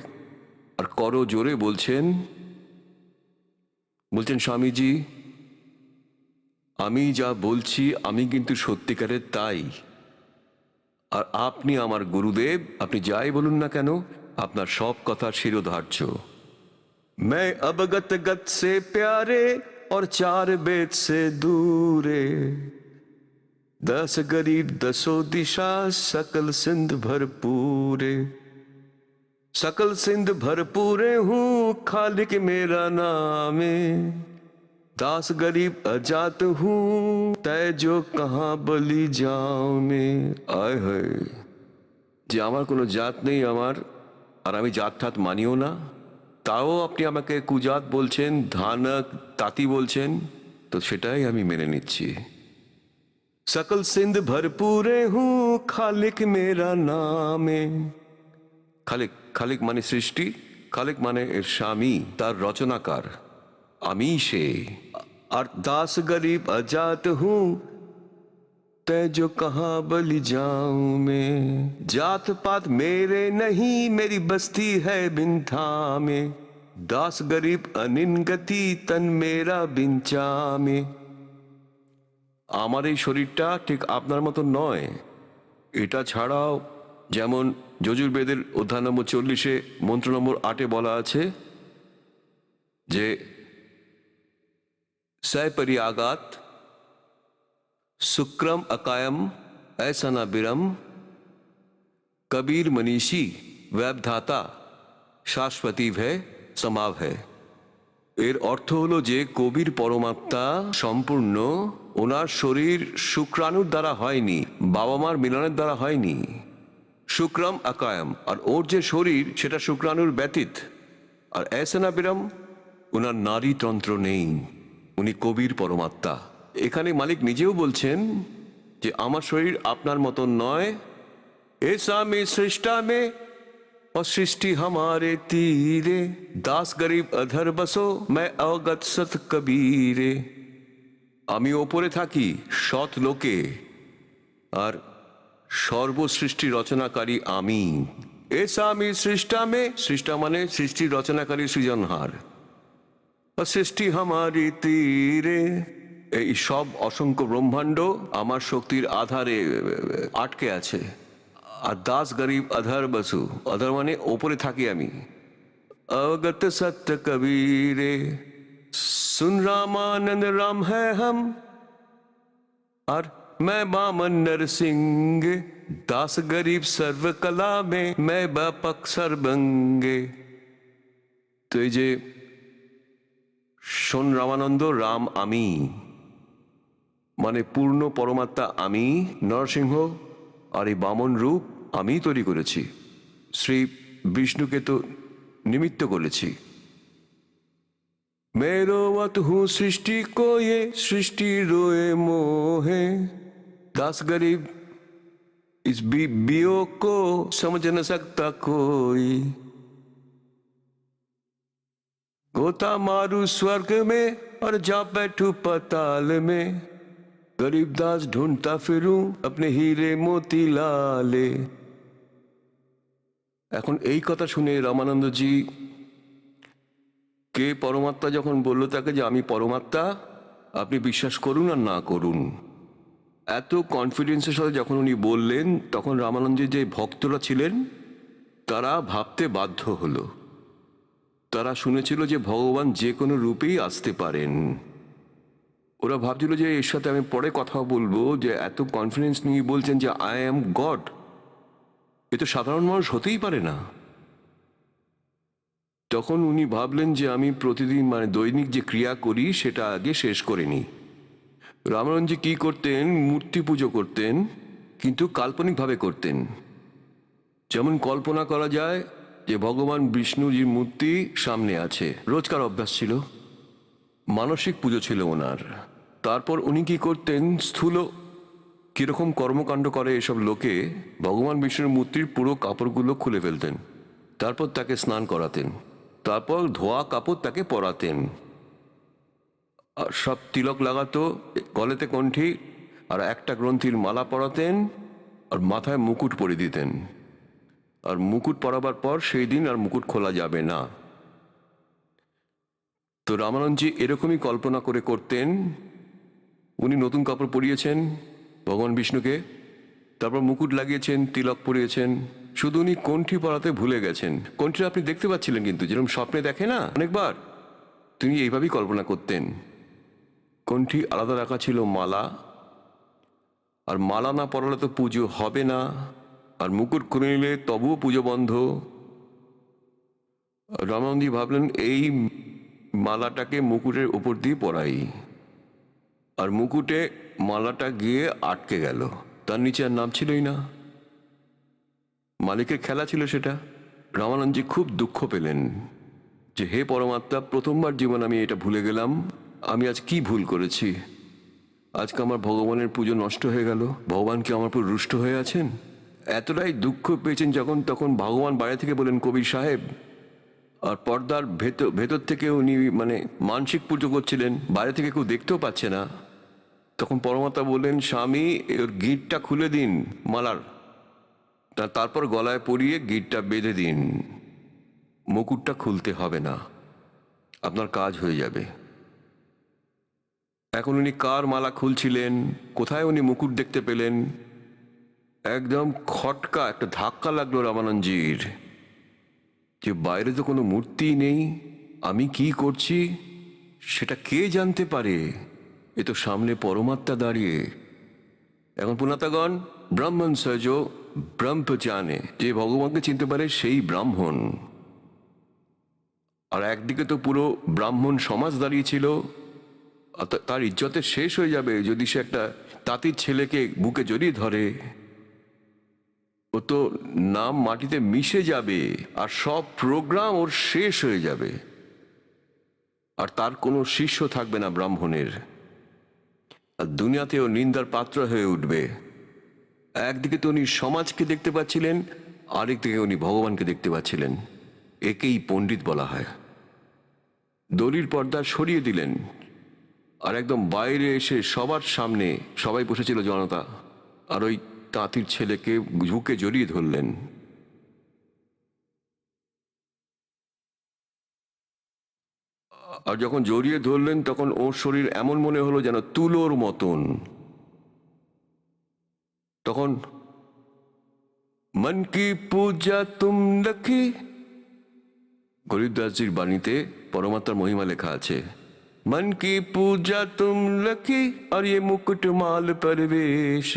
আর করো জোরে বলছেন, স্বামীজি, আমি যা বলছি আমি কিন্তু সত্যিকারের তাই, আর আপনি আমার গুরুদেব, আপনি যাই বলুন না কেন আপনার সব কথা শিরোধার্য। मैं अवगत गत से प्यारे और चार वेद से दूरे, 10 गरीब 10 दिशा सकल सिंध भरपूरे, सकल सिंध भरपूरे हूँ खालिक मेरा नाम है, दास गरीब अजात हूँ तय जो कहाँ बलि जाऊं में। आय है যে আমার কোনো জাত নেই, আমার আর আমি জাত ঠাত মানিও না, তাও আপনি আমাকে কুজাত বলছেন, ধানক তাঁতি বলছেন, তো সেটাই আমি মেনে নিচ্ছি। সকল সিন্ধ ভরপুরে হুঁ খালিক মেরা নামে। খালিক, খালিক মানে সৃষ্টি, খালিক মানে এর স্বামী, তার রচনাকার, আমি সে। আর দাস গরিব अजात हूँ तय जो कहाँ बलि जाऊं मैं, जात पात मेरे नहीं मेरी बस्ती है बिंथा में, दास गरीब अनिनगति तन मेरा बिंचा में। আমার এই শরীরটা ঠিক আপনার মতো নয়। এটা ছাড়াও যেমন যজুর্বেদের অধ্যায় নম্বর 40-এ মন্ত্র নম্বর 8-এ বলা আছে যে सपरियागात शुक्रम अकायम ऐसा न बिरम कबीर मनीषी वैबधाता शाश्वती भय समाव है। এর অর্থ হলো যে কবির পরমাত্মা সম্পূর্ণ, ওনার শরীর শুক্রাণুর দ্বারা হয়নি, বাবা মার মিলনের দ্বারা হয়নি। শুক্রম আকায়ম, আর ওর যে শরীর সেটা শুক্রাণুর ব্যতীত। আর এসনা বিরম, ওনার নারী তন্ত্র নেই, উনি কবির পরমাত্মা। এখানে মালিক নিজেও বলছেন যে আমার শরীর আপনার মতন নয়, ऐसा में सृष्टा में और सृष्टि हमारे तीरे, दास गरीब अधर बसो मैं अवगत सत कबीरे। আমি ওপরে থাকি সৎ লোকে, আর সর্বসৃষ্টি রচনাকারী আমি। ऐसा में सृष्टा में, সৃষ্টা মানে সৃষ্টি রচনাকারী সৃজনহার, और सृष्टि हमारी तीरे, এই সব অসংখ্য ব্রহ্মাণ্ড আমার শক্তির আধারে আটকে আছে। আর দাস গরিব अधर बसु, अधर মানে ওপরে থাকি আমি। अवगत सत्य कबीरे, सुन रामानंद राम है हम, और मैं बामन नरसिंह, दास गरीब सर्व कला में मैं बापक सर्वंगे। তো এই যে শোন রামানন্দ, রাম আমি মানে পূর্ণ পরমাত্মা আমি, নরসিংহ, আর এই বামন রূপ আমি তৈরি করেছি, শ্রী বিষ্ণুকে তো নিমিত্ত করেছি। মেরোवत हूँ सृष्टि को ये सृष्टि रोए मोहे, दास गरीब इस बीओ को समझ न सकता कोई, गोता मारू स्वर्ग में और जा बैठू पताल में, गरीब दास ढूंढता फिरूं अपने हीरे मोती लाले। এখন এই কথা শুনে রামানন্দজি কে পরমাত্মা যখন বলল তাকে যে আমি পরমাত্মা, আপনি বিশ্বাস করুন আর না করুন, এত কনফিডেন্সের সাথে যখন উনি বললেন, তখন রামানন্দজির যে ভক্তরা ছিলেন তারা ভাবতে বাধ্য হলো। তারা শুনেছিল যে ভগবান যে কোনো রূপেই আসতে পারেন। ওরা ভাবছিল যে এর সাথে আমি পরে কথা বলবো, যে এত কনফিডেন্স নিয়ে বলছেন যে আই অ্যাম গড, এ তো সাধারণ মানুষ হতেই পারে না। তখন উনি ভাবলেন যে আমি প্রতিদিন মানে দৈনিক যে ক্রিয়া করি সেটা আগে শেষ করে নিই। রামানন্দজি কি করতেন, মূর্তি পুজো করতেন, কিন্তু কাল্পনিকভাবে করতেন। যেমন কল্পনা করা যায় যে ভগবান বিষ্ণুজির মূর্তি সামনে আছে, রোজকার অভ্যাস ছিল, মানসিক পুজো ছিল ওনার। তারপর উনি কি করতেন, স্থূল কিরকম কর্মকাণ্ড করে এসব লোকে, ভগবান বিষ্ণুর মূর্তির পুরো কাপড়গুলো খুলে ফেলতেন, তারপর তাকে স্নান করাতেন, তারপর ধোয়া কাপড় তাকে পরাতেন, আর সব তিলক লাগাতো, গলেতে কণ্ঠি, আর একটা গ্রন্থির মালা পরাতেন, আর মাথায় মুকুট পরিয়ে দিতেন। আর মুকুট পরাবার পর সেই দিন আর মুকুট খোলা যাবে না। তো রামানন্দজি এরকমই কল্পনা করে করতেন। উনি নতুন কাপড় পরিয়েছেন ভগবান বিষ্ণুকে, তারপর মুকুট লাগিয়েছেন, তিলক পরিয়েছেন, শুধু উনি কণ্ঠি পরাতে ভুলে গেছেন। কণ্ঠি আপনি দেখতে পাচ্ছিলেন, কিন্তু যেরকম স্বপ্নে দেখে না অনেকবার, তিনি এইভাবেই কল্পনা করতেন। কণ্ঠি আলাদা রাখা ছিল মালা, আর মালা না পরালে তো পুজো হবে না, আর মুকুট খুলে নিলে তবুও পুজো বন্ধ। রামানন্দজি ভাবলেন এই মালাটাকে মুকুটের উপর দিয়ে পরাই, আর মুকুটে মালাটা গিয়ে আটকে গেল, তার নিচে আর নাম ছিলই না। মালিকের খেলা ছিল সেটা। রামানন্দজি খুব দুঃখ পেলেন যে হে পরমাত্মা, প্রথমবার জীবন আমি এটা ভুলে গেলাম, আমি আজ কি ভুল করেছি? আজকে আমার ভগবানের পুজো নষ্ট হয়ে গেল, ভগবান কি আমার উপর রুষ্ট হয়ে আছেন? এতটাই দুঃখ পেয়েছেন যখন তখন ভগবান বাইরে থেকে বলেন কবির সাহেব, আর পর্দার ভেতর থেকে উনি মানসিক পুজো করছিলেন, বাইরে থেকে কেউ দেখতেও পাচ্ছে না। তখন পরমাত্মা বললেন, স্বামী ওর গিঁটটা খুলে দিন মালার, তারপর গলায় পরিয়ে গিঁটটা বেঁধে দিন, মুকুটটা খুলতে হবে না, আপনার কাজ হয়ে যাবে। এখন উনি কার মালা খুলছিলেন, কোথায় উনি মুকুট দেখতে পেলেন? একদম খটকা একটা ধাক্কা লাগলো রামানন্দজির, যে বাইরে তো কোনো মূর্তি নেই, আমি কি করছি সেটা কে জানতে পারে? এ তো সামনে পরমাত্মা দাঁড়িয়ে। এখন পুনাতাগণ, ব্রাহ্মণ সজ ব্রহ্ম জানে, যে ভগবানকে চিনতে পারে সেই ব্রাহ্মণ। আর একদিকে তো পুরো ব্রাহ্মণ সমাজ দাঁড়িয়েছিল, তার ইজ্জতের শেষ হয়ে যাবে যদি সে একটা তাঁতির ছেলেকে বুকে জড়িয়ে ধরে। ও তো নাম মাটিতে মিশে যাবে, আর সব প্রোগ্রাম ওর শেষ হয়ে যাবে, আর তার কোনো শিষ্য থাকবে না ব্রাহ্মণের, আর দুনিয়াতেও নিন্দার পাত্র হয়ে উঠবে। একদিকে তো উনি সমাজকে দেখতে পাচ্ছিলেন, আরেকদিকে উনি ভগবানকে দেখতে পাচ্ছিলেন। একেই পণ্ডিত বলা হয়। দড়ির পর্দা সরিয়ে দিলেন, আর একদম বাইরে এসে সবার সামনে সবাই বসেছিল জনতা, আর ওই তাঁতির ছেলেকে বুকে জড়িয়ে ধরলেন। আর যখন জড়িয়ে ধরলেন তখন ওর শরীর এমন মনে হলো যেন তুলোর মতন। তখন মন কি পূজা তুম লখি, গরিবদাসজির বাণীতে পরমাত্মার মহিমা লেখা আছে, মন কি পূজা তুম লখি আর ये মুকুট মাল পরবেশ।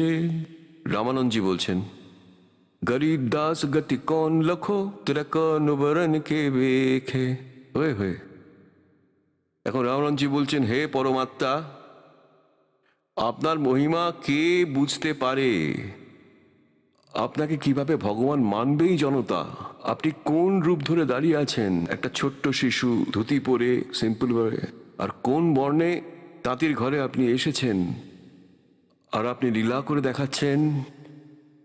রামানন্দজি বলছেন, গরিব দাস গতি কौन লখো, তেরা কौन বরন কে বেখে। হয়ে হয়ে এখন রামানন্দজি বলছেন, হে পরমাত্মা, আপনার মহিমা কে বুঝতে পারে? আপনাকে কিভাবে ভগবান মানবেই জনতা? আপনি কোন রূপ ধরে দাঁড়িয়ে আছেন? একটা ছোট্ট শিশু ধুতি পরে সিম্পল ভাবে, আর কোন বর্ণে তাঁতির ঘরে আপনি এসেছেন, আর আপনি লীলা করে দেখাচ্ছেন,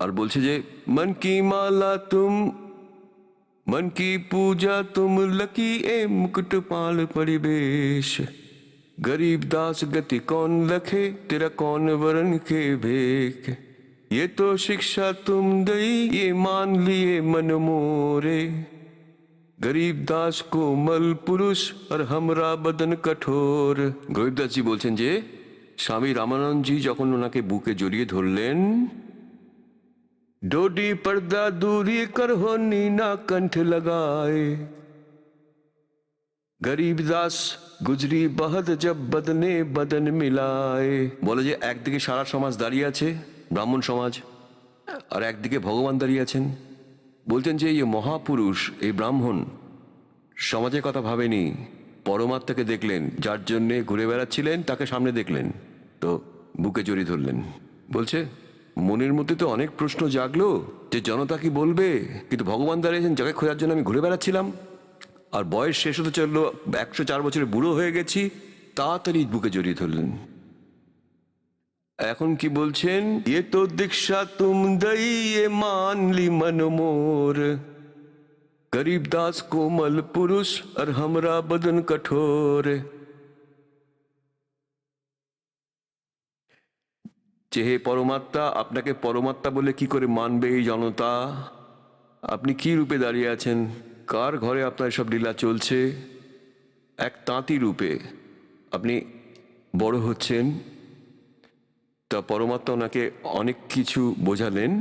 আর বলছে যে মন কি মালা তুম, মন কি পূজা তুম লকি এ মুকুট পাল পরিবেশ। गरीब दास गति कौन लखे, तेरा कौन वरण के भेख। ये तो शिक्षा तुम दई, ये मान लिए मन मोरे। गरीब दास को मल पुरुष और हमरा बदन कठोर। গরিবদাসজি বলছেন যে স্বামী রামানন্দজি যখন ওনাকে বুকে জড়িয়ে ধরলেন, डोडी पर्दा दूरी कर हो नीना कंठ लगाए। गरीब दास गुजरी बहद जब बदने बदन मिलाए। বলে যে একদিকে সারা সমাজ দাঁড়িয়ে আছে, ব্রাহ্মণ সমাজ, আর একদিকে ভগবান দাঁড়িয়ে আছেন। বলতেন যে এই মহাপুরুষ, এই ব্রাহ্মণ সমাজের কথা ভাবেনি, পরমাত্মাকে দেখলেন, যার জন্যে ঘুরে বেড়াচ্ছিলেন তাকে সামনে দেখলেন, তো বুকে জড়িয়ে ধরলেন। বলছে মনের মধ্যে তো অনেক প্রশ্ন জাগলো যে জনতা কি বলবে, কিন্তু ভগবান দাঁড়িয়েছেন যাকে খোঁজার জন্য আমি ঘুরে বেড়াচ্ছিলাম, আর বয়স শেষ হতে চললো, 104 বছরে বুড়ো হয়ে গেছি, তাড়াতাড়ি বুকে জড়িয়ে ধরলেন। এখন কি বলছেন, ये तो दीक्षा तुम दई, ये मान ली मन मोर। गरीब दास कोमल पुरुष और हमरा बदन कठोर। যে হে পরমাত্মা, আপনাকে পরমাত্মা বলে কি করে মানবে এই জনতা? আপনি কি রূপে দাঁড়িয়ে আছেন? কার ঘরে আপনার সব লীলা চলছে? এক তাঁতি রূপে আপনি বড় হচ্ছেন। তা পরমাত্মা ওনাকে অনেক কিছু বোঝালেন।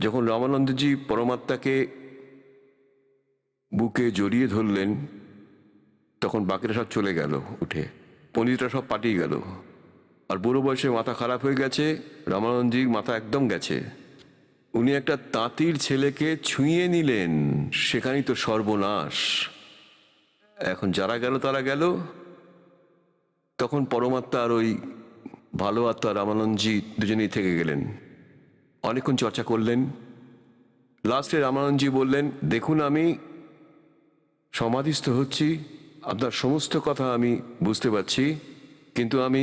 যখন রামানন্দজি পরমাত্মাকে বুকে জড়িয়ে ধরলেন, তখন বাকিরা সব চলে গেল উঠে, পণ্ডিতরা সব পাঠিয়ে গেল। আর বুড়ো বয়সে মাথা খারাপ হয়ে গেছে, রামানন্দজির মাথা একদম গেছে। উনি একটা তাঁতির ছেলেকে ছুঁয়ে নিলেন, সেখানেই তো সর্বনাশ। এখন যারা গেল তারা গেল। তখন পরমাত্মা আর ওই ভালো আত্মা রামানন্দজি দুজনেই থেকে গেলেন। অনেকক্ষণ চর্চা করলেন। লাস্টে রামানন্দজি বললেন, দেখুন আমি সমাধিস্থ হচ্ছি, আপনার সমস্ত কথা আমি বুঝতে পারছি, কিন্তু আমি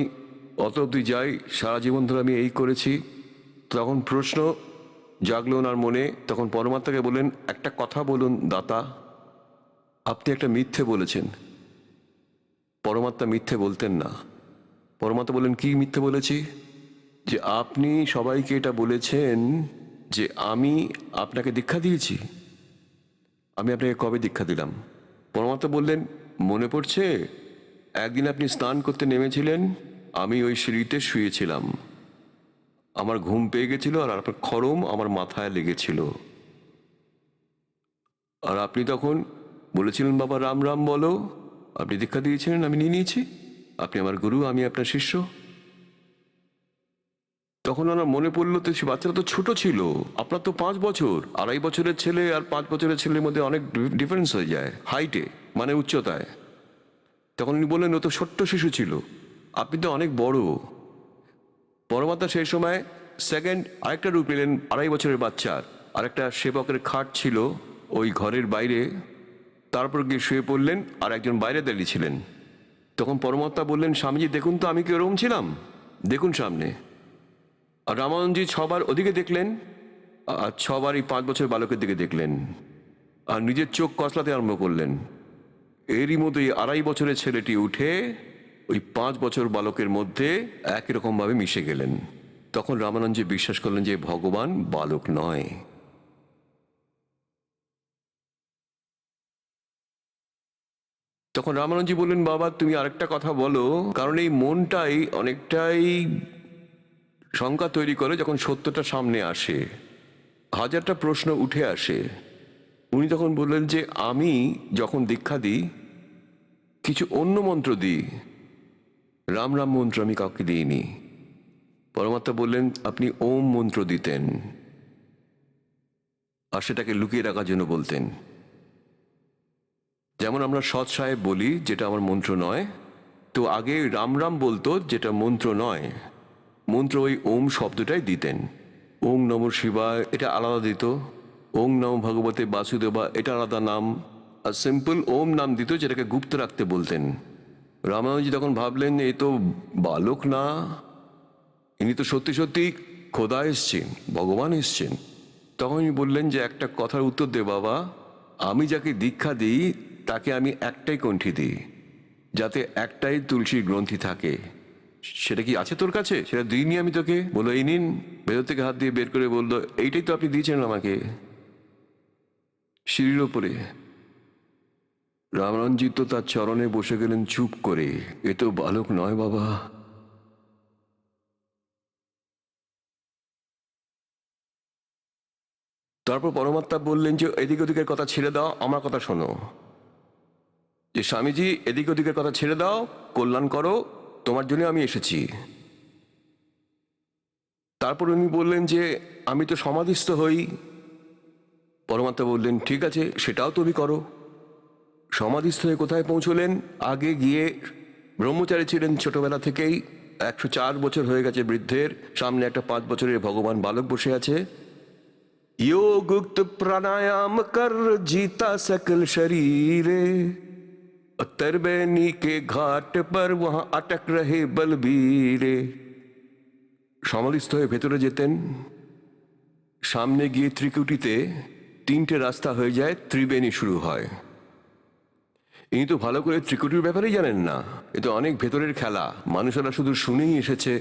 অত অবধি যাই, সারা জীবন ধরে আমি এই করেছি। তখন প্রশ্ন জাগলো ওনার মনে। তখন পরমাত্মাকে বললেন, একটা কথা বলুন দাতা, আপনি একটা মিথ্যে বলেছেন। পরমাত্মা মিথ্যে বলতেন না। পরমাত্মা বললেন, কি মিথ্যে বলেছি? যে আপনি সবাইকে এটা বলেছেন যে আমি আপনাকে দীক্ষা দিয়েছি। আমি আপনাকে কবে দীক্ষা দিলাম? পরমাত্মা বললেন, মনে পড়ছে একদিন আপনি স্নান করতে নেমেছিলেন, আমি ওই সিঁড়িতে শুয়েছিলাম, আমার ঘুম পেয়ে গেছিল, আর আপনার খড়ম আমার মাথায় লেগেছিল, আর আপনি তখন বলেছিলেন, বাবা রাম রাম বলো। আপনি দীক্ষা দিয়েছিলেন, আমি নিয়ে নিয়েছি। আপনি আমার গুরু, আমি আপনার শিষ্য। তখন আমার মনে পড়লো, তো সে বাচ্চারা তো ছোট ছিল। আপনার তো 5 বছর, 2.5 বছরের ছেলে আর 5 বছরের ছেলের মধ্যে অনেক ডিফারেন্স হয়ে যায় হাইটে, মানে উচ্চতায়। তখন উনি বললেন, ও তো ছোট্ট শিশু ছিল, আপনি তো অনেক বড়। পরমাত্মা সেই সময় সেকেন্ড আরেকটা রূপ নিলেন, 2.5 বছরের বাচ্চার। আরেকটা সেবকের খাট ছিল ওই ঘরের বাইরে, তারপর গিয়ে শুয়ে পড়লেন, আর একজন বাইরে দাঁড়িয়ে ছিলেন। তখন পরমাত্মা বললেন, স্বামীজি দেখুন তো আমি কি ওরকম ছিলাম, দেখুন সামনে। আর রামানন্দজি 6 বার ওদিকে দেখলেন, আর 6 বার এই 5 বছর বালকের দিকে দেখলেন, আর নিজের চোখ কসলাতে আরম্ভ করলেন। এরই মধ্যে এই 2.5 বছরের ছেলেটি উঠে ওই 5 বছর বালকের মধ্যে একই রকম ভাবে মিশে গেলেন। তখন রামানন্দজি বিশ্বাস করলেন যে ভগবান বালক নয়। তখন রামানন্দজি বললেন, বাবা তুমি আরেকটা কথা বলো, কারণ এই মনটাই অনেকটাই শঙ্কা তৈরি করে যখন সত্যটা সামনে আসে, হাজারটা প্রশ্ন উঠে আসে। উনি তখন বললেন যে আমি যখন দীক্ষা দিই, কিছু অন্য মন্ত্র দিই, রাম রাম মন্ত্র আমি কাউকে দিইনি। পরমাত্মা বললেন, আপনি ওম মন্ত্র দিতেন, আর সেটাকে লুকিয়ে রাখার জন্য বলতেন। যেমন আমরা সৎ সাহেব বলি, যেটা আমার মন্ত্র নয়, তো আগে রাম রাম বলতো, যেটা মন্ত্র নয়। মন্ত্র ওই ওম শব্দটাই দিতেন। ওং নম শিবায় এটা আলাদা দিত, ওং নম ভগবতে বাসুদেবা এটা আলাদা নাম, আর সিম্পল ওম নাম দিত, যেটাকে গুপ্ত রাখতে বলতেন। রামানুজি তখন ভাবলেন, এ তো বালক না, ইনি তো সত্যি সত্যি খোদা এসছেন, ভগবান এসছেন। তখন উনি বললেন যে একটা কথার উত্তর দে বাবা, আমি যাকে দীক্ষা দিই তাকে আমি একটাই কণ্ঠি দিই, যাতে একটাই তুলসীর গ্রন্থি থাকে। সেটা কি আছে তোর কাছে? সেটা দিইনি আমি তোকে। বললো, এই নিন। ভেতর থেকে হাত দিয়ে বের করে বললো, এইটাই তো আপনি দিয়েছেন আমাকে সিঁড়ির ওপরে। রামানন্দজি তো তার চরণে বসে গেলেন চুপ করে। এ তো বালক নয় বাবা। তারপর পরমাত্মা বললেন যে এদিক ওদিকের কথা ছেড়ে দাও, আমার কথা শোনো। যে স্বামীজি এদিক ওদিকের কথা ছেড়ে দাও, কল্যাণ করো, তোমার জন্য আমি এসেছি। তারপর উনি বললেন যে আমি তো সমাধিস্থ হই। পরমাত্মা বললেন, ঠিক আছে, সেটাও তুমি করো। সমাধিস্থ হয়ে কোথায় পৌঁছলেন? আগে গিয়ে ব্রহ্মচারী ছিলেন ছোটবেলা থেকেই, 104 বছর হয়ে গেছে বৃদ্ধের, সামনে একটা 5 বছরের ভগবান বালক বসে আছে। योग युक्त प्राणायाम कर जीता सकल शरीरे, तरबेनी के घाट पर वहां अटक रहे बलबीरे। সমাধিস্থ হয়ে ভেতরে যেতেন, সামনে গিয়ে ত্রিকুটিতে 3টে রাস্তা হয়ে যায়, ত্রিবেণী শুরু হয়। ইনি তো ভালো করে ত্রিকুটির ব্যাপারেই জানেন না, এ তো অনেক ভেতরের খেলা, মানুষেরা শুধু শুনেই এসেছে।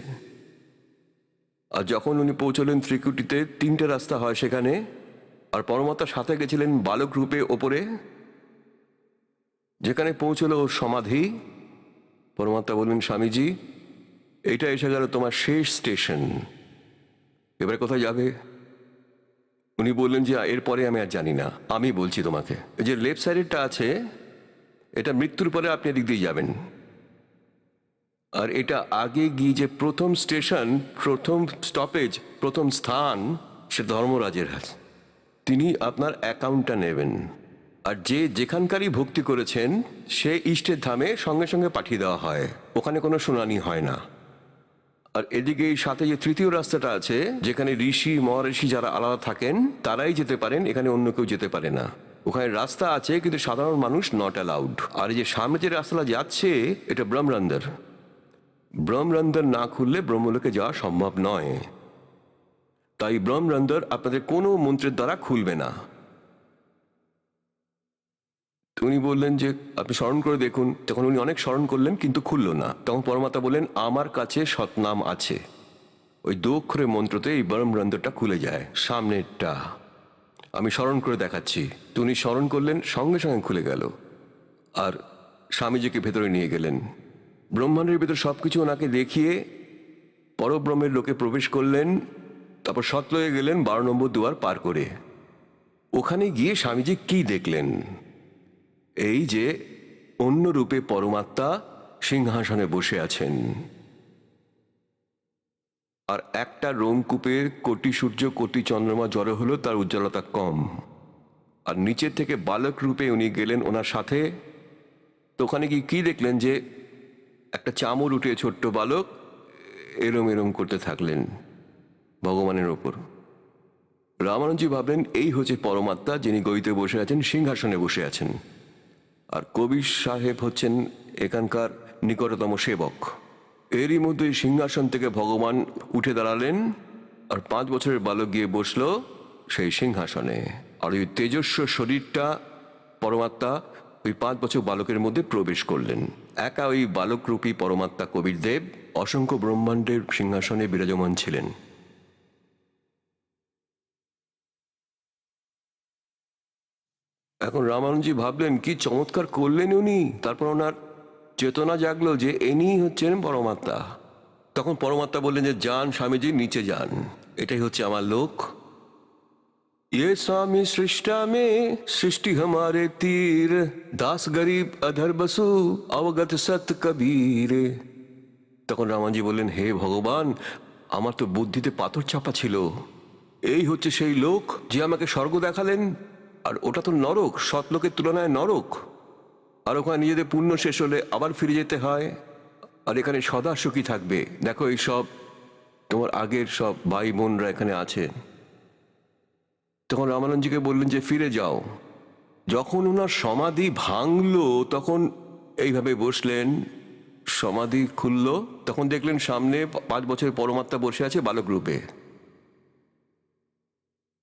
আর যখন উনি পৌঁছলেন ত্রিকুটিতে, তিনটে রাস্তা হয় সেখানে, আর পরমাত্মার সাথে গেছিলেন বালক রূপে ওপরে, যেখানে পৌঁছলো ওর সমাধি। পরমাত্মা বললেন, স্বামীজি এইটা এসে গেল তোমার শেষ স্টেশন, এবারে কোথায় যাবে? উনি বললেন যে এরপরে আমি আর জানি না, আমি বলছি তোমাকে। এই যে লেফট সাইডেরটা আছে, এটা মৃত্যুর পরে আপনি এদিক দিয়ে যাবেন। আর এটা আগে গিয়ে যে প্রথম স্টেশন, প্রথম স্টপেজ, প্রথম স্থান, সে ধর্মরাজের হাত। তিনি আপনার অ্যাকাউন্টটা নেবেন। আর যে যেখানকারই ভক্তি করেছেন সে ইষ্টের ধামে সঙ্গে সঙ্গে পাঠিয়ে দেওয়া হয়, ওখানে কোনো শুনানি হয় না। আর এদিকে এই সাথে যে তৃতীয় রাস্তাটা আছে, যেখানে ঋষি মহাঋষি যারা আলাদা থাকেন তারাই যেতে পারেন, এখানে অন্য কেউ যেতে পারে না। ওখানে রাস্তা আছে কিন্তু সাধারণ মানুষ নট অ্যালাউড। আর এই যে সামনে যে রাস্তাটা যাচ্ছে, এটা ব্রহ্মরন্দর। ব্রহ্মরন্দর না খুললে ব্রহ্মলোকে যাওয়া সম্ভব নয়। তাই ব্রহ্মরন্দর আপনাদের কোনো মন্ত্রের দ্বারা খুলবে না। উনি বললেন যে আপনি স্মরণ করে দেখুন। তখন উনি অনেক স্মরণ করলেন কিন্তু খুলল না। তখন পরমাত্মা বললেন, আমার কাছে সৎনাম আছে, ওই 2 অক্ষরের মন্ত্রতে এই ব্রহ্মরন্দরটা খুলে যায়, সামনেরটা। আমি স্মরণ করে দেখাচ্ছি। তো উনি স্মরণ করলেন, সঙ্গে সঙ্গে খুলে গেল। আর স্বামীজিকে ভেতরে নিয়ে গেলেন। ব্রহ্মাণ্ডের ভেতর সবকিছু ওনাকে দেখিয়ে পরব্রহ্মের লোকে প্রবেশ করলেন। তারপর সতলয়ে গেলেন 12 নম্বর দুয়ার পার করে। ওখানে গিয়ে স্বামীজি কি দেখলেন? এই যে অন্য রূপে পরমাত্মা সিংহাসনে বসে আছেন, আর একটা রোমকূপের কোটি সূর্য কোটি চন্দ্রমা জড়ো হলো, তার উজ্জ্বলতা কম। আর নিচের থেকে বালক রূপে উনি গেলেন ওনার সাথে। তো ওখানে গিয়ে কি দেখলেন? যে একটা চামর উঠে ছোট্ট বালক এরম এরম করতে থাকলেন ভগবানের ওপর। রামানুজি ভাবলেন এই হচ্ছে পরমাত্মা, যিনি গদিতে বসে আছেন, সিংহাসনে বসে আছেন। আর কবির সাহেব হচ্ছেন এখানকার নিকটতম সেবক। এরই মধ্যে সিংহাসন থেকে ভগবান উঠে দাঁড়ালেন, আর 5 বছরের বালক গিয়ে বসলো সেই সিংহাসনে। আর ওই তেজস্ব শরীরটা পরমাত্মা ওই 5 বছর বালকের মধ্যে প্রবেশ করলেন। একা ওই বালকরূপী পরমাত্মা কবির দেব অসংখ্য ব্রহ্মাণ্ডের সিংহাসনে বিরাজমান ছিলেন। এখন রামানুজি ভাবলেন কি চমৎকার করলেন উনি। তারপর ওনার চেতনা জাগলো যে ইনি হচ্ছেন পরমাত্মা। তখন পরমাত্মা বললেন যে যান স্বামীজি, নিচে যান, এটাই হচ্ছে আমার লোক। ये स्वामी सृष्टा में सृष्टि हमारे तीर, दास गरीब अधर बसु अवगत सत कबीर। তখন রামানজি বললেন, হে ভগবান, আমার তো বুদ্ধিতে পাথর চাপা ছিল। এই হচ্ছে সেই লোক যে আমাকে স্বর্গ দেখালেন। আর ওটা তো নরক, সৎলোকের তুলনায় নরক। আর ওখানে নিজেদের পুণ্য শেষ হলে আবার ফিরে যেতে হয়। আর এখানে সদা সুখী থাকবে। দেখো এই সব তোমার আগের সব ভাই বোনরা এখানে আছে। তখন রামানন্দজিকে বললেন যে ফিরে যাও। যখন ওনার সমাধি ভাঙলো তখন এইভাবে বসলেন, সমাধি খুলল, তখন দেখলেন সামনে 5 বছরের পরমাত্মা বসে আছে বালক রূপে।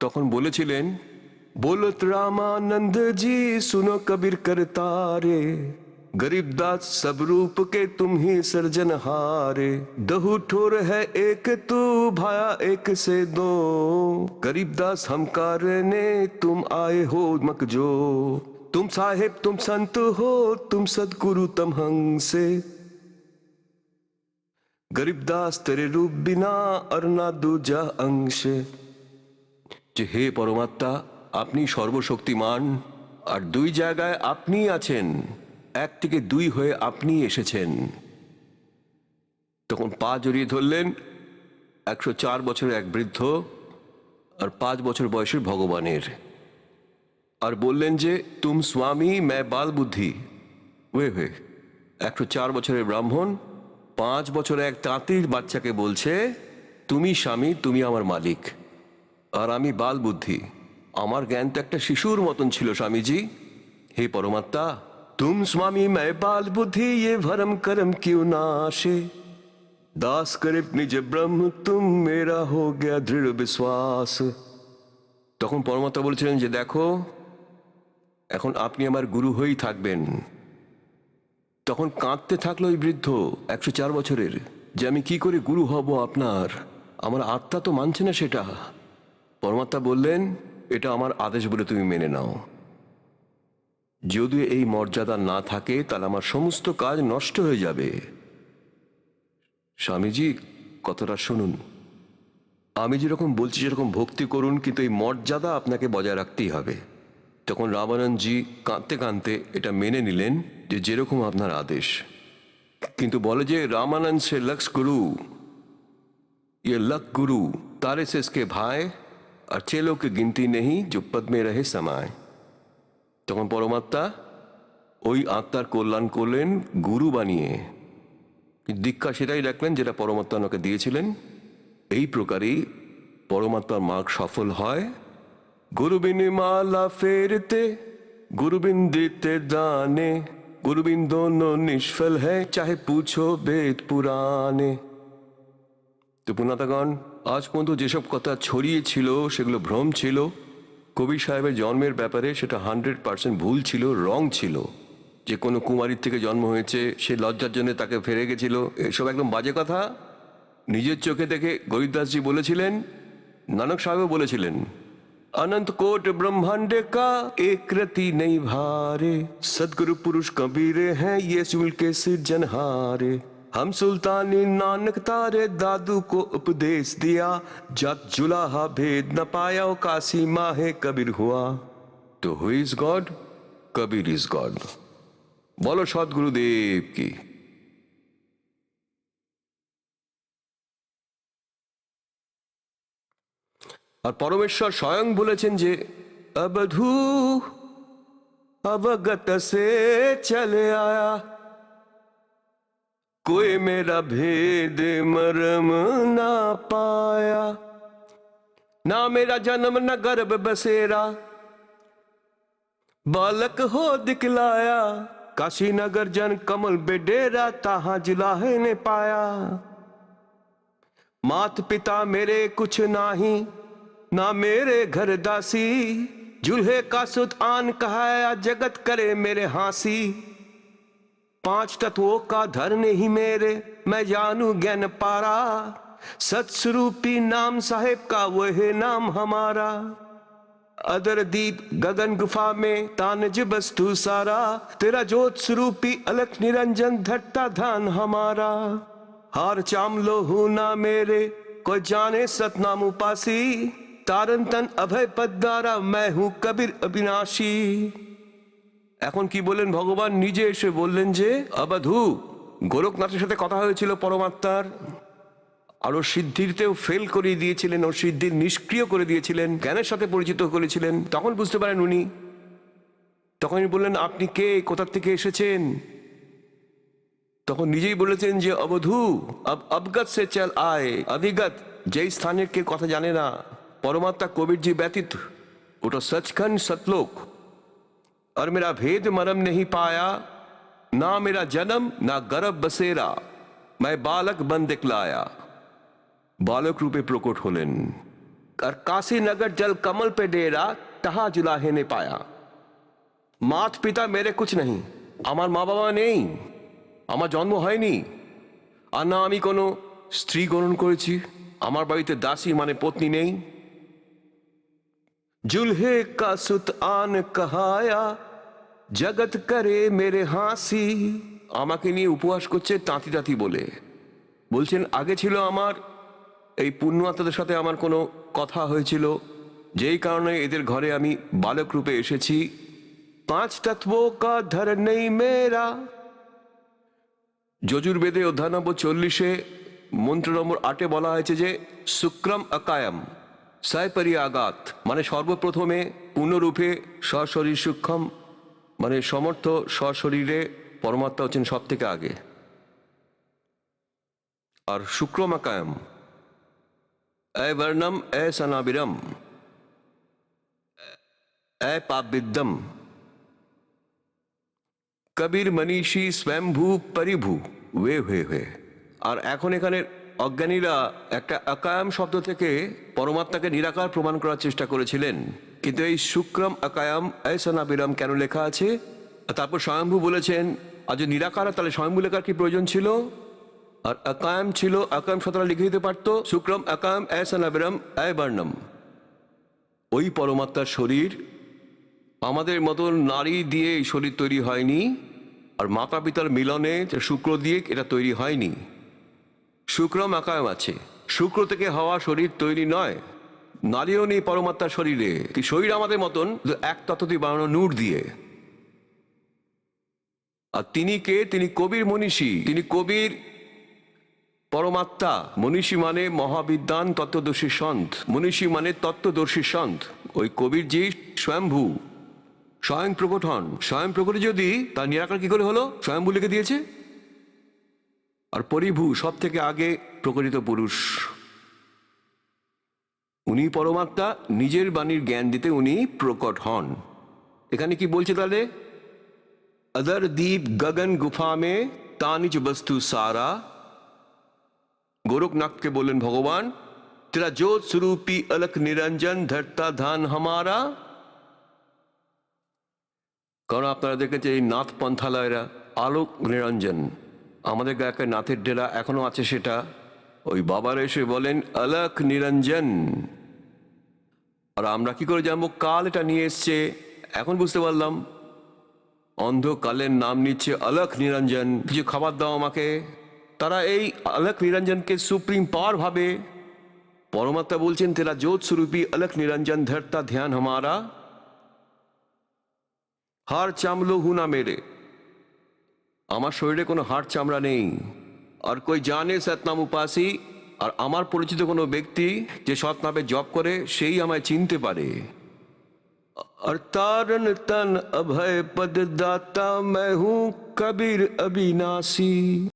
তখন বলেছিলেন, बोलत रामानंद जी सुनो कबीर करतारे, गरीबदास सब रूप के तुम ही सर्जनहारे, दहु ठोर है एक तू भाया एक से दो, गरीबदास हम कारने तुम आए हो मकजो, तुम साहेब तुम संत हो तुम सदगुरु तम हंग से, गरीबदास तेरे रूप बिना अरना दूजा अंश। যে হে পরমাত্মা, আপনি সর্বশক্তিমান, আর 2 জায়গায় আপনি আছেন, 1 থেকে 2 হয়ে আপনি এসেছেন। তখন পা জড়িয়ে ধরলেন 104 বছরের এক বৃদ্ধ আর 5 বছর বয়সের ভগবানের, আর বললেন যে তুম স্বামী मैं बाल बुद्धि। ওয়ে 104 বছরের ব্রাহ্মণ 5 বছরের এক তাঁতির বাচ্চাকে বলছে, তুমি স্বামী, তুমি আমার মালিক, আর আমি বাল বুদ্ধি। আমার জ্ঞান তো একটা শিশুর মতন ছিল স্বামীজি। হে পরমাত্মা, तुम स्वामी मैं बाल बुद्धि ये भरम करम क्यों नाशे, दास करे निज ब्रह्म तुम मेरा हो गया दृढ़ विश्वास। তখন পরমাত্মা বলছিলেন যে দেখো, এখন আপনি আমার গুরু হয়েই থাকবেন। তখন কাঁদতে থাকলো ওই বৃদ্ধ 104 বছরের, যে আমি কি করে গুরু হব আপনার, আমার আত্মা তো মানছে না সেটা। পরমাত্মা বললেন, এটা আমার আদেশ বলে তুমি মেনে নাও। যদি এই মর্যাদা না থাকে তাহলে আমার সমস্ত কাজ নষ্ট হয়ে যাবে। স্বামীজি, কথাটা শুনুন। আমি যেরকম বলছি সেরকম ভক্তি করুন, কিন্তু এই মর্যাদা আপনাকে বজায় রাখতেই হবে। তখন রামানন্দজি কাঁদতে কাঁদতে এটা মেনে নিলেন যে যেরকম আপনার আদেশ। কিন্তু বলে যে रामानंद से लक्ष्य गुरु, ये लक गुरु तारे से इसके भाई और चेलों की गिनती नहीं जो पद में रहे समाये। তখন পরমাত্মা ওই আত্মার কল্যাণ করলেন গুরু বানিয়ে। দীক্ষা সেটাই রাখলেন যেটা পরমাত্মা ওনাকে দিয়েছিলেন। এই প্রকারই পরমাত্মার মার্গ সফল হয়। गुरुबिन माला फेरते गुरुबिन देते दाने, गुरुबिन दोनों निष्फल है चाहे पूछो वेद पुराणे। তো পুণ্যাতাগণ, আজ পর্যন্ত যেসব কথা ছড়িয়েছিল সেগুলো ভ্রম ছিল। কবির সাহেবের জন্মের ব্যাপারে সেটা 100% ভুল ছিল, রং ছিল। যে কোনো কুমারীর থেকে জন্ম হয়েছে, সে লজ্জার জন্য তাকে ফেরে গেছিল, এসব একদম বাজে কথা। নিজের চোখে দেখে গরিবদাসজি বলেছিলেন, নানক সাহেবও বলেছিলেন, अनंत कोट ब्रह्मांड का एक रति नहीं भारे, सदगुरु पुरुष कबीरे हैं ये सुल के सिरजनहारे। हम सुल्तानी नानक तारे दादू को उपदेश दिया, जब जुलाहा भेद न पाया काशी माहे कबीर हुआ। तो who is God? Kabir is God. बोलो सदगुरुदेव की। और परमेश्वर स्वयं बोलेছেন যে अवधू अवगत से चले आया, कोई मेरा भेद मरम ना पाया। ना मेरा जन्म न गर्भ बसेरा, बालक हो दिखलाया, काशी नगर जन कमल बेडेरा, ताहा जुलाहे ने पाया। मात पिता मेरे कुछ नाही, ना मेरे घर दासी, जुल्हे का सुत आन कहाया, जगत करे मेरे हासी। पांच तत्वों का धर्म ही मेरे, मैं जानू ज्ञान पारा, सत्स्वरूपी नाम साहेब का वह नाम हमारा। अदर दीप गगन गुफा में तानज बस्तु सारा, तेरा ज्योत स्वरूपी अलख निरंजन धरता धान हमारा। हार चाम लोहू ना मेरे, कोई जाने सतनाम उपासी, तारन तन अभय पद द्वारा मैं हूं कबीर अविनाशी। এখন কি বললেন ভগবান? নিজে এসে বললেন যে অবধূ, গোরখনাথের সাথে কথা হয়েছিল পরমাত্মার, আর ওর সিদ্ধিতেও ফেল করিয়ে দিয়েছিলেন, ওর সিদ্ধি নিষ্ক্রিয় করে দিয়েছিলেন, জ্ঞানের সাথে পরিচিত করেছিলেন। তখন বুঝতে পারেন উনি, তখনই বললেন আপনি কে, কোথা থেকে এসেছেন? তখন নিজেই বলেছেন যে অবধূ অবগত সে চল আয়, অভিগত যেই স্থানের কে কথা জানে না, परमात्मा कबीर जी व्यतीत वो तो सचखंड सतलोक। और मेरा भेद मरम नहीं पाया, ना मेरा जन्म ना गर्भ बसेरा, मैं बालक बन दिखलाया। बालक रूपे प्रकट होलेन। और काशी नगर जल कमल पे डेरा, तहा जुलाहे ने पाया। मात पिता मेरे कुछ नहीं, আমার মা বাবা নেই, আমার জন্ম হয়নি, আর না আমি কোনো স্ত্রী গ্রহণ করেছি, আমার বাড়িতে দাসী মানে পত্নী নেই। जुल्हे का सुत आन कहाया, जगत करे मेरे हाসি। আমাকে নিয়ে উপহাস করছে তাঁতি তাঁতি বলে। বলছেন আগে ছিল আমার এই পুণ্য আত্মাদের সাথে আমার কোনো কথা হয়েছিল, যেই কারণে এদের ঘরে আমি বালক রূপে এসেছি। পাঁচ তত্ত্বों का धर नहीं मेरा। যজুর্বেদে অধ্যায় নম্বর 40-এ মন্ত্র নম্বর 8-এ বলা হয়েছে যে শুক্রম অকায়ম সায়পরিয়াগাত, মানে সর্বপ্রথমে পূর্ণরূপে সশরীর সূক্ষ্ম, মানে সমর্থ সশরীরে পরমাত্মা হচ্ছেন সব থেকে আগে। আর শুক্রমাকায়ম এ বর্ণম এ সনাবিরম এ পাপবিদ্যম কবির মনীষী স্বয়ম্ভু পরিভু वे हुए। আর এখন এখানে অজ্ঞানীরা একটা অকায়াম শব্দ থেকে পরমাত্মাকে নিরাকার প্রমাণ করার চেষ্টা করেছিলেন, কিন্তু এই শুক্রম অকায়াম এসনাবিরাম কেন লেখা আছে? তারপর স্বয়ম্ভু বলেছেন, আজ নিরাকার, তাহলে স্বয়ম্ভু লেখার কি প্রয়োজন ছিল? আর আকাম ছিল, আকাম শতরা লিখে দিতে পারতো শুক্রম আকাম অ্যাসানাবিরম অ্যাবর্ণম। ওই পরমাত্মার শরীর আমাদের মতন নারী দিয়ে এই শরীর তৈরি হয়নি, আর মাতা পিতার মিলনে শুক্র দিয়ে এটা তৈরি হয়নি। শুক্রম আকাম আছে, শুক্র থেকে হওয়া শরীর তৈরি নয়। নারীও নেই পরমাত্মার শরীরে। শরীর আমাদের মতন, এক তত্ত্বটি বানানো নূর দিয়ে। আর তিনি কে? তিনি কবির মনীষী, তিনি কবির পরমাত্মা। মনীষী মানে মহাবিদ্বান তত্ত্বদর্শী সন্ত, মনীষী মানে তত্ত্বদর্শী সন্ত। ওই কবির জি স্বয়ংভূ, স্বয়ং প্রকট হন। স্বয়ং প্রকট যদি, তার নিরাকার কি করে হলো? স্বয়ংভূ লিখে দিয়েছে। আর পরিভূ, সব থেকে আগে প্রকটিত পুরুষ, উনি পরমাত্মা। নিজের বাণীর জ্ঞান দিতে উনি প্রকট হন। এখানে কি বলছে তাহলে? अदर दीप गगन गुफा में तानिज बस्तु सारा। गोरखनाथ के बोलें भगवान, तेरा ज्योत स्वरूपी अलख निरंजन धरता ধান हमारा। কারণ আপনারা দেখেছে এই নাথ পন্থালয়রা আলোক নিরঞ্জন, আমাদের গায়কের নাথের ডেরা এখনো আছে সেটা। ওই বাবার এসে বলেন অলখ নিরঞ্জন। আর আমরা কি করে জানবো কাল এটা নিয়ে এসছে? এখন বুঝতে পারলাম, অন্ধকালের নাম নিচ্ছে অলখ নিরঞ্জন। কিছু খাবার দাও আমাকে। তারা এই অলখ নিরঞ্জনকে সুপ্রিম পাওয়ার ভাবে। পরমাত্মা বলছেন তেরা জ্যোত স্বরূপী অলখ নিরঞ্জন ধরতা ধ্যান হামারা। হাড় চামলো হুনা মেরে, আমার শরীরে কোনো হাড় চামড়া নেই। আর কই জানে সতনাম উপাসী, আর আমার পরিচিত কোনো ব্যক্তি যে সৎনামে জপ করে সেই আমায় চিনতে পারে। और तारन तन अभय पद दाता मैं हूं कबीर अविनाशी।